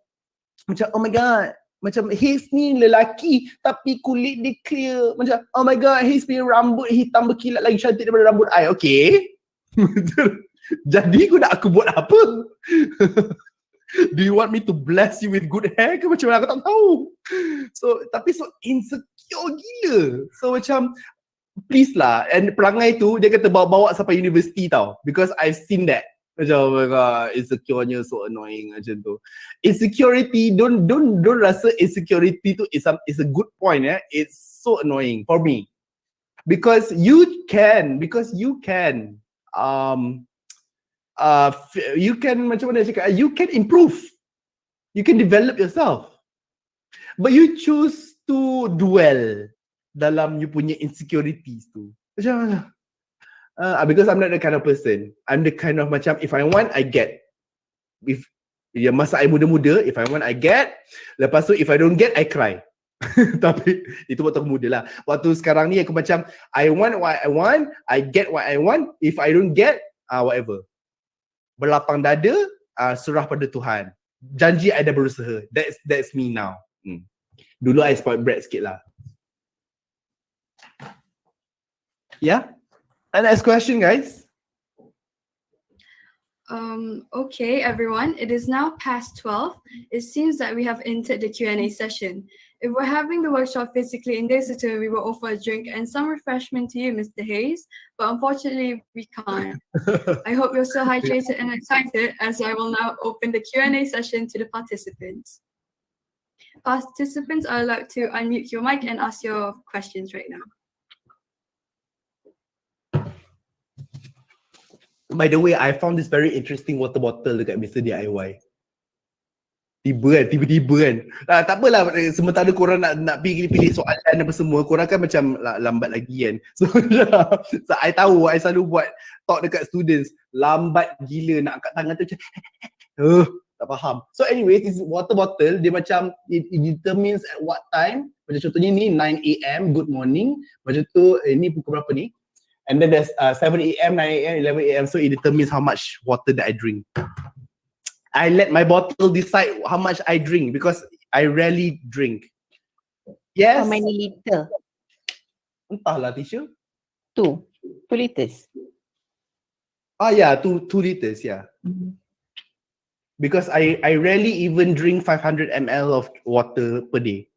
oh my god. Macam Haze ni lelaki tapi kulit dia clear. Macam, oh my god, Haze punya rambut hitam berkilat lagi cantik daripada rambut I. Okay. Jadi aku buat apa? Do you want me to bless you with good hair ke macam mana? Aku tak tahu. So insecure gila. So macam please lah. And perangai tu dia kata bawa sampai universiti tau. Because I've seen that. Macam oh my god, insecure-nya so annoying macam tu. Insecurity, don't rasa insecurity tu is a good point. It's so annoying for me. Because you can macam mana cakap, you can improve, you can develop yourself, but you choose to dwell dalam you punya insecurities tu. Macam because I'm not the kind of person. I'm the kind of macam if I want I get. If masa I muda-muda, if I want I get. Lepas tu if I don't get I cry. Tapi itu waktu aku muda lah. Waktu sekarang ni aku macam I want what I want, I get what I want. If I don't get, whatever. Berlapang dada, serah pada Tuhan. Janji I dah berusaha. That's me now. Dulu I spoiled brat sikit lah. Yeah. And next question, guys. Okay, everyone, it is now past 12. It seems that we have entered the Q&A session. If we're having the workshop physically in Desito, we will offer a drink and some refreshment to you, Mr. Hayes, but unfortunately, we can't. I hope you're still hydrated and excited, as I will now open the Q&A session to the participants. Participants are allowed to unmute your mic and ask your questions right now. By the way, I found this very interesting water bottle dekat Mr. DIY. Tiba-tiba kan. Tak apalah, sementara korang nak pilih soalan apa semua, korang kan macam lambat lagi kan. So I tahu, I selalu buat talk dekat students, lambat gila nak angkat tangan tu macam tak faham. So anyways, this water bottle, dia macam it determines at what time. Macam contohnya ni 9 AM, good morning. Macam tu, ni pukul berapa ni? And then there's 7 AM, 9 AM, 11 AM. So it determines how much water that I drink. I let my bottle decide how much I drink because I rarely drink. Yes. How many liter? Entahlah, teacher. 2 liters. Yeah, 2 liters, yeah. Because I rarely even drink 500 ml of water per day.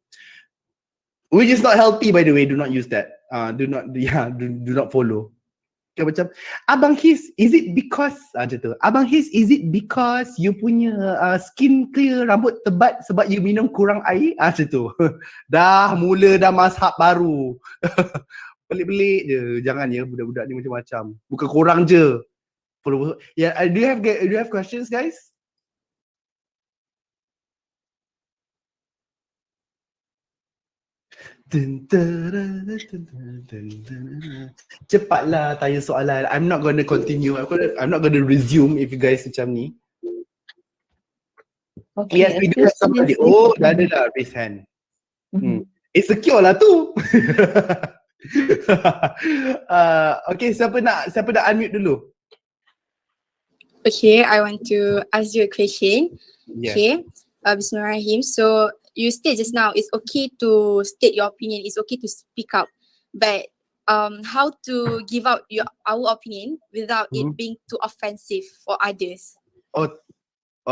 Which is not healthy, by the way. Do not use that. Do not follow. Okay, macam Abang His, is it because macam tu? Abang His, is it because you punya skin clear, rambut tebat sebab you minum kurang air? Macam tu. Dah mazhab baru. Pelik-pelik je. Jangan ya, budak-budak ni macam-macam. Bukan kurang je. Follow. Yeah, do you have questions, guys? Cepatlah tanya soalan. I'm not going to continue. I'm not going to resume if you guys macam ni. Okay, Yes, we do have somebody. Oh, dah ada lah raise hand. Insecure lah tu. Okay, siapa nak unmute dulu? Okay, I want to ask you a question. Yeah. Okay, Bismillahirrahmanirrahim. So you said just now it's okay to state your opinion, it's okay to speak up, but how to give out our opinion without it being too offensive for others? Oh,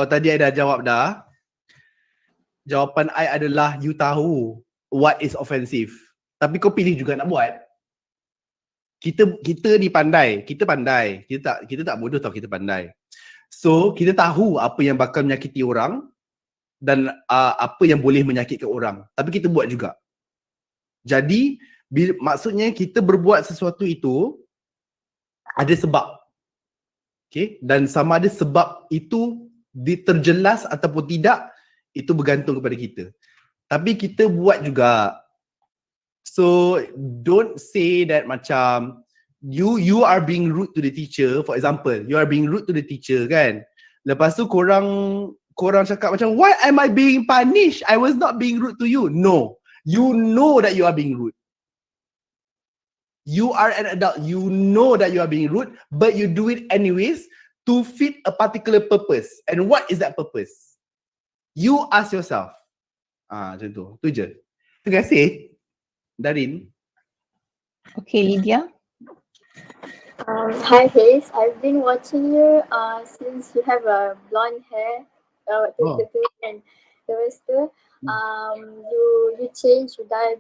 tadi I dah jawab dah. Jawapan I adalah you tahu what is offensive. Tapi kau pilih juga nak buat. Kita ni pandai. Kita pandai. Kita tak bodoh tau, kita pandai. So, kita tahu apa yang bakal menyakiti orang dan apa yang boleh menyakitkan orang. Tapi kita buat juga. Jadi, maksudnya kita berbuat sesuatu itu ada sebab. Okay? Dan sama ada sebab itu terjelas ataupun tidak, itu bergantung kepada kita. Tapi kita buat juga. So, don't say that macam you are being rude to the teacher. For example, you are being rude to the teacher kan. Lepas tu korang cakap macam, why am I being punished? I was not being rude to you. No. You know that you are being rude. You are an adult. You know that you are being rude, but you do it anyways to fit a particular purpose. And what is that purpose? You ask yourself. Macam tu. Tu je. Terima kasih. Darin. Okay, Lydia. Hi Hayes, I've been watching you since you have a blonde hair. And the rest you change, you dye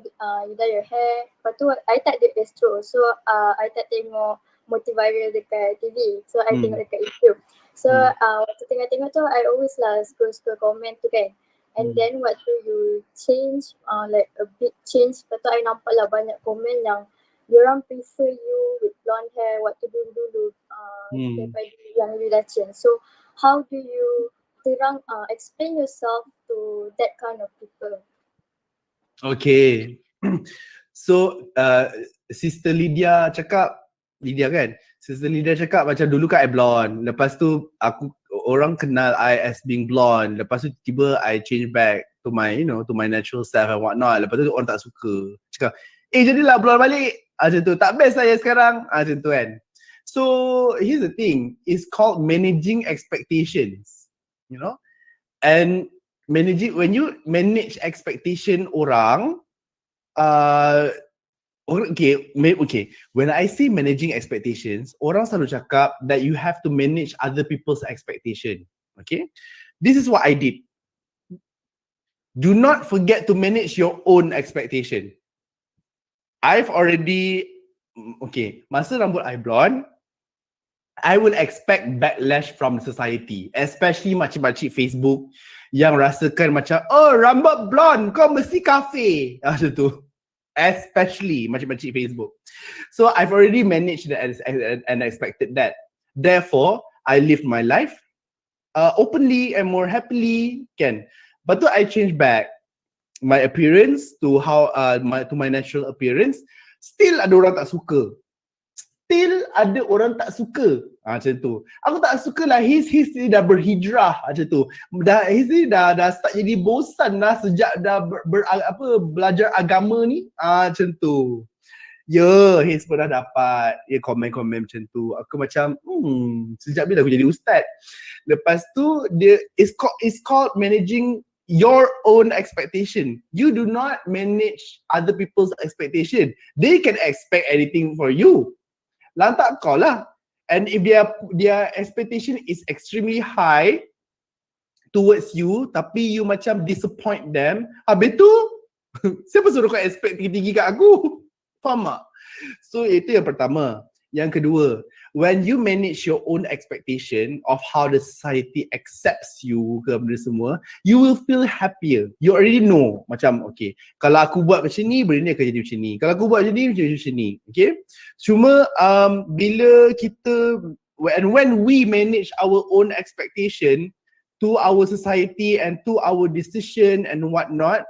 your hair. Lepas tu I tak ada Astro, so I tak tengok motiviral dekat TV, so I tengok dekat YouTube. So waktu tengok tu I always lah scroll comment tu kan. And then waktu you change, like a big change, lepas tu I nampak lah banyak komen yang diorang prefer you with blonde hair waktu dulu daripada yang you dah change. So how do you explain yourself to that kind of people? Okay. So Sister Lydia kan? Sister Lydia cakap macam dulu kan I blonde. Lepas tu orang kenal I as being blonde. Lepas tu tiba I change back to my natural self and whatnot. Lepas tu orang tak suka. Cakap, jadilah blonde balik. Macam tu. Tak best saya sekarang. Macam tu kan. So here's the thing. It's called managing expectations. You know? And when you manage expectation orang, Okay. When I say managing expectations, orang selalu cakap that you have to manage other people's expectation. Okay, this is what I did. Do not forget to manage your own expectation. I've already, masa rambut I blonde, I will expect backlash from society, especially makcik-makcik Facebook yang rasakan macam, oh rambut blonde, kau mesti kafe. Macam tu. Especially makcik-makcik Facebook. So I've already managed that and expected that. Therefore, I lived my life openly and more happily, kan. But tu I change back my appearance to my natural appearance. Still ada orang tak suka. Macam tu. Aku tak suka lah. He's dah berhijrah macam tu. He's dah start jadi bosan lah sejak dah belajar agama ni. Macam tu. He's pernah dapat komen-komen macam tu. Aku macam sejak bila aku jadi ustaz. Lepas tu it's called managing your own expectation. You do not manage other people's expectation. They can expect anything for you. Lantak kau lah. And if their expectation is extremely high towards you, tapi you macam disappoint them, habis tu siapa suruh kau expect tinggi-tinggi kat aku? Faham tak? So itu yang pertama. Yang kedua, when you manage your own expectation of how the society accepts you ke benda semua, you will feel happier. You already know macam okay, kalau aku buat macam ni, benda ni akan jadi macam ni. Kalau aku buat macam ni, jadi macam ni. Okay? Cuma bila kita when we manage our own expectation to our society and to our decision and whatnot,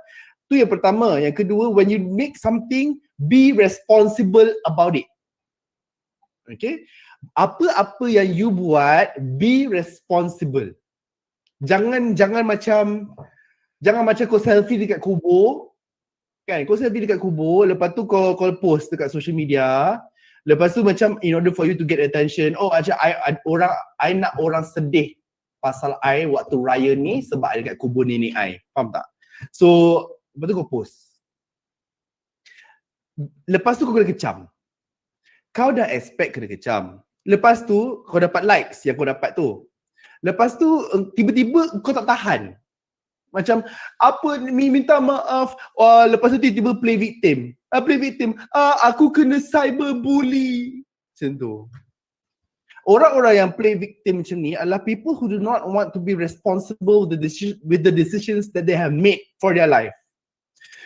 tu yang pertama. Yang kedua, when you make something, be responsible about it. Okay, apa-apa yang you buat, be responsible. Jangan macam kau selfie dekat kubur, kan? Kau selfie dekat kubur, lepas tu kau post dekat social media, lepas tu macam in order for you to get attention, macam I nak orang sedih pasal I waktu raya ni sebab I dekat kubur nenek I. Faham tak? So, lepas tu kau post. Lepas tu kau kena kecam. Kau dah expect kena kecam. Lepas tu kau dapat likes yang kau dapat tu. Lepas tu tiba-tiba kau tak tahan. Macam apa minta maaf. Lepas tu tiba-tiba play victim. Aku kena cyberbully. Macam tu. Orang-orang yang play victim macam ni adalah people who do not want to be responsible with the decisions that they have made for their life.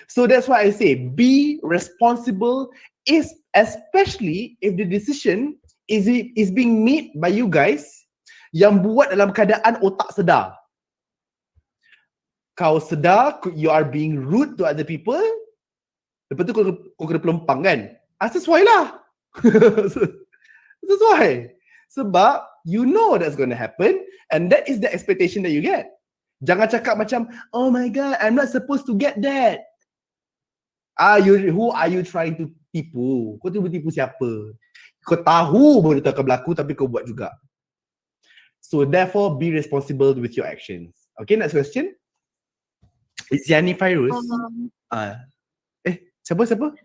So that's why I say be responsible, especially if the decision is being made by you guys yang buat dalam keadaan otak sedar. Kau sedar you are being rude to other people, lepas tu kau kena pelempang kan? Sesuai lah. Sesuai. Sebab you know that's going to happen and that is the expectation that you get. Jangan cakap macam, oh my god, I'm not supposed to get that. Who are you trying to tipu? Kau tipu siapa? Kau tahu benda tu akan berlaku tapi kau buat juga. So therefore be responsible with your actions. Okay, next question. It's Yani Fairuz. Siapa?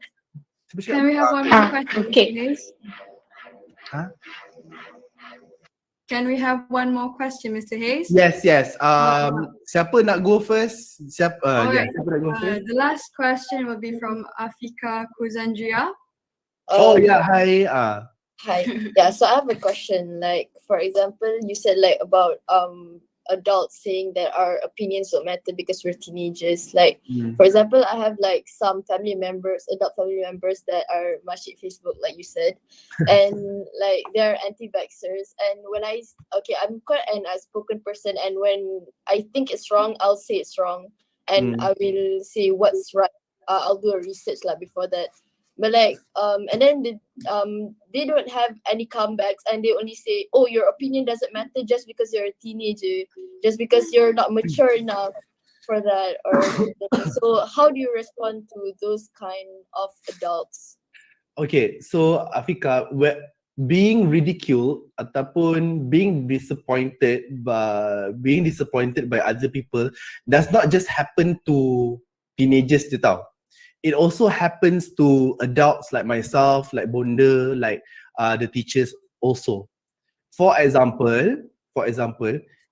Can we have one more question, please? Can we have one more question, Mr. Hayes? Yes. Siapa nak go first? Siapa nak go first? The last question will be from Afika Kuzandria. Hi. Hi. Yeah, so I have a question. Like, for example, you said like about adults saying that our opinions don't matter because we're teenagers. Like, for example, I have like some adult family members that are masjid Facebook, like you said, and like they're anti-vaxxers. And when I'm quite an outspoken person, and when I think it's wrong, I'll say it's wrong, and I will say what's right. I'll do a research before that. But like, and then they don't have any comebacks, and they only say, "Oh, your opinion doesn't matter just because you're a teenager, just because you're not mature enough for that." Or so, how do you respond to those kind of adults? Okay, so Afika, being ridiculed ataupun being disappointed by other people does not just happen to teenagers je tau. it also happens to adults like myself, like Bonda, like the teachers also. For example,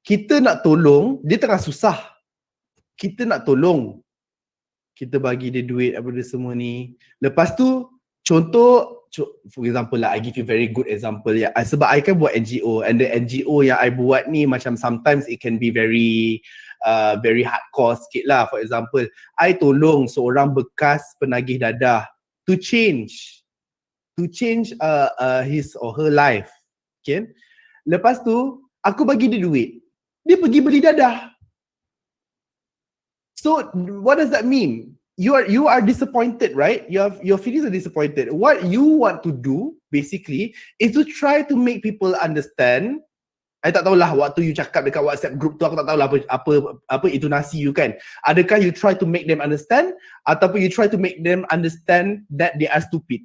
kita nak tolong, dia tengah susah. Kita nak tolong. Kita bagi dia duit apa dia semua ni. Lepas tu, contoh, for example lah, I give you very good example ya. Sebab I kan buat NGO, and the NGO yang I buat ni macam sometimes it can be very hardcore sikit lah. For example, I tolong seorang bekas penagih dadah to change his or her life. Okay. Lepas tu, aku bagi dia duit. Dia pergi beli dadah. So what does that mean? You are disappointed, right? Your feelings are disappointed. What you want to do basically is to try to make people understand. I tak tahulah waktu you cakap dekat WhatsApp group tu, aku tak tahulah apa intonasi you kan. Adakah you try to make them understand ataupun you try to make them understand that they are stupid?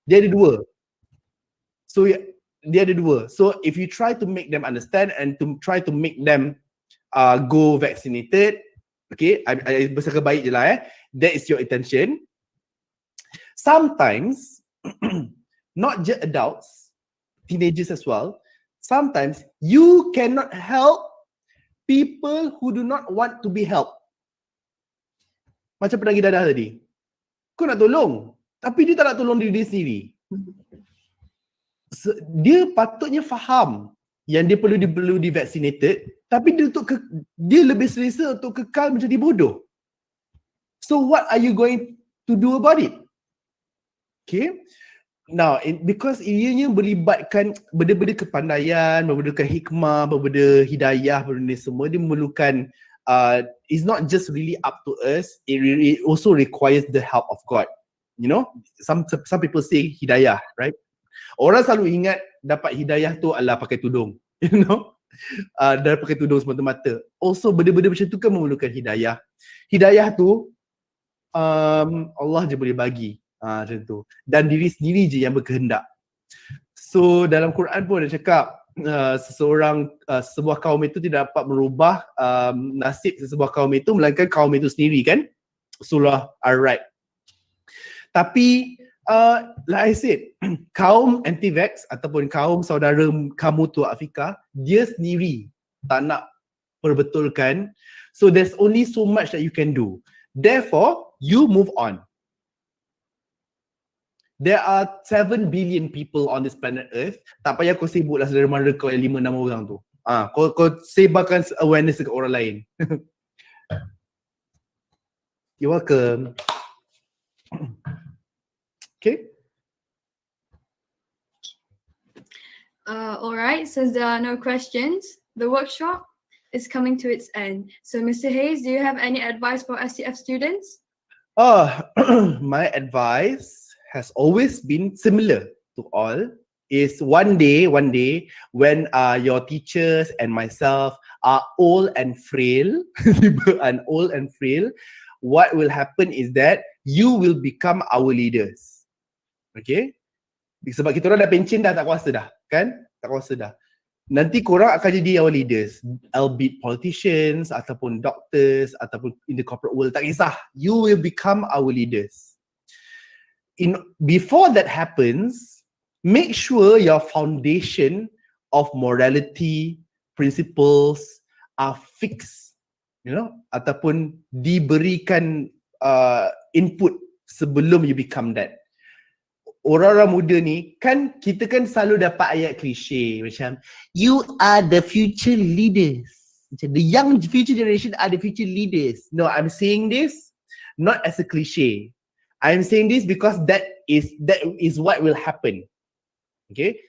Dia ada dua. So if you try to make them understand and to try to make them go vaccinated, okay, I bersangka baik je lah that is your intention. Sometimes, not just adults, teenagers as well, sometimes you cannot help people who do not want to be helped. Macam penagih dadah tadi. Kau nak tolong, tapi dia tak nak tolong diri dia sendiri. Dia patutnya faham yang dia perlu di vaccinated, tapi dia lebih selesa untuk kekal menjadi bodoh. So what are you going to do about it? Okay. Now, because ianya melibatkan benda-benda kepandaian, benda-benda hikmah, benda-benda hidayah, benda semua, dia memerlukan it's not just really up to us, it also requires the help of God. You know, some people say hidayah, right? Orang selalu ingat dapat hidayah tu adalah pakai tudung, you know, dan pakai tudung semata-mata. Also benda-benda macam tu kan memerlukan hidayah. Hidayah tu Allah je boleh bagi, macam tu. Dan diri sendiri je yang berkehendak. So dalam Quran pun ada cakap sebuah kaum itu tidak dapat merubah nasib sebuah kaum itu melainkan kaum itu sendiri kan. Surah Ar-Ra'd. Tapi like I said, kaum anti-vax ataupun kaum saudara kamu tu Afrika, dia sendiri tak nak perbetulkan. So there's only so much that you can do. Therefore, you move on. There are 7 billion people on this planet Earth. Tak payah kau sibuklah saudara mara kau yang 5-6 orang tu. Kau sebarkan awareness dekat orang lain. You're welcome. Okay. All right, since there are no questions, the workshop is coming to its end. So Mr. Hayes, do you have any advice for STF students? My advice has always been similar to all. Is one day when your teachers and myself are old and frail, what will happen is that you will become our leaders. Okay? Sebab kita orang dah pencen dah, tak kuasa dah, kan? Tak kuasa dah. Nanti korang akan jadi our leaders, albeit politicians ataupun doctors ataupun in the corporate world, tak kisah. You will become our leaders. Before that happens, make sure your foundation of morality, principles are fixed, you know, ataupun diberikan input sebelum you become that. Orang-orang muda ni kan, kita kan selalu dapat ayat klise macam you are the future leaders. Macam the young future generation are the future leaders. No, I'm saying this not as a cliche. I'm saying this because that is what will happen. Okay?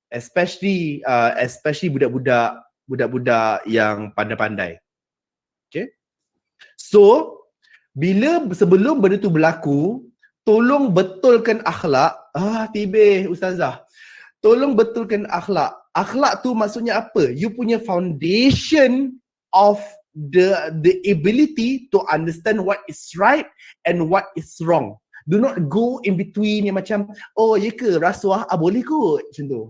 Especially budak-budak yang pandai-pandai. Okay? So, sebelum benda tu berlaku, tolong betulkan akhlak. Tiba Ustazah. Tolong betulkan akhlak. Akhlak tu maksudnya apa? You punya foundation of the ability to understand what is right and what is wrong. Do not go in between yang macam, oh ya ke rasuah, boleh kot, macam tu.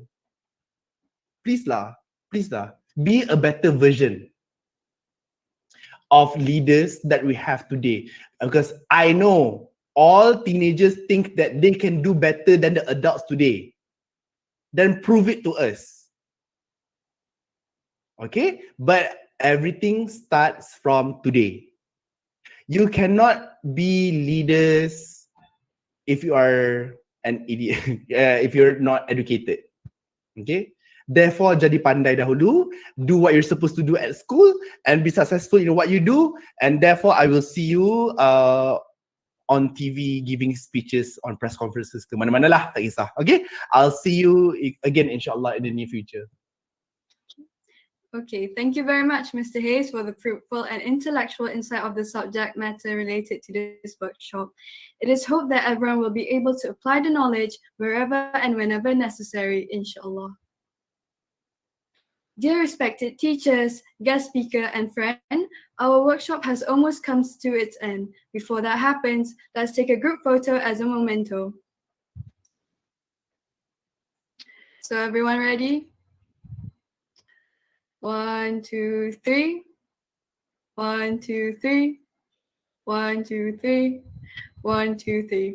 Please lah. Be a better version of leaders that we have today. Because I know all teenagers think that they can do better than the adults today, then prove it to us. Okay? But everything starts from today. You cannot be leaders if you are an idiot, if you're not educated. Okay? Therefore, jadi pandai dahulu, do what you're supposed to do at school, and be successful in what you do. And therefore, I will see you on TV giving speeches on press conferences ke mana-mana lah, tak kisah. Okay? I'll see you again, inshallah, in the near future. Okay, thank you very much, Mr. Hayes, for the fruitful and intellectual insight of the subject matter related to this workshop. It is hoped that everyone will be able to apply the knowledge wherever and whenever necessary, inshallah. Dear respected teachers, guest speaker, and friend, our workshop has almost come to its end. Before that happens, let's take a group photo as a memento. So everyone ready? 1, 2, 3. 1, 2, 3. 1, 2, 3. 1, 2, 3.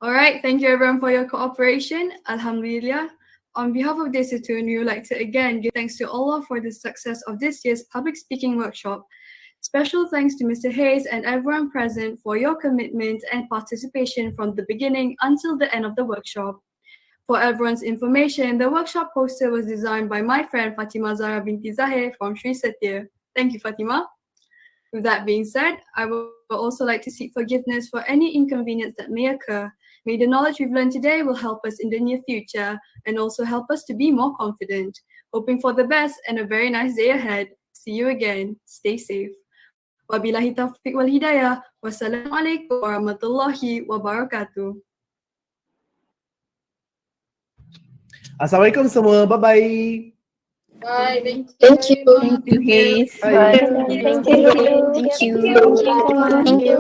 All right, thank you everyone for your cooperation. Alhamdulillah. On behalf of Desitun, we would like to again give thanks to Allah for the success of this year's public speaking workshop. Special thanks to Mr. Hayes and everyone present for your commitment and participation from the beginning until the end of the workshop. For everyone's information, the workshop poster was designed by my friend Fatima Zahra binti Zahir from Sri Satya. Thank you, Fatima. With that being said, I would also like to seek forgiveness for any inconvenience that may occur. May the knowledge we've learned today will help us in the near future and also help us to be more confident. Hoping for the best and a very nice day ahead. See you again. Stay safe. Wabillahi taufiq wal hidayah. Wassalamualaikum warahmatullahi wabarakatuh. Assalamualaikum semua. Bye-bye. Bye. Thank you. Thank you, Hayes. Bye. Thank you. Thank you.